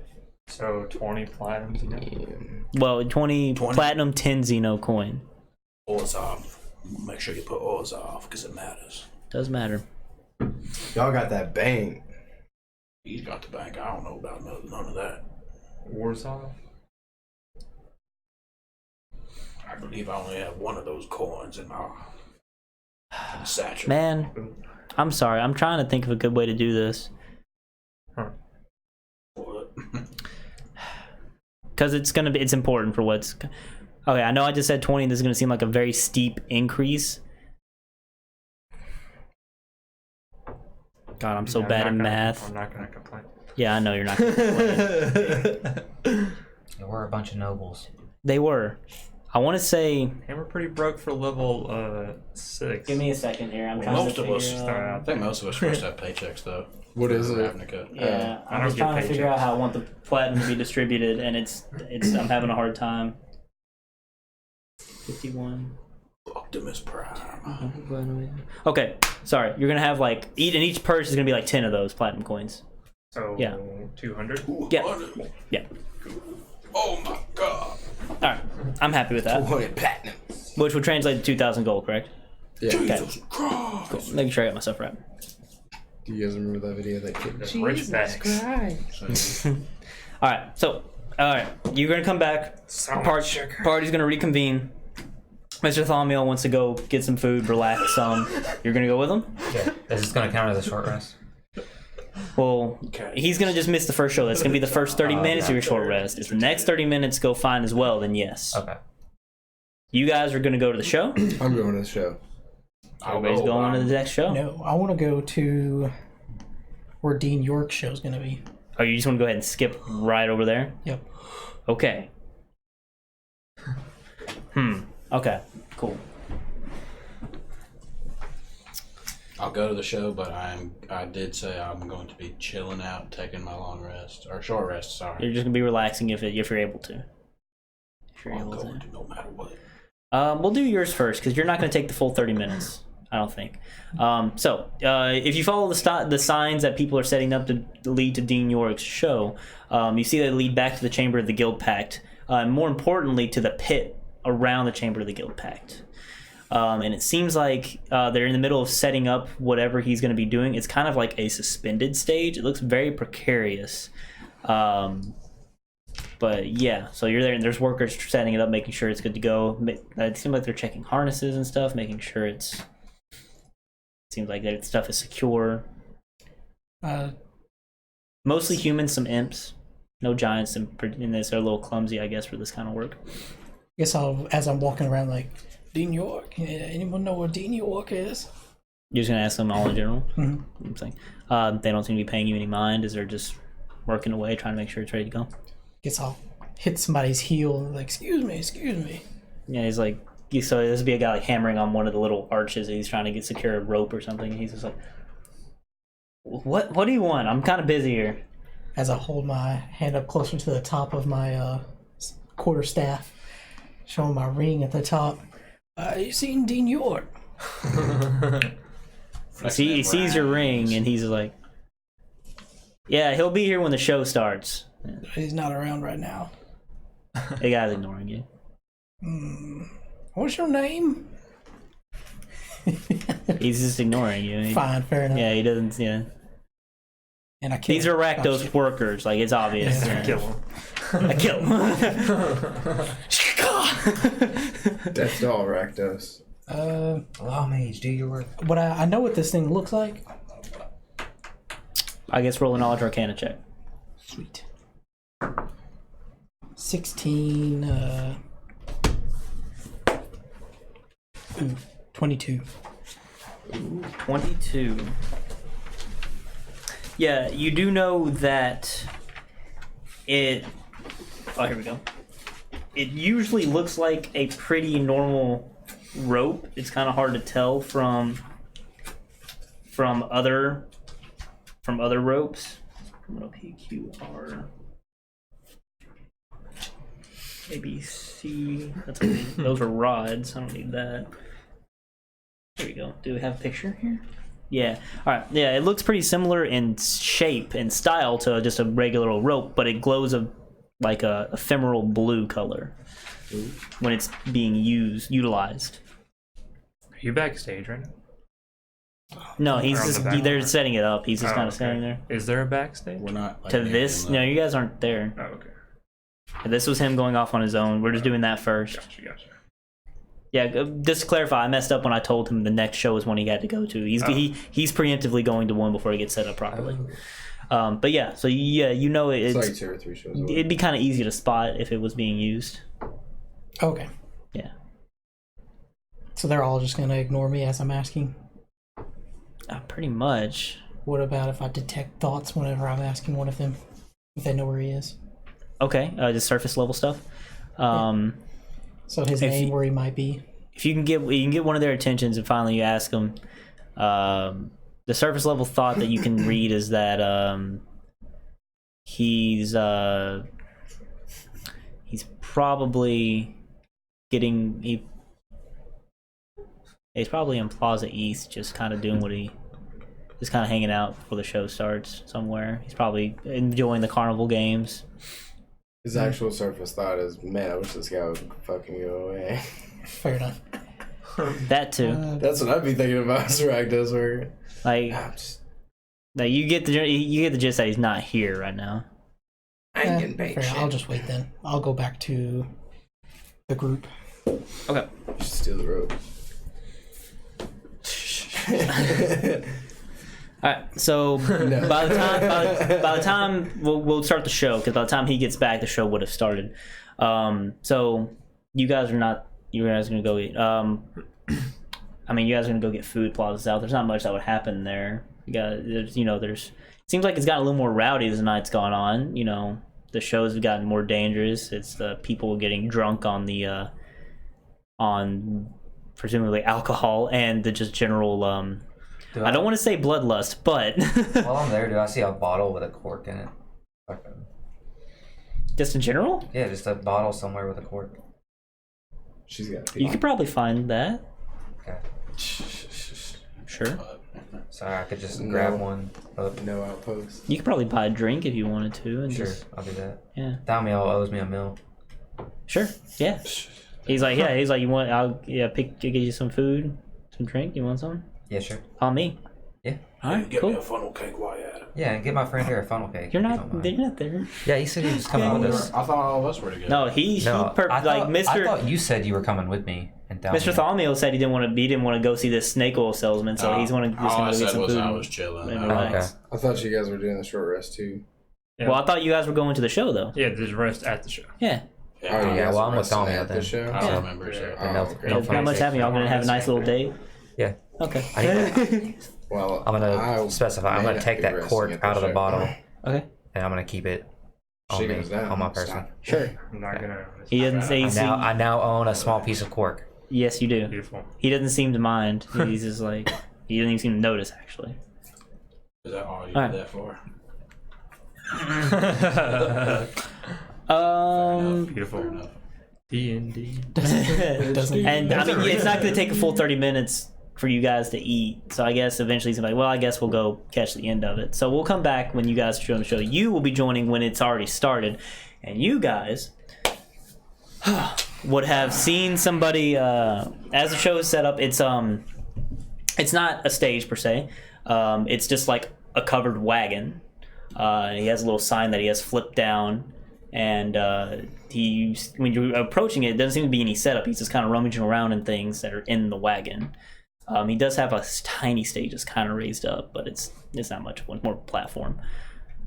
So 20 platinums, you know? Well, 20 20. platinum 10 Xeno coin. Orzov. Make sure you put Orzov because it matters. Does matter. Y'all got that bank. He's got the bank. I don't know about none of that. Warsaw? I believe I only have one of those coins in my satchel. Man, I'm sorry. I'm trying to think of a good way to do this. What? Because it's important for what's... Okay, I know I just said 20. This is going to seem like a very steep increase. God, I'm so bad at math. I'm not gonna complain. Yeah, I know you're not going to complain. There were a bunch of nobles. They were. I want to say... Hey, we're pretty broke for level 6. Give me a second here. I'm trying Most to of us figure start out... out. I think most of us first have paychecks though. What is it? Ravnica. Yeah, I I'm don't just get trying to figure paychecks. out how I want the platinum to be distributed, and it's I'm having a hard time. 51. Optimus Prime. Okay, sorry. You're gonna have like each purse is gonna be like 10 of those platinum coins. So Yeah. 200? Yeah, yeah. Oh my god. All right, I'm happy with that. 100 platinum. Which would translate to 2,000 gold, correct? Yeah. Jesus Christ. Cool. Making sure I got myself right. Do you guys remember that video that kid? The rich bags. All right, so you're gonna come back. So much sugar. Party's gonna reconvene. Mr. Thaumiel wants to go get some food, relax some. You're gonna go with him? Yeah. Is this gonna count as a short rest? Well, he's gonna just miss the first show. That's gonna be the first 30 minutes of your short rest. If the next 30 minutes go fine as well, then yes. Okay. You guys are gonna go to the show. I'm going to the show. Everybody's going to the next show. No, I want to go to where Dean York's show's going to be. Oh, you just want to go ahead and skip right over there? Yep. Okay. Okay. Cool. I'll go to the show, but I did say I'm going to be chilling out, taking my long rest or short rest. Sorry. You're just gonna be relaxing if you're able to. If you're I'm able going to. to no matter what. We'll do yours first because you're not going to take the full 30 minutes. I don't think. If you follow the signs that people are setting up to lead to Dean York's show, you see they lead back to the Chamber of the Guild Pact. More importantly, to the pit around the Chamber of the Guild Pact. And it seems like they're in the middle of setting up whatever he's going to be doing. It's kind of like a suspended stage. It looks very precarious. But yeah, so you're there and there's workers setting it up, making sure it's good to go. It seems like they're checking harnesses and stuff, making sure it seems like that stuff is secure. Mostly humans, some imps. No giants in this. They're a little clumsy, I guess, for this kind of work. I guess as I'm walking around, like, Dean York? Anyone know where Dean York is? You're just going to ask them all in general? Mhm. I'm saying. They don't seem to be paying you any mind as they're just working away, trying to make sure it's ready to go. Guess I'll hit somebody's heel and like, excuse me. Yeah, he's like, so this would be a guy like hammering on one of the little arches and he's trying to secure a rope or something. He's just like, what do you want? I'm kind of busy here. As I hold my hand up closer to the top of my quarterstaff, showing my ring at the top. You seen Dean York? He sees your ring and he's like, yeah, he'll be here when the show starts. He's not around right now. The guy's ignoring you. What's your name? He's just ignoring you. Fine, fair enough. Yeah, he doesn't. Yeah. And I can't. These are Rakdos workers. Like, it's obvious. Yeah. Kill him. I kill him. Death to all Rakdos. Law mage, do your work. What I know what this thing looks like. I guess roll a knowledge arcana check. Sweet. 16. 22. 22. Yeah, you do know that it... Oh, here we go. It usually looks like a pretty normal rope. It's kind of hard to tell from other ropes. I'm gonna PQR. ABC. That's okay. Those are rods. I don't need that. There we go. Do we have a picture here? Yeah. All right. Yeah, it looks pretty similar in shape and style to just a regular old rope, but it glows like a ephemeral blue color when it's being utilized. Are you backstage right now? No, he's Or on just the back? they're setting it up. He's just kind of okay. standing there. Is there a backstage? We're not like, To this, no, you guys aren't there. Oh, okay. This was him going off on his own. We're just doing that first. Gotcha. Yeah, just to clarify, I messed up when I told him the next show is one he had to go to. He's preemptively going to one before he gets set up properly. But yeah, so yeah, you know It's like 2 or 3 shows away. it'd be kind of easy to spot if it was being used. Okay. Yeah. So they're all just gonna ignore me as I'm asking. Pretty much. What about if I detect thoughts whenever I'm asking one of them? If they know where he is. Okay, just surface level stuff. So his If name, you- where he might be. If you can get one of their attentions, and finally you ask them, the surface level thought that you can read is that he's probably he's probably in Plaza East, just kind of doing just kind of hanging out before the show starts somewhere. He's probably enjoying the carnival games. His actual surface thought is, man, I wish this guy would fucking go away. Fair enough. That too. That's what I'd be thinking about as Rakdos working. Like you get the gist that he's not here right now. I ain't getting paid fair. shit. I'll just wait then. I'll go back to the group. Okay. You should steal the rope. All right. So No. by the time we'll start the show, because by the time he gets back, the show would have started. So you guys are gonna go eat. I mean, you guys are gonna go get food. Plaza South. There's not much that would happen there. There's seems like it's gotten a little more rowdy as the night's gone on. You know, the shows have gotten more dangerous. It's the people getting drunk on the on presumably alcohol and the just general I don't want to say bloodlust, but While I'm there, do I see a bottle with a cork in it? Okay. just in general, Yeah, just a bottle somewhere with a cork. She's got to you could probably find that. Okay. Sure, So I could just No. grab one. No outpost. you could probably buy a drink if you wanted to, and Sure, just I'll do that. yeah, Damiel owes me a meal. sure, yeah. He's like, you want? I'll get you some food, some drink. You want some? Yeah, sure. On me. Yeah. All right, Get me a cool. funnel cake while you're at it. Yeah, and get my friend here a funnel cake. You're if you not. don't mind. You're not there. Yeah, he said he was coming Yeah, with we us. I thought all of us were together. No, No, I thought you said you were coming with me. And Mr. Thaumiel said he didn't want to go see this snake oil salesman, so he's just all I gonna go get said some was food. I was chilling. Maybe I- relax. I thought you guys were doing the short rest too. Yeah. Well, I thought you guys were going to the show though. Yeah, there's rest at the show. Yeah. Oh, yeah, you guys well, are I'm with resting Tommy at at the then. show. I don't remember. So. Oh, no, okay. no Not funny much cake. happening. Y'all gonna have a nice little date. Yeah. Okay. Well, I'm gonna I'll specify. I'm may gonna not take be that resting cork at out of the show. bottle, Okay. and I'm gonna keep it She on me, goes down. on my person. Stop. Sure. I'm not gonna. He doesn't say. I now own a small piece of cork. Yes, you do. Beautiful. He doesn't seem to mind. He's just like he doesn't even seem to notice actually. Is that all you All right. did that for? Beautiful. D&D. Doesn't And I mean, it's not going to take a full 30 minutes for you guys to eat. So I guess eventually he's gonna be like, well, I guess we'll go catch the end of it. So we'll come back when you guys are showing the show. You will be joining when it's already started. And you guys would have seen somebody, as the show is set up, it's It's not a stage per se. It's just like a covered wagon. He has a little sign that he has flipped down, and when you're approaching it, doesn't seem to be any setup. He's just kind of rummaging around in things that are in the wagon. He does have a tiny stage that's kind of raised up, but it's not much. It's more platform.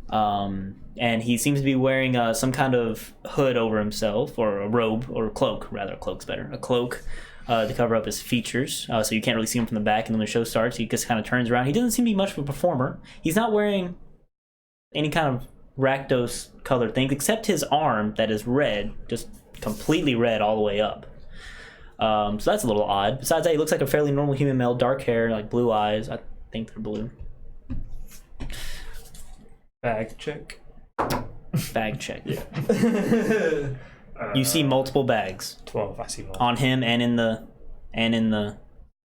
And he seems to be wearing some kind of hood over himself, or a robe, or a cloak. Rather, a cloak's better. A cloak. To cover up his features, so you can't really see him from the back. And when the show starts, he just kind of turns around. He doesn't seem to be much of a performer. He's not wearing any kind of Rakdos colored thing, except his arm that is red, just completely red all the way up. So that's a little odd. Besides that, he looks like a fairly normal human male, dark hair, like blue eyes. I think they're blue. Bag check. Bag check. Yeah. You see multiple bags 12. I see one. on him and in the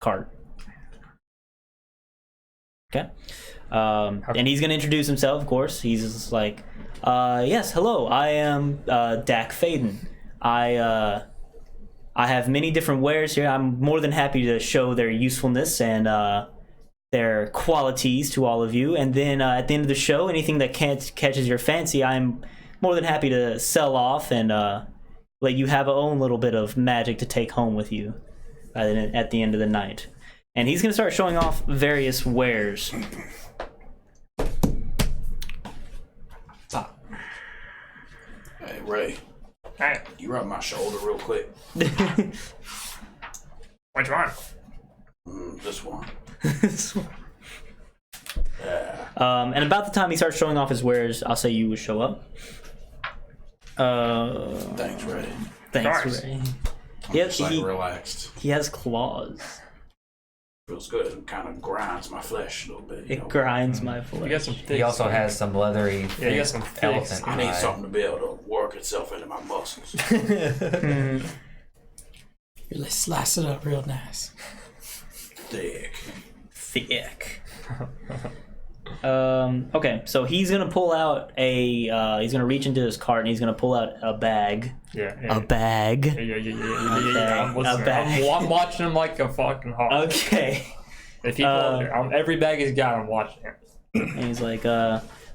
cart. Okay. And he's gonna introduce himself, of course. He's just like, yes, hello, I am Dak Faden. I have many different wares here. I'm more than happy to show their usefulness and their qualities to all of you. And then at the end of the show, anything that catches your fancy, I'm more than happy to sell off and let you have your own little bit of magic to take home with you at the end of the night. And he's going to start showing off various wares. Hey, Ray. Hey, You rub my shoulder real quick. which one? This one. And about the time he starts showing off his wares, I'll say you would show up. Thanks, Ray. Thanks, Ray. Yep, Just like relaxed. he has claws. Feels good. It kind of grinds my flesh a little bit. It grinds my flesh. You got some thick He also skin. has some leathery, Yeah, you thick got some thick elephant skin. I need hide. something to be able to work itself into my muscles. Really slice it up real nice. Thick. Thick. Okay, so he's gonna pull out he's gonna reach into his cart and he's gonna pull out a bag. Yeah. A bag. Yeah. I'm listening. A bag. I'm watching him like a fucking hawk. Okay. If he on every bag he's got, I'm watching him. And he's like,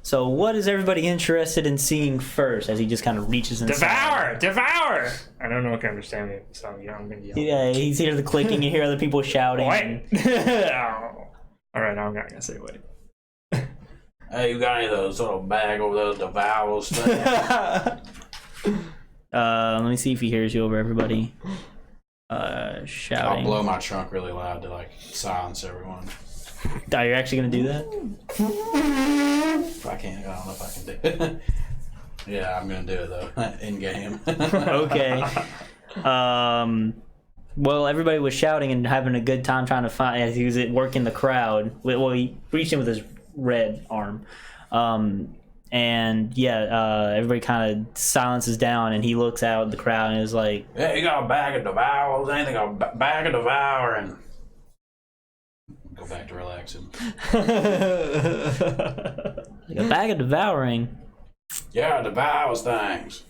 so what is everybody interested in seeing first? As he just kind of reaches inside. Devour! I don't know if you can understand me, so I'm gonna yell. Yeah, he's hear the clicking, you hear other people shouting. Wait. All right, now I'm not gonna say wait. Hey, you got any of those little bag over those devours things? Let me see if he hears you over everybody. Shouting. I'll blow my trunk really loud to like silence everyone. Oh, you're actually gonna do that? If I can't, I don't know if I can do it. Yeah, I'm gonna do it though. In game. Okay. Well, everybody was shouting and having a good time trying to find as he was working the crowd. Well, he reached in with his red arm. And yeah, everybody kind of silences down and he looks out at the crowd and is like, Yeah, you got a bag of devours? Anything a bag of devouring? Go back to relaxing. like a bag of devouring. Yeah, devours things.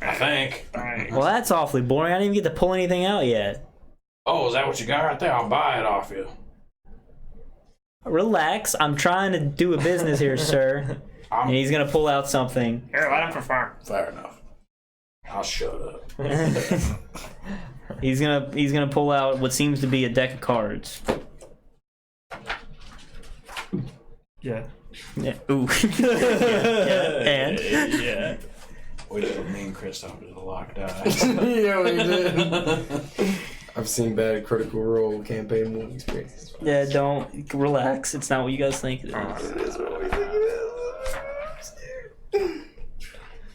I think. Well, that's awfully boring. I didn't even get to pull anything out yet. Oh, is that what you got right there? I'll buy it off you. Relax. I'm trying to do a business here, sir. And he's gonna pull out something. Here, let him perform. Fair enough. I'll shut up. He's gonna pull out what seems to be a deck of cards. Yeah. Yeah. Ooh. Yeah. And Yeah. We did me and Kristoff did a locked eyes. Yeah, we did. I've seen bad Critical Role campaign movie experiences. yeah, don't relax. It's not what you guys think it is. It is what we think it is.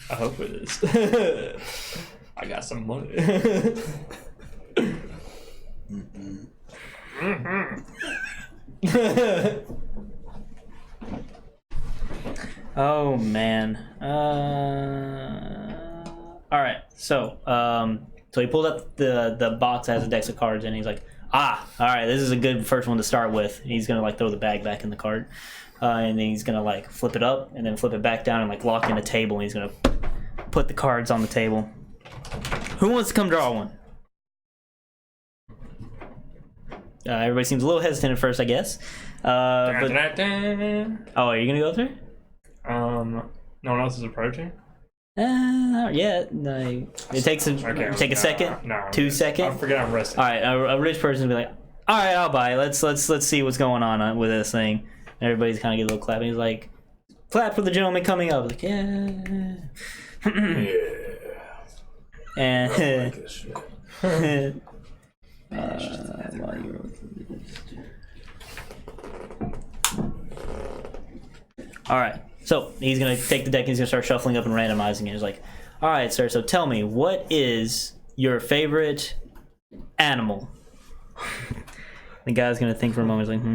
I hope it is. I got some money. Oh man. All right. So he pulled up the box that has a deck of cards and he's like, all right, this is a good first one to start with. He's gonna like throw the bag back in the cart, and then he's gonna like flip it up and then flip it back down and like lock in a table. And he's gonna put the cards on the table. Who wants to come draw one? Everybody seems a little hesitant at first, I guess. But are you gonna go through? No one else is approaching. Not yet. No. It takes a second. No, 2 seconds. I forget I'm resting. All right, a rich person will be like, "All right, I'll buy. Let's see what's going on with this thing." And everybody's kind of get a little clapping. He's like, "Clap for the gentleman coming up." Like, yeah. And all right. So he's gonna take the deck and he's gonna start shuffling up and randomizing it. He's like, "All right, sir. So tell me, what is your favorite animal?" The guy's gonna think for a moment. He's like,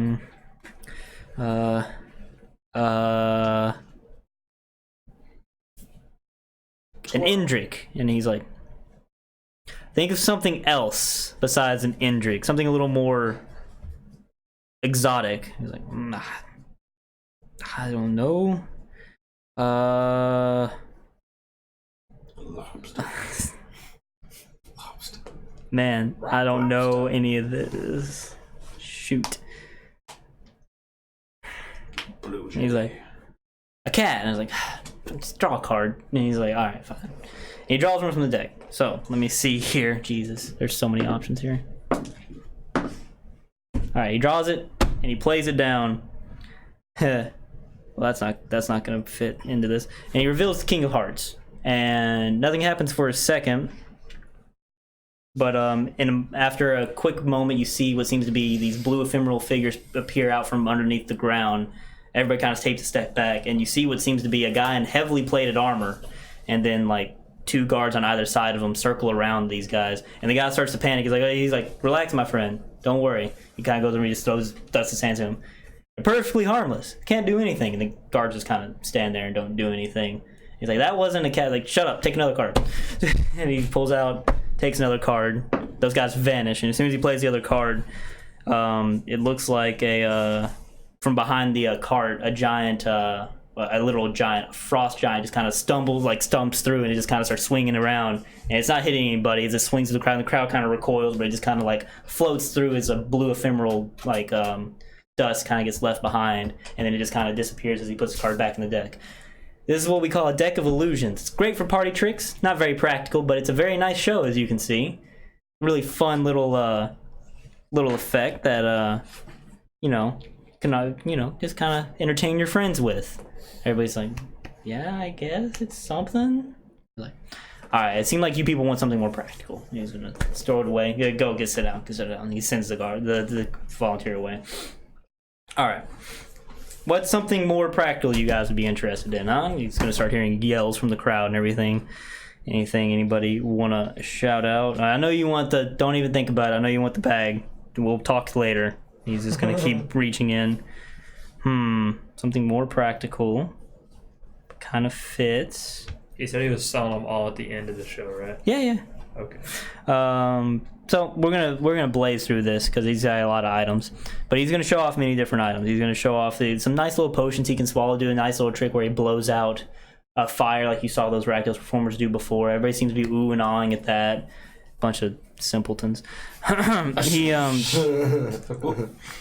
an Indrik. And he's like, think of something else besides an Indrik, something a little more exotic. He's like, I don't know. Lobster. Man, I don't know any of this. Shoot. Blue. And he's like, a cat. And I was like, let's draw a card. And he's like, all right, fine. And he draws one from the deck. So let me see here. Jesus, there's so many options here. All right, he draws it and he plays it down. Well, that's not gonna fit into this. And he reveals the King of Hearts. And nothing happens for a second. But after a quick moment, you see what seems to be these blue ephemeral figures appear out from underneath the ground. Everybody kind of takes a step back, and you see what seems to be a guy in heavily plated armor, and then like 2 guards on either side of him circle around these guys. And the guy starts to panic. He's like, "Relax, my friend. Don't worry." He kind of goes over and just dusts his hands to him. "They're perfectly harmless. Can't do anything." And the guards just kind of stand there and don't do anything. He's like, "That wasn't a cat." Like, "Shut up. Take another card." And he pulls out, takes another card. Those guys vanish, and as soon as he plays the other card, it looks like from behind the cart, a giant, a literal giant, frost giant, just kind of stumps through, and it just kind of starts swinging around. And it's not hitting anybody. It just swings to the crowd, and the crowd kind of recoils, but it just kind of like floats through as a blue ephemeral dust kind of gets left behind, and then it just kind of disappears as he puts the card back in the deck. This is what we call a deck of illusions. It's great for party tricks. Not very practical, but it's a very nice show, as you can see. Really fun little effect that can just kind of entertain your friends with. Everybody's like, "Yeah, I guess it's something." Like, all right. It seemed like you people want something more practical. He's gonna store it away. Go sit down. He sends the volunteer away. All right. What's something more practical you guys would be interested in, huh? He's going to start hearing yells from the crowd and everything. Anybody want to shout out? I know you want don't even think about it. I know you want the bag. We'll talk later. He's just going to keep reaching in. Something more practical. Kind of fits. He said he was selling them all at the end of the show, right? Yeah. Okay. So we're gonna blaze through this because he's got a lot of items, but he's gonna show off many different items. He's gonna show off some nice little potions he can swallow. Do a nice little trick where he blows out a fire like you saw those Rakdos performers do before. Everybody seems to be ooh and ahhing at that. Bunch of simpletons.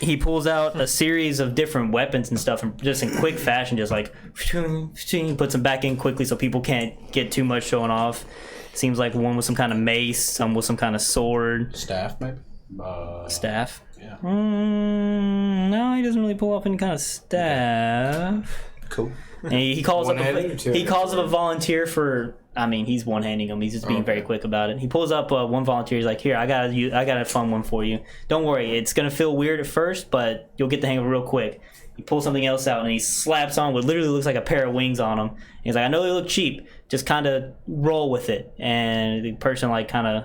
He pulls out a series of different weapons and stuff, and just in quick fashion, just like puts them back in quickly so people can't get too much showing off. Seems like one with some kind of mace, some with some kind of sword. Staff, maybe? Staff? Yeah. No, he doesn't really pull off any kind of staff. Cool. And he calls up One-handed a volunteer for. I mean, he's one-handing him. He's just being very quick about it. He pulls up one volunteer. He's like, "Here, I got a fun one for you. Don't worry, it's gonna feel weird at first, but you'll get the hang of it real quick." He pulls something else out and he slaps on what literally looks like a pair of wings on him. He's like, "I know they look cheap. Just kind of roll with it." And the person like kind of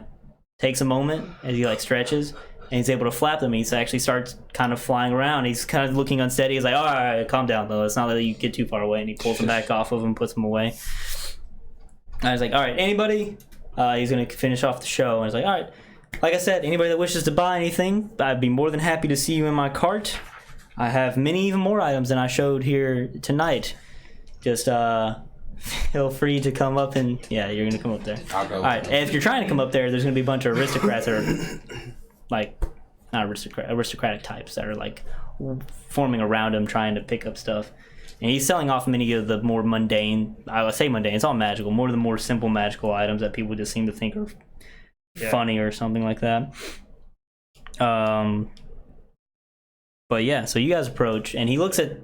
takes a moment as he like stretches, and he's able to flap them. He actually starts kind of flying around. He's kind of looking unsteady. He's like, "All right, calm down though. It's not that you get too far away." And he pulls them back off of him, puts them away. I was like, "All right, anybody?" He's gonna finish off the show. And I was like, "All right, like I said, anybody that wishes to buy anything, I'd be more than happy to see you in my cart. I have many even more items than I showed here tonight. Just feel free to come up and you're gonna come up there. I'll go. All right, if you're trying to come up there, there's gonna be a bunch of aristocrats that are like not aristocratic types that are like forming around him, trying to pick up stuff. And he's selling off many of the more mundane, I would say mundane, it's all magical, more of the more simple magical items that people just seem to think are funny or something like that. But yeah, so you guys approach, and he looks at.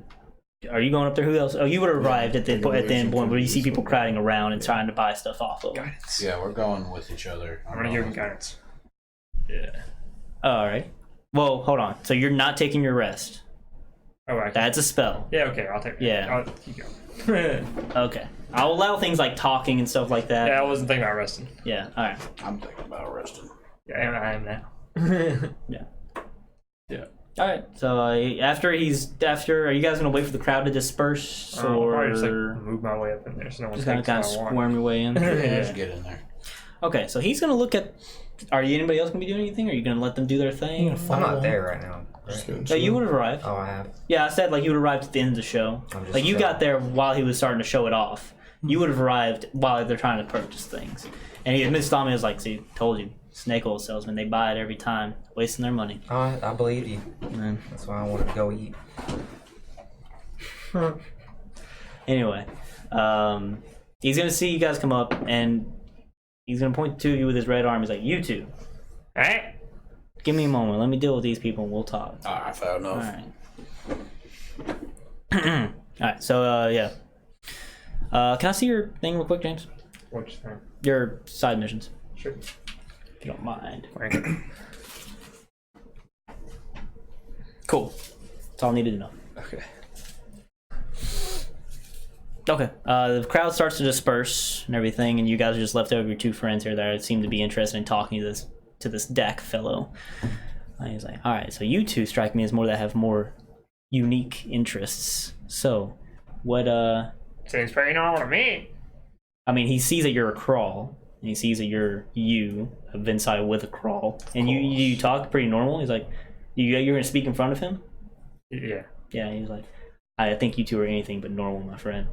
Are you going up there? Who else? Oh, you would have arrived at the end point where you see people crowding around and trying to buy stuff off of them. Yeah, we're going with each other. I'm gonna give him guidance. Yeah. All right. Well, hold on. So you're not taking your rest. Oh, right. That's a spell. Yeah. Okay. I'll take. Yeah. I'll keep going. Okay. I'll allow things like talking and stuff like that. Yeah, I wasn't thinking about resting. Yeah. All right. I'm thinking about resting. Yeah, I am now. Yeah. Yeah. All right. So are you guys gonna wait for the crowd to disperse, I'll or probably just like move my way up in there so no one just takes gonna what kind of I want. squirm your way in? Yeah, just get in there. Okay. So he's gonna look at. Are you anybody else gonna be doing anything? Or are you gonna let them do their thing? You're gonna I'm follow not there right now. No, you would have arrived. Oh, I have. Yeah, I said like you would have arrived at the end of the show. I'm just Like you showing. got there while he was starting to show it off. You would have arrived while they're trying to purchase things. And he admits to me, was like, see, told you, snake oil salesman, they buy it every time, wasting their money. I believe you. Man. That's why I wanted to go eat. Anyway, he's gonna see you guys come up, and he's gonna point to you with his red arm. He's like, "You two, Hey. give me a moment. Let me deal with these people, and we'll talk." Alright, fair enough. All right. All right. So yeah. Can I see your thing real quick, James? What's your thing? Your side missions, Sure. if you don't mind. Right. Cool. That's all I needed to know. Okay. Okay. The crowd starts to disperse and everything, and you guys are just left over your two friends here that seem to be interested in talking to this Dak fellow. And he's like, "All right, so you two strike me as more that have more unique interests. So, what? Seems pretty normal to me. I mean, he sees that you're a crawl, and he sees that you're a Vinsai with a crawl, and you talk pretty normal. He's like, you're gonna speak in front of him? Yeah. Yeah. He's like, I think you two are anything but normal, my friend.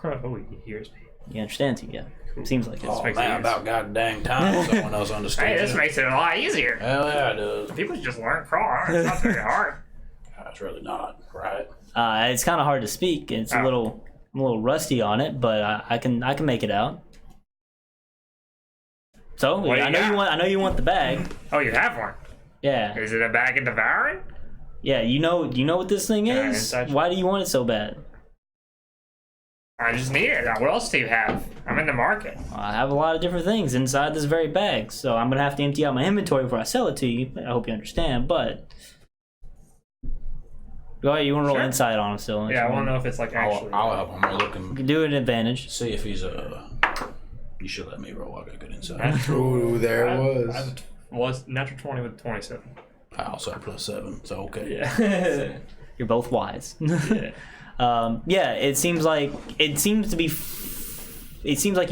Oh, he hears me. He understands you, yeah. Seems like it. Oh makes man, it about goddamn time someone else Hey, understands. this makes it a lot easier. Hell yeah, it does. People should just learn crawl. It's not very hard. That's really not, right? It's kind of hard to speak. It's Oh. I'm a little rusty on it, but I can make it out. So What do I you know got? I know you want the bag. Oh, you have one. Yeah, Is it a bag of devouring? yeah. You know what this thing Yeah, is? inside- Why do you want it so bad? I just need it. What else do you have? I'm in the market. I have a lot of different things inside this very bag, so I'm gonna have to empty out my inventory before I sell it to you. I hope you understand, but go ahead. You want to roll Sure. insight on him still? Yeah, I want to know if it's like actually. I'll help him. I'll look You him. can do it at advantage. See if he's You should let me roll. I got good insight. Ooh, there it was. I was natural 20 with 27. I also have +7, so okay. Yeah. You're both wise. Yeah. Yeah, it seems like he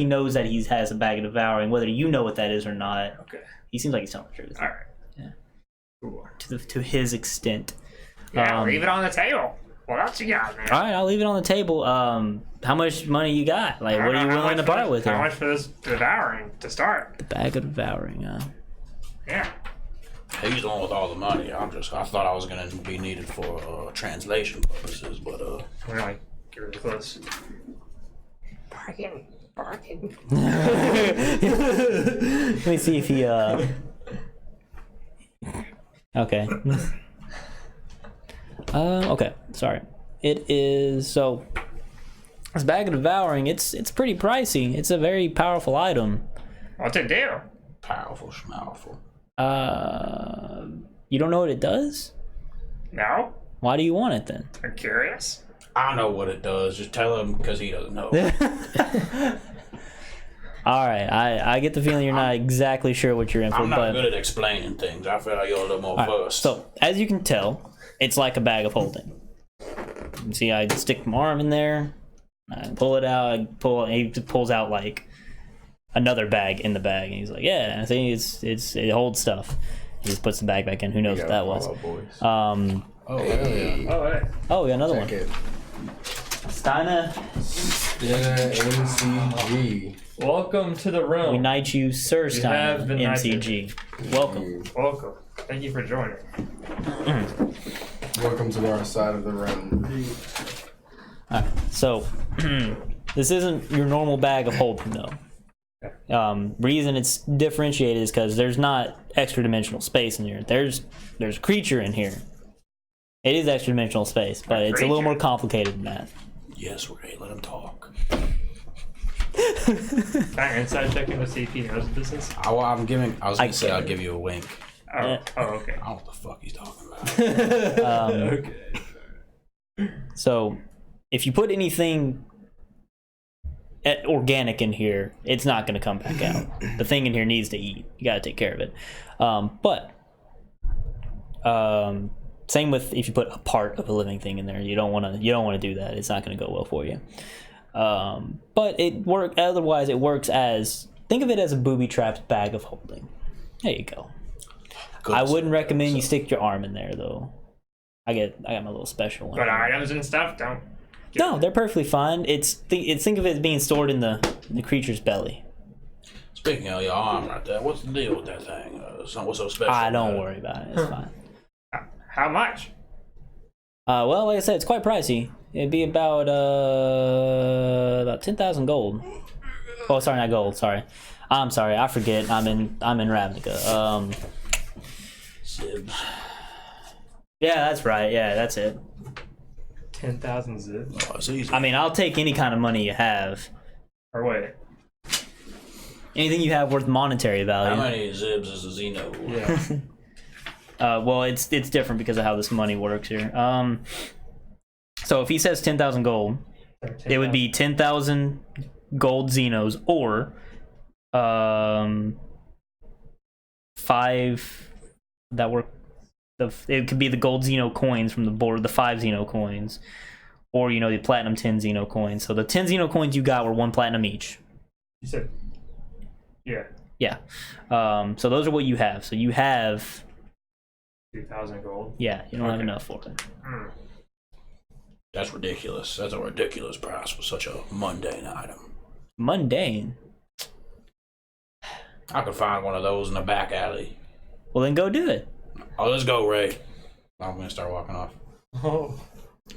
knows that he has a bag of devouring, whether you know what that is or not. Okay. He seems like he's telling the truth. All right. Yeah. Cool. To his extent. Yeah, leave it on the table. What else you got, man? All right, I'll leave it on the table. How much money you got? Like, I what don't are you know how willing to much part for with this- How here? much for this devouring to start? The bag of devouring. Yeah. He's the one with all the money. I thought I was gonna be needed for translation purposes, but We're like, get really close. Bargain. Bargain. Let me see if he. Okay. Okay. Sorry. It is so. This bag of devouring. It's pretty pricey. It's a very powerful item. What's it do? powerful, schmalful. You don't know what it does? No? Why do you want it then? I'm curious. I know what it does. Just tell him because he doesn't know. All right, I get the feeling you're not exactly sure what you're in for, I'm not but good at explaining things. I feel like you're a little more all right, versed. so as you can tell, it's like a bag of holding. You can see I stick my arm in there, I pull it out, he pulls out like another bag in the bag, and he's like, "Yeah, I think it holds stuff." He just puts the bag back in. Who knows what that was? Oh, hell yeah. Oh, hey. Oh, we got another Check one. it. Steiner, Statera MCG. Welcome to the we room. knight you, Sir have Steiner, been knighted. MCG. Welcome. Welcome. Thank you for joining. Welcome to our side of the realm. Alright, so this isn't your normal bag of holding though. Reason it's differentiated is because there's not extra dimensional space in here. There's a creature in here. It is extra dimensional space, but it's a little more complicated than that. Yes, Ray, let him talk. Can I inside check him to see if he knows what this is? I was gonna say I'll give you a wink. Oh, okay. I don't know what the fuck he's talking about. Okay. So, if you put anything organic in here, it's not going to come back out. The thing in here needs to eat. You got to take care of it. Same with if you put a part of a living thing in there. You don't want to do that. It's not going to go well for you. But otherwise it works as, think of it as a booby-trapped bag of holding. There you go. I wouldn't recommend you stick your arm in there though. I got my little special one. But items and stuff don't. No, they're perfectly fine. Think of it as being stored in the creature's belly. Speaking of your arm right there, what's the deal with that thing? What's so special? Don't worry about it. It's fine. How much? Well, like I said, it's quite pricey. It'd be about 10,000 gold. Oh, sorry, not gold. Sorry, I'm sorry. I forget. I'm in Ravnica. Sibs. Yeah, that's right. Yeah, that's it. 10,000 zips. Oh, it's easy. I mean, I'll take any kind of money you have. Or wait. Anything you have worth monetary value. How many zibs is a Xeno? Yeah. Well, it's different because of how this money works here. So if he says 10,000 gold, it would be 10,000 gold Xenos or 5 that work. It could be the gold Xeno coins from the board, the 5 Xeno coins, or the platinum 10 Xeno coins. So the 10 Xeno coins you got were 1 platinum each. You said. Yeah. Yeah. So those are what you have. So you have 2,000 gold. Yeah, you don't have enough for it. Mm. That's ridiculous. That's a ridiculous price for such a mundane item. Mundane? I could find one of those in the back alley. Well, then go do it. Oh, let's go, Ray. I'm gonna start walking off. Oh.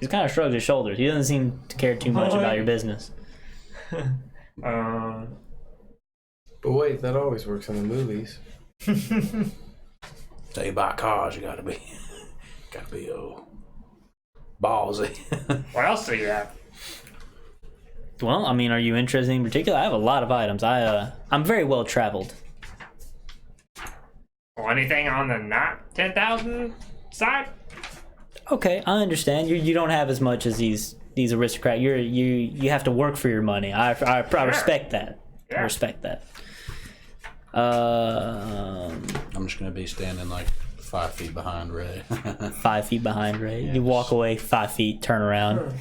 He kind of shrugs his shoulders. He doesn't seem to care too much about your business. But wait, that always works in the movies. So you buy cars, you gotta be ballsy. What else do you have? Well, I mean, are you interested in particular? I have a lot of items. I'm very well traveled. Well, anything on the not 10,000 side? Okay, I understand. You don't have as much as these aristocrats. You have to work for your money. I respect that. Yeah. I respect that. I'm just gonna be standing like 5 feet behind Ray. 5 feet behind Ray. You walk away 5 feet, turn around.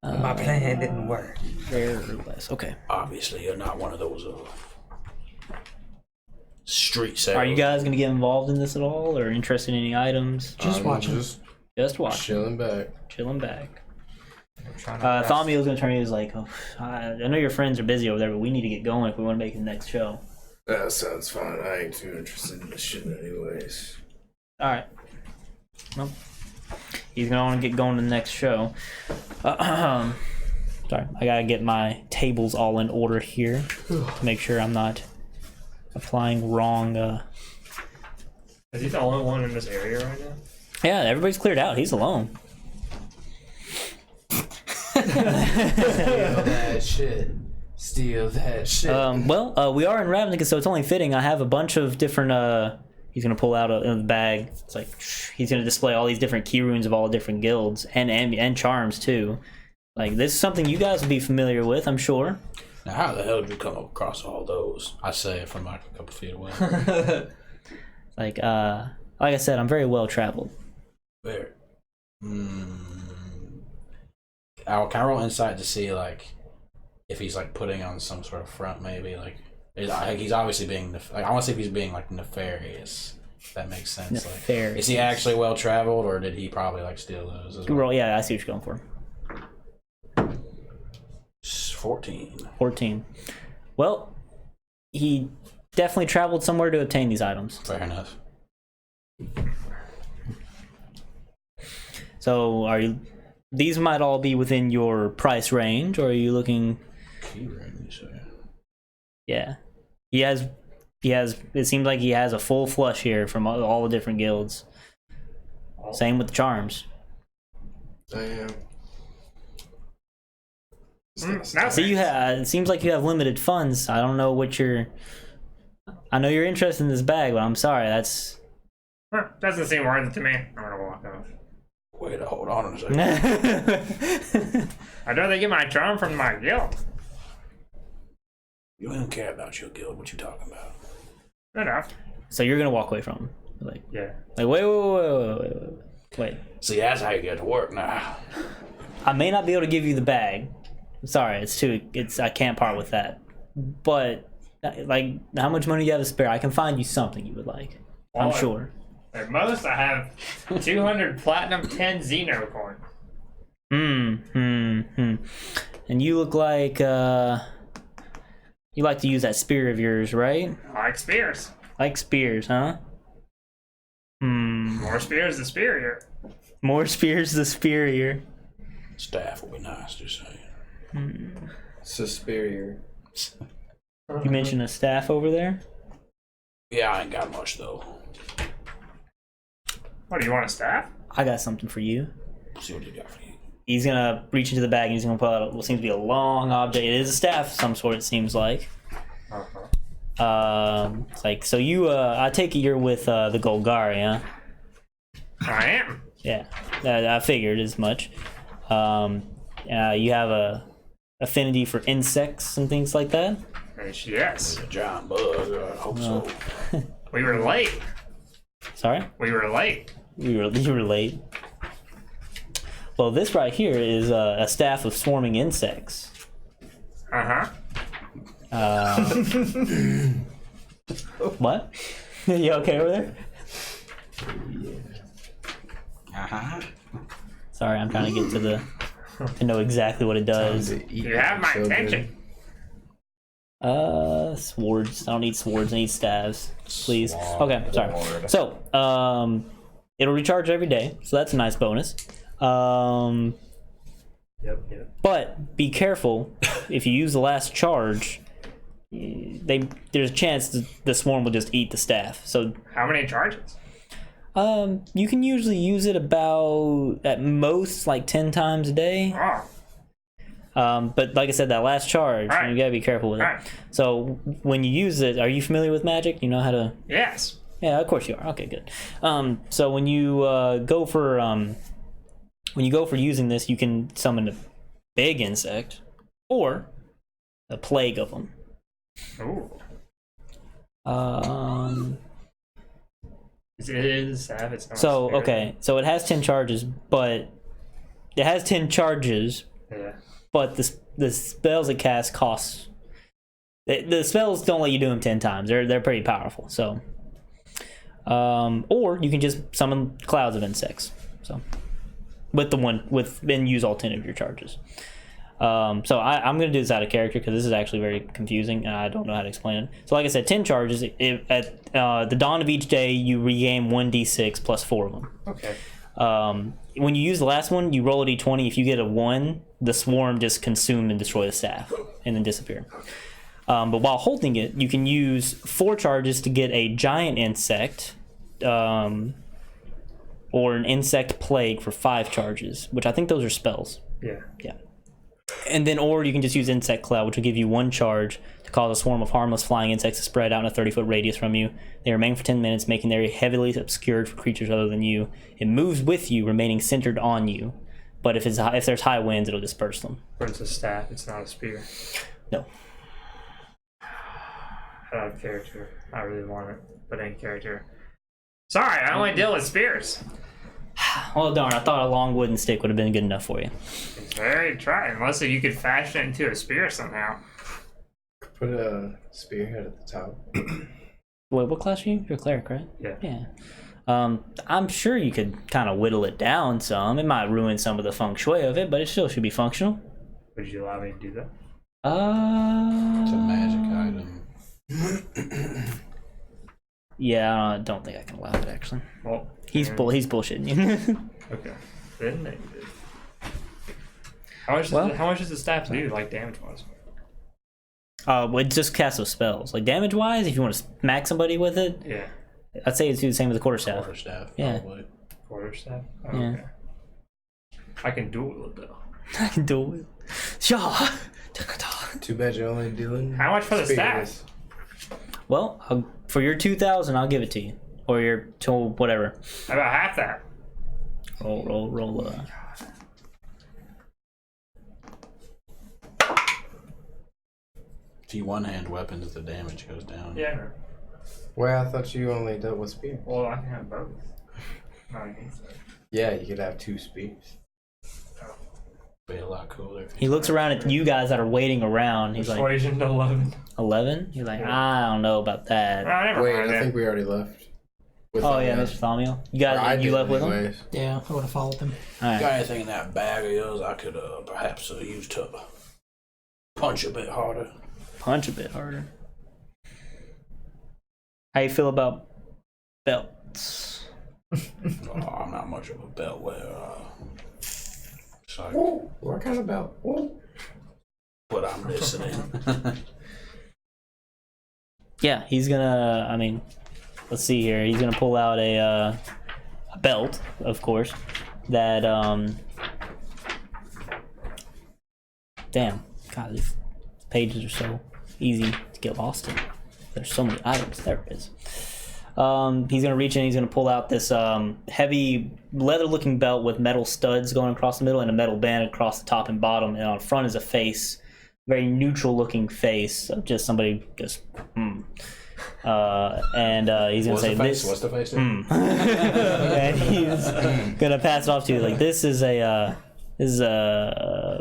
My plan didn't work. Very less. Okay. Obviously, you're not one of those street sales. Are you guys gonna get involved in this at all, or interested in any items? Just watching. Just watch. Chilling back. Chilling back. Thamiel's Thamiel's gonna turn to you. He's like, oh, I know your friends are busy over there, but we need to get going if we want to make the next show. That sounds fine. I ain't too interested in this shit anyways. All right. Well, he's gonna want to get going to the next show. Sorry, I gotta get my tables all in order here to make sure I'm not applying wrong. Is he the only one in this area right now? Yeah, everybody's cleared out. He's alone. Steal that shit. Steal that shit. Well, we are in Ravnica, so it's only fitting. I have a bunch of different. He's gonna pull out a bag. It's like he's gonna display all these different key runes of all different guilds and charms too. Like this is something you guys will be familiar with, I'm sure. Now, how the hell did you come across all those? I say it from like a couple feet away. Like I said, I'm very well traveled. Where? Can I roll insight to see like if he's like putting on some sort of front, maybe like he's obviously being like I want to see if he's being like nefarious. If that makes sense. Nefarious. Like, is he actually well traveled, or did he probably like steal those as well? Roll, yeah, I see what you're going for. 14. 14. Well, he definitely traveled somewhere to obtain these items. Fair enough. So are you? These might all be within your price range, or are you looking? Key ring, you say? Yeah, he has. He has. It seems like he has a full flush here from all the different guilds. Same with the charms. Damn. Now So you have. It seems like you have limited funds. I don't know what you're. I know you're interested in this bag, but I'm sorry. That's. Doesn't seem worth it to me. I'm gonna walk off. Wait, hold on a second. I'd rather get my charm from my guild. You don't care about your guild. What you talking about? Enough. So you're gonna walk away from him, Yeah. wait. See, that's how you get to work now. I may not be able to give you the bag. Sorry, I can't part with that. But like, how much money do you have to spare? I can find you something you would like. I'm sure. At most, I have 200 platinum, 10 Xeno coins. And you look like you like to use that spear of yours, right? I like spears. Like spears, huh? More spears, the superior. More spears, the superior. Staff will be nice, just saying. Suspirior. You mentioned a staff over there? Yeah, I ain't got much though. What, do you want a staff? I got something for you. See what you got for you. He's gonna reach into the bag and he's gonna pull out what seems to be a long object. It is a staff of some sort, it seems like. It's like, so you, I take it you're with the Golgari, huh? I am. Yeah, I figured as much. You have a affinity for insects and things like that? Yes. A giant bug, I hope so. We were late. Sorry? We were late. You were late. Well, this right here is a staff of swarming insects. Uh-huh. What? You okay over there? Uh-huh. Sorry, I'm trying to get to know exactly what it does. You have my attention. Swords. I don't need swords. I need staves, please. Okay, sorry. Sword. So, it'll recharge every day, so that's a nice bonus. Yep. But be careful if you use the last charge. There's a chance the swarm will just eat the staff. So, How many charges? you can usually use it about at most like 10 times a day. Oh, But like I said, that last charge, Alright. you gotta be careful with it. Alright. So when you use it, are you familiar with magic? You know how to? yes. Yeah, of course you are. Okay, good. So when you go for using this, you can summon a big insect or a plague of them. Ooh. It is a staff. It's not a So spear. okay, so it has 10 charges, but it has 10 charges. Yeah. But the spells it casts costs. The spells don't let you do them 10 times. They're pretty powerful. So, or you can just summon clouds of insects. So, then use all 10 of your charges. So I'm gonna do this out of character because this is actually very confusing and I don't know how to explain it. So like I said, 10 charges. At the dawn of each day, you regain 1d6 plus 4 of them. Okay. When you use the last one, you roll a d20. If you get a 1, the swarm just consume and destroy the staff and then disappear. But while holding it, you can use 4 charges to get a giant insect or an insect plague for 5 charges, which I think those are spells. Yeah. Yeah. And then, or you can just use Insect Cloud, which will give you 1 charge to cause a swarm of harmless flying insects to spread out in a 30-foot radius from you. They remain for 10 minutes, making the area heavily obscured for creatures other than you. It moves with you, remaining centered on you. But if there's high winds, it'll disperse them. But it's a staff. It's not a spear. No. Out of character. I really want it, but in character. Sorry, I only deal with spears. Well, darn, I thought a long wooden stick would have been good enough for you. It's very try. Unless you could fashion it into a spear somehow. Put a spearhead at the top. Wait, what class are you? You're a cleric, right? Yeah. Yeah. I'm sure you could kind of whittle it down some. It might ruin some of the feng shui of it, but it still should be functional. Would you allow me to do that? It's a magic item. Yeah, I don't think I can allow it actually. Well, He's bullshitting you. Okay. Then negative. How much does the staff do, like damage wise? Well, it just casts those spells. Like damage wise, if you want to smack somebody with it, Yeah. I'd say it's do the same with the quarterstaff. Quarterstaff, Yeah. probably. Quarterstaff? Oh, Yeah. okay. I can duel it though. I can do it. Yeah. Too bad you're only doing. How much for the spears. staff? Well, for your 2,000, I'll give it to you, or your whatever. How about half that? Roll. See, one-hand weapons, the damage goes down. Yeah. No. Well, I thought you only dealt with spears. Well, I can have both. No, I need that. Yeah, you could have 2 spears. Be a lot cooler. He looks around at you guys that are waiting around. He's like, Persuasion to 11. 11? He's like, I don't know about that. Never Wait, mind I then. think we already left. With Oh yeah, Thamiel. Mr. Thamiel. You Or I guys, you did left with him. anyways. Yeah, I would have followed them. All right. Got anything in that bag of yours I could perhaps use to punch a bit harder? Punch a bit harder. How you feel about belts? Oh, I'm not much of a belt wearer. So, Ooh, what kind of belt? Ooh. but I'm listening. Yeah, he's gonna. I mean, let's see here. He's gonna pull out a belt, of course. That Damn, God, these pages are so easy to get lost in. There's so many items. There it is. He's gonna reach in. He's gonna pull out this heavy leather-looking belt with metal studs going across the middle and a metal band across the top and bottom. And on front is a face, very neutral-looking face of just somebody just. And he's gonna What's say the face? this. What's the face? And he's gonna pass it off to you like this is a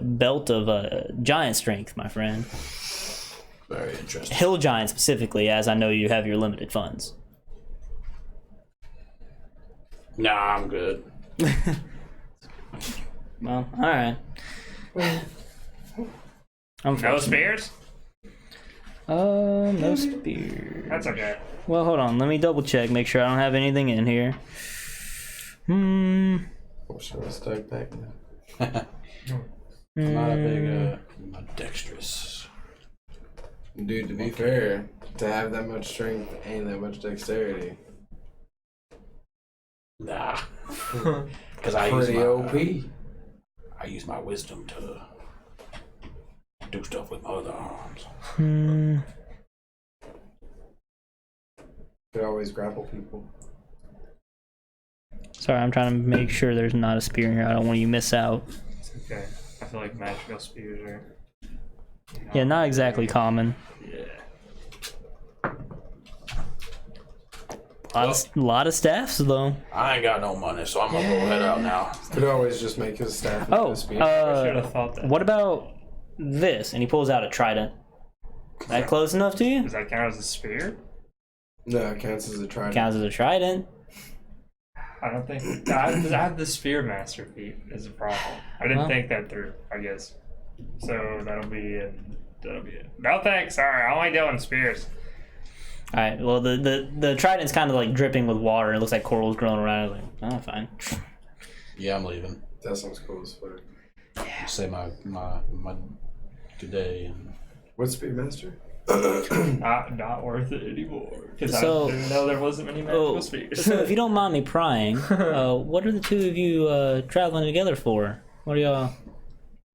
belt of giant strength, my friend. Very interesting. Hill giant specifically, as I know you have your limited funds. Nah, I'm good. Well, all right. No spears? No spear. That's okay. Well, hold on. Let me double check. Make sure I don't have anything in here. Oh, should I start back now? I'm not a big, not dexterous. Dude, to be fair, to have that much strength and that much dexterity, Nah. Because I pretty OP. I use my wisdom to do stuff with my other arms. Could always grapple people. Sorry, I'm trying to make sure there's not a spear in here. I don't want you to miss out. It's okay. I feel like magical spears are. Yeah, not exactly common. Yeah. A lot of staffs though. I ain't got no money, so I'm gonna go head out now. Could always just make his staff into Oh, a spear. I should have thought that. what about this? And he pulls out a trident. That close enough to you? Does that count as a spear? No, it counts as a trident. Counts as a trident. I don't think. I have the spear master feat as a problem. I didn't Well. think that through, I guess. So that'll be it. No thanks. Sorry, I only deal in spears. All right. Well, the trident's kind of like dripping with water. It looks like coral's growing around it. Like, oh, fine. Yeah, I'm leaving. That sounds cool as fuck. Say my good day. And What's Spearmaster? Not worth it anymore. Because So- I didn't know there wasn't many magical Oh, spears. so if you don't mind me prying, what are the two of you traveling together for? What are y'all?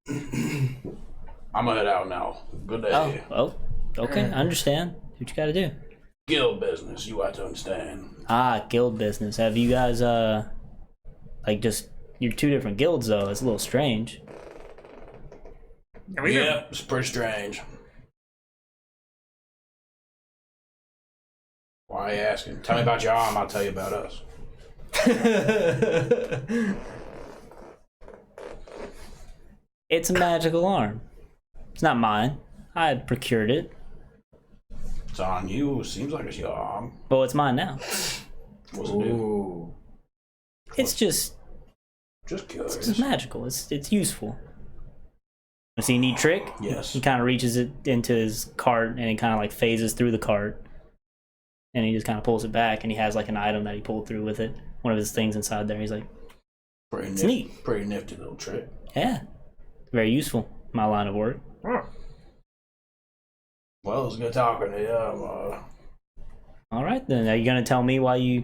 I'm gonna head out now. Good day. Oh, okay. I understand. What you got to do? Guild business, you have to understand. Ah, guild business. Have you guys like just you're two different guilds though? It's a little strange. And we Yeah, it's pretty strange. Why are you asking? Tell me about your arm, I'll tell you about us. It's a magical arm. It's not mine. I procured it, It's on you. Seems like it's your arm. but it's mine now. What's it do? Ooh. It's just Just curious. it's magical. It's useful. You see a neat trick? Yes. He kind of reaches it into his cart and it kind of like phases through the cart. And he just kind of pulls it back, and he has like an item that he pulled through with it. One of his things inside there. He's like, it's neat. Pretty nifty little trick. Yeah, very useful. My line of work. Oh. Well, it's good talking to you. All right, then. Are you gonna tell me why you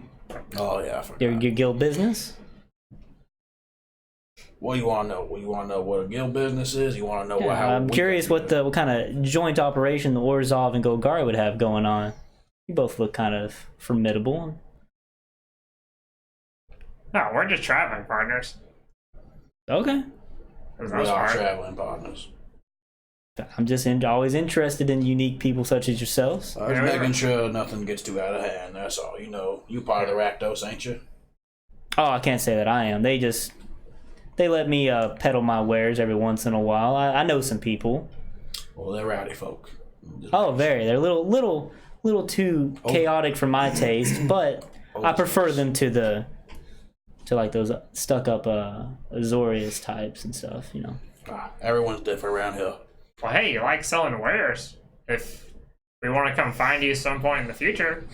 Oh yeah, I forgot. your guild business? What do you want to know? You want to know what a guild business is? You want to know Yeah, how? I'm curious what kind of joint operation the Orzhov and Golgari would have going on. You both look kind of formidable. No, we're just traveling partners. Okay. For the We most are part. traveling partners. I'm just always interested in unique people such as yourselves. I was making sure nothing gets too out of hand. That's all. You know, you part of the Rakdos, ain't you? Oh, I can't say that I am. They let me peddle my wares every once in a while. I know some people. Well, they're rowdy folk. Oh, very. They're a little too chaotic for my taste, but I prefer them to like those stuck up Azorius types and stuff, you know. Everyone's different around here. Well, hey, you like selling wares. If we want to come find you some point in the future,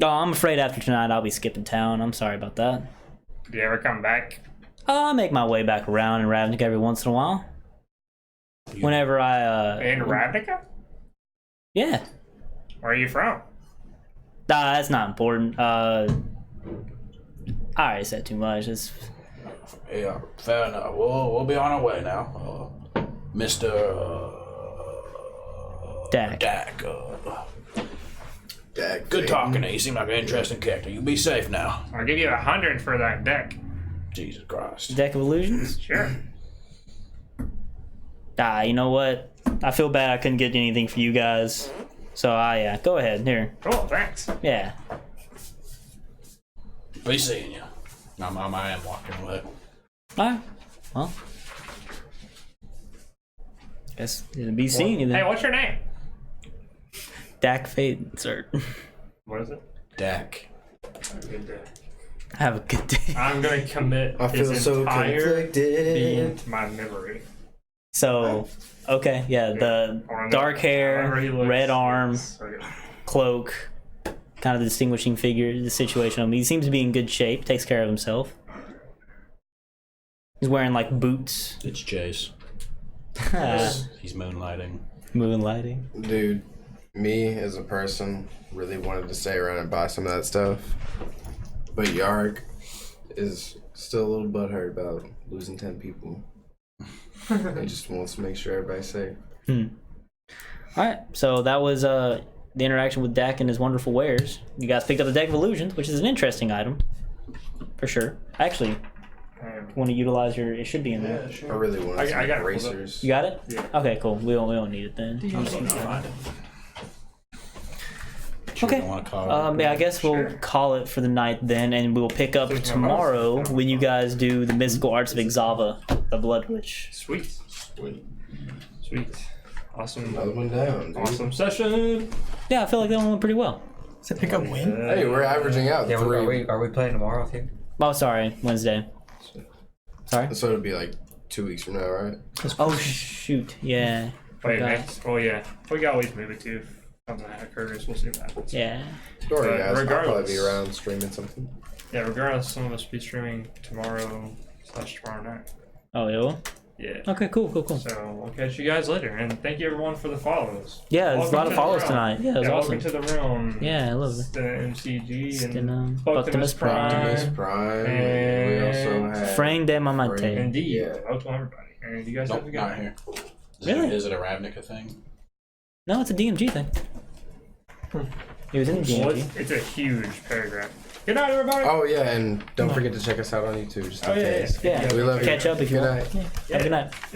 Oh, I'm afraid after tonight I'll be skipping town. I'm sorry about that. do you ever come back? I make my way back around in Ravnica every once in a while. Whenever I In Ravnica? yeah. Where are you from? That's not important. I already said too much. It's Yeah, fair enough. We'll be on our way now. Mr. Dak. Dak. Dag Good thing. talking to you. You seem like an interesting character. You be safe now. I'll give you 100 for that deck. Jesus Christ. Deck of Illusions? Sure. You know what? I feel bad I couldn't get anything for you guys. So, yeah, go ahead. Here. Cool, thanks. Yeah. Be seeing you. I am walking away. Alright. Well. Guess it'll be seeing you Hey, then. what's your name? Dak Fade, sir. What is it? Dak. Have a good day. Have a good day. I'm gonna commit I feel his so entire being conflicted. to my memory. So, okay, yeah, the dark hair, However he looks, red arm, yes. Okay. cloak, kind of the distinguishing figure, the situation. I mean, he seems to be in good shape, takes care of himself. He's wearing like boots. It's Chase. He's moonlighting. Moonlighting. Dude, me as a person really wanted to stay around and buy some of that stuff. But Yarg is still a little butthurt about losing 10 people. He just wants to make sure everybody's safe. Alright, so that was the interaction with Dak and his wonderful wares. You guys picked up the Deck of Illusions, which is an interesting item. For sure. Actually, want to utilize your... It should be in there. I really want I some got it. racers. You got it? Yeah. Okay, cool. We don't need it then. Okay. Yeah, I guess we'll call it for the night then, and we'll pick up tomorrow when you guys do the mystical arts of Ixava, the Blood Witch. Sweet. Sweet. Awesome. Another one down, dude. Awesome session. Yeah, I feel like that one went pretty well. Does it pick up win? Hey, we're averaging out Yeah, three. are we playing tomorrow with you? Oh, sorry, Wednesday. Sorry. So it'll be like 2 weeks from now, right? Oh shoot, yeah. Wait, Forgot. next. Oh yeah, we can always move it too. If something that occurs, we'll see what happens. Yeah. Don't worry, guys. I'll probably regardless. be around streaming something. Yeah, regardless, some of us be streaming tomorrow/tomorrow night. Oh, you will? Yeah. Okay, cool. So we'll catch you guys later, and thank you everyone for the follows. Yeah, there's a Welcome lot to of the follows realm. tonight. Yeah, it was awesome. Welcome to the realm. Yeah, I love it. The MCG and Optimus Optimus Prime. Optimus Prime. Prime. And We also have Frang de Mamante. Indeed. Yeah. Welcome everybody. And you guys have a Nope, good not night. here. Really? Is it a Ravnica thing? No, it's a DMG thing. It was in the Well, DMG. it's a huge paragraph. Good night, everybody. Oh yeah, and don't forget to check us out on YouTube just in Oh, yeah, case. Yeah, We love you. catch up if you Good want. night. Yeah. Have a good night.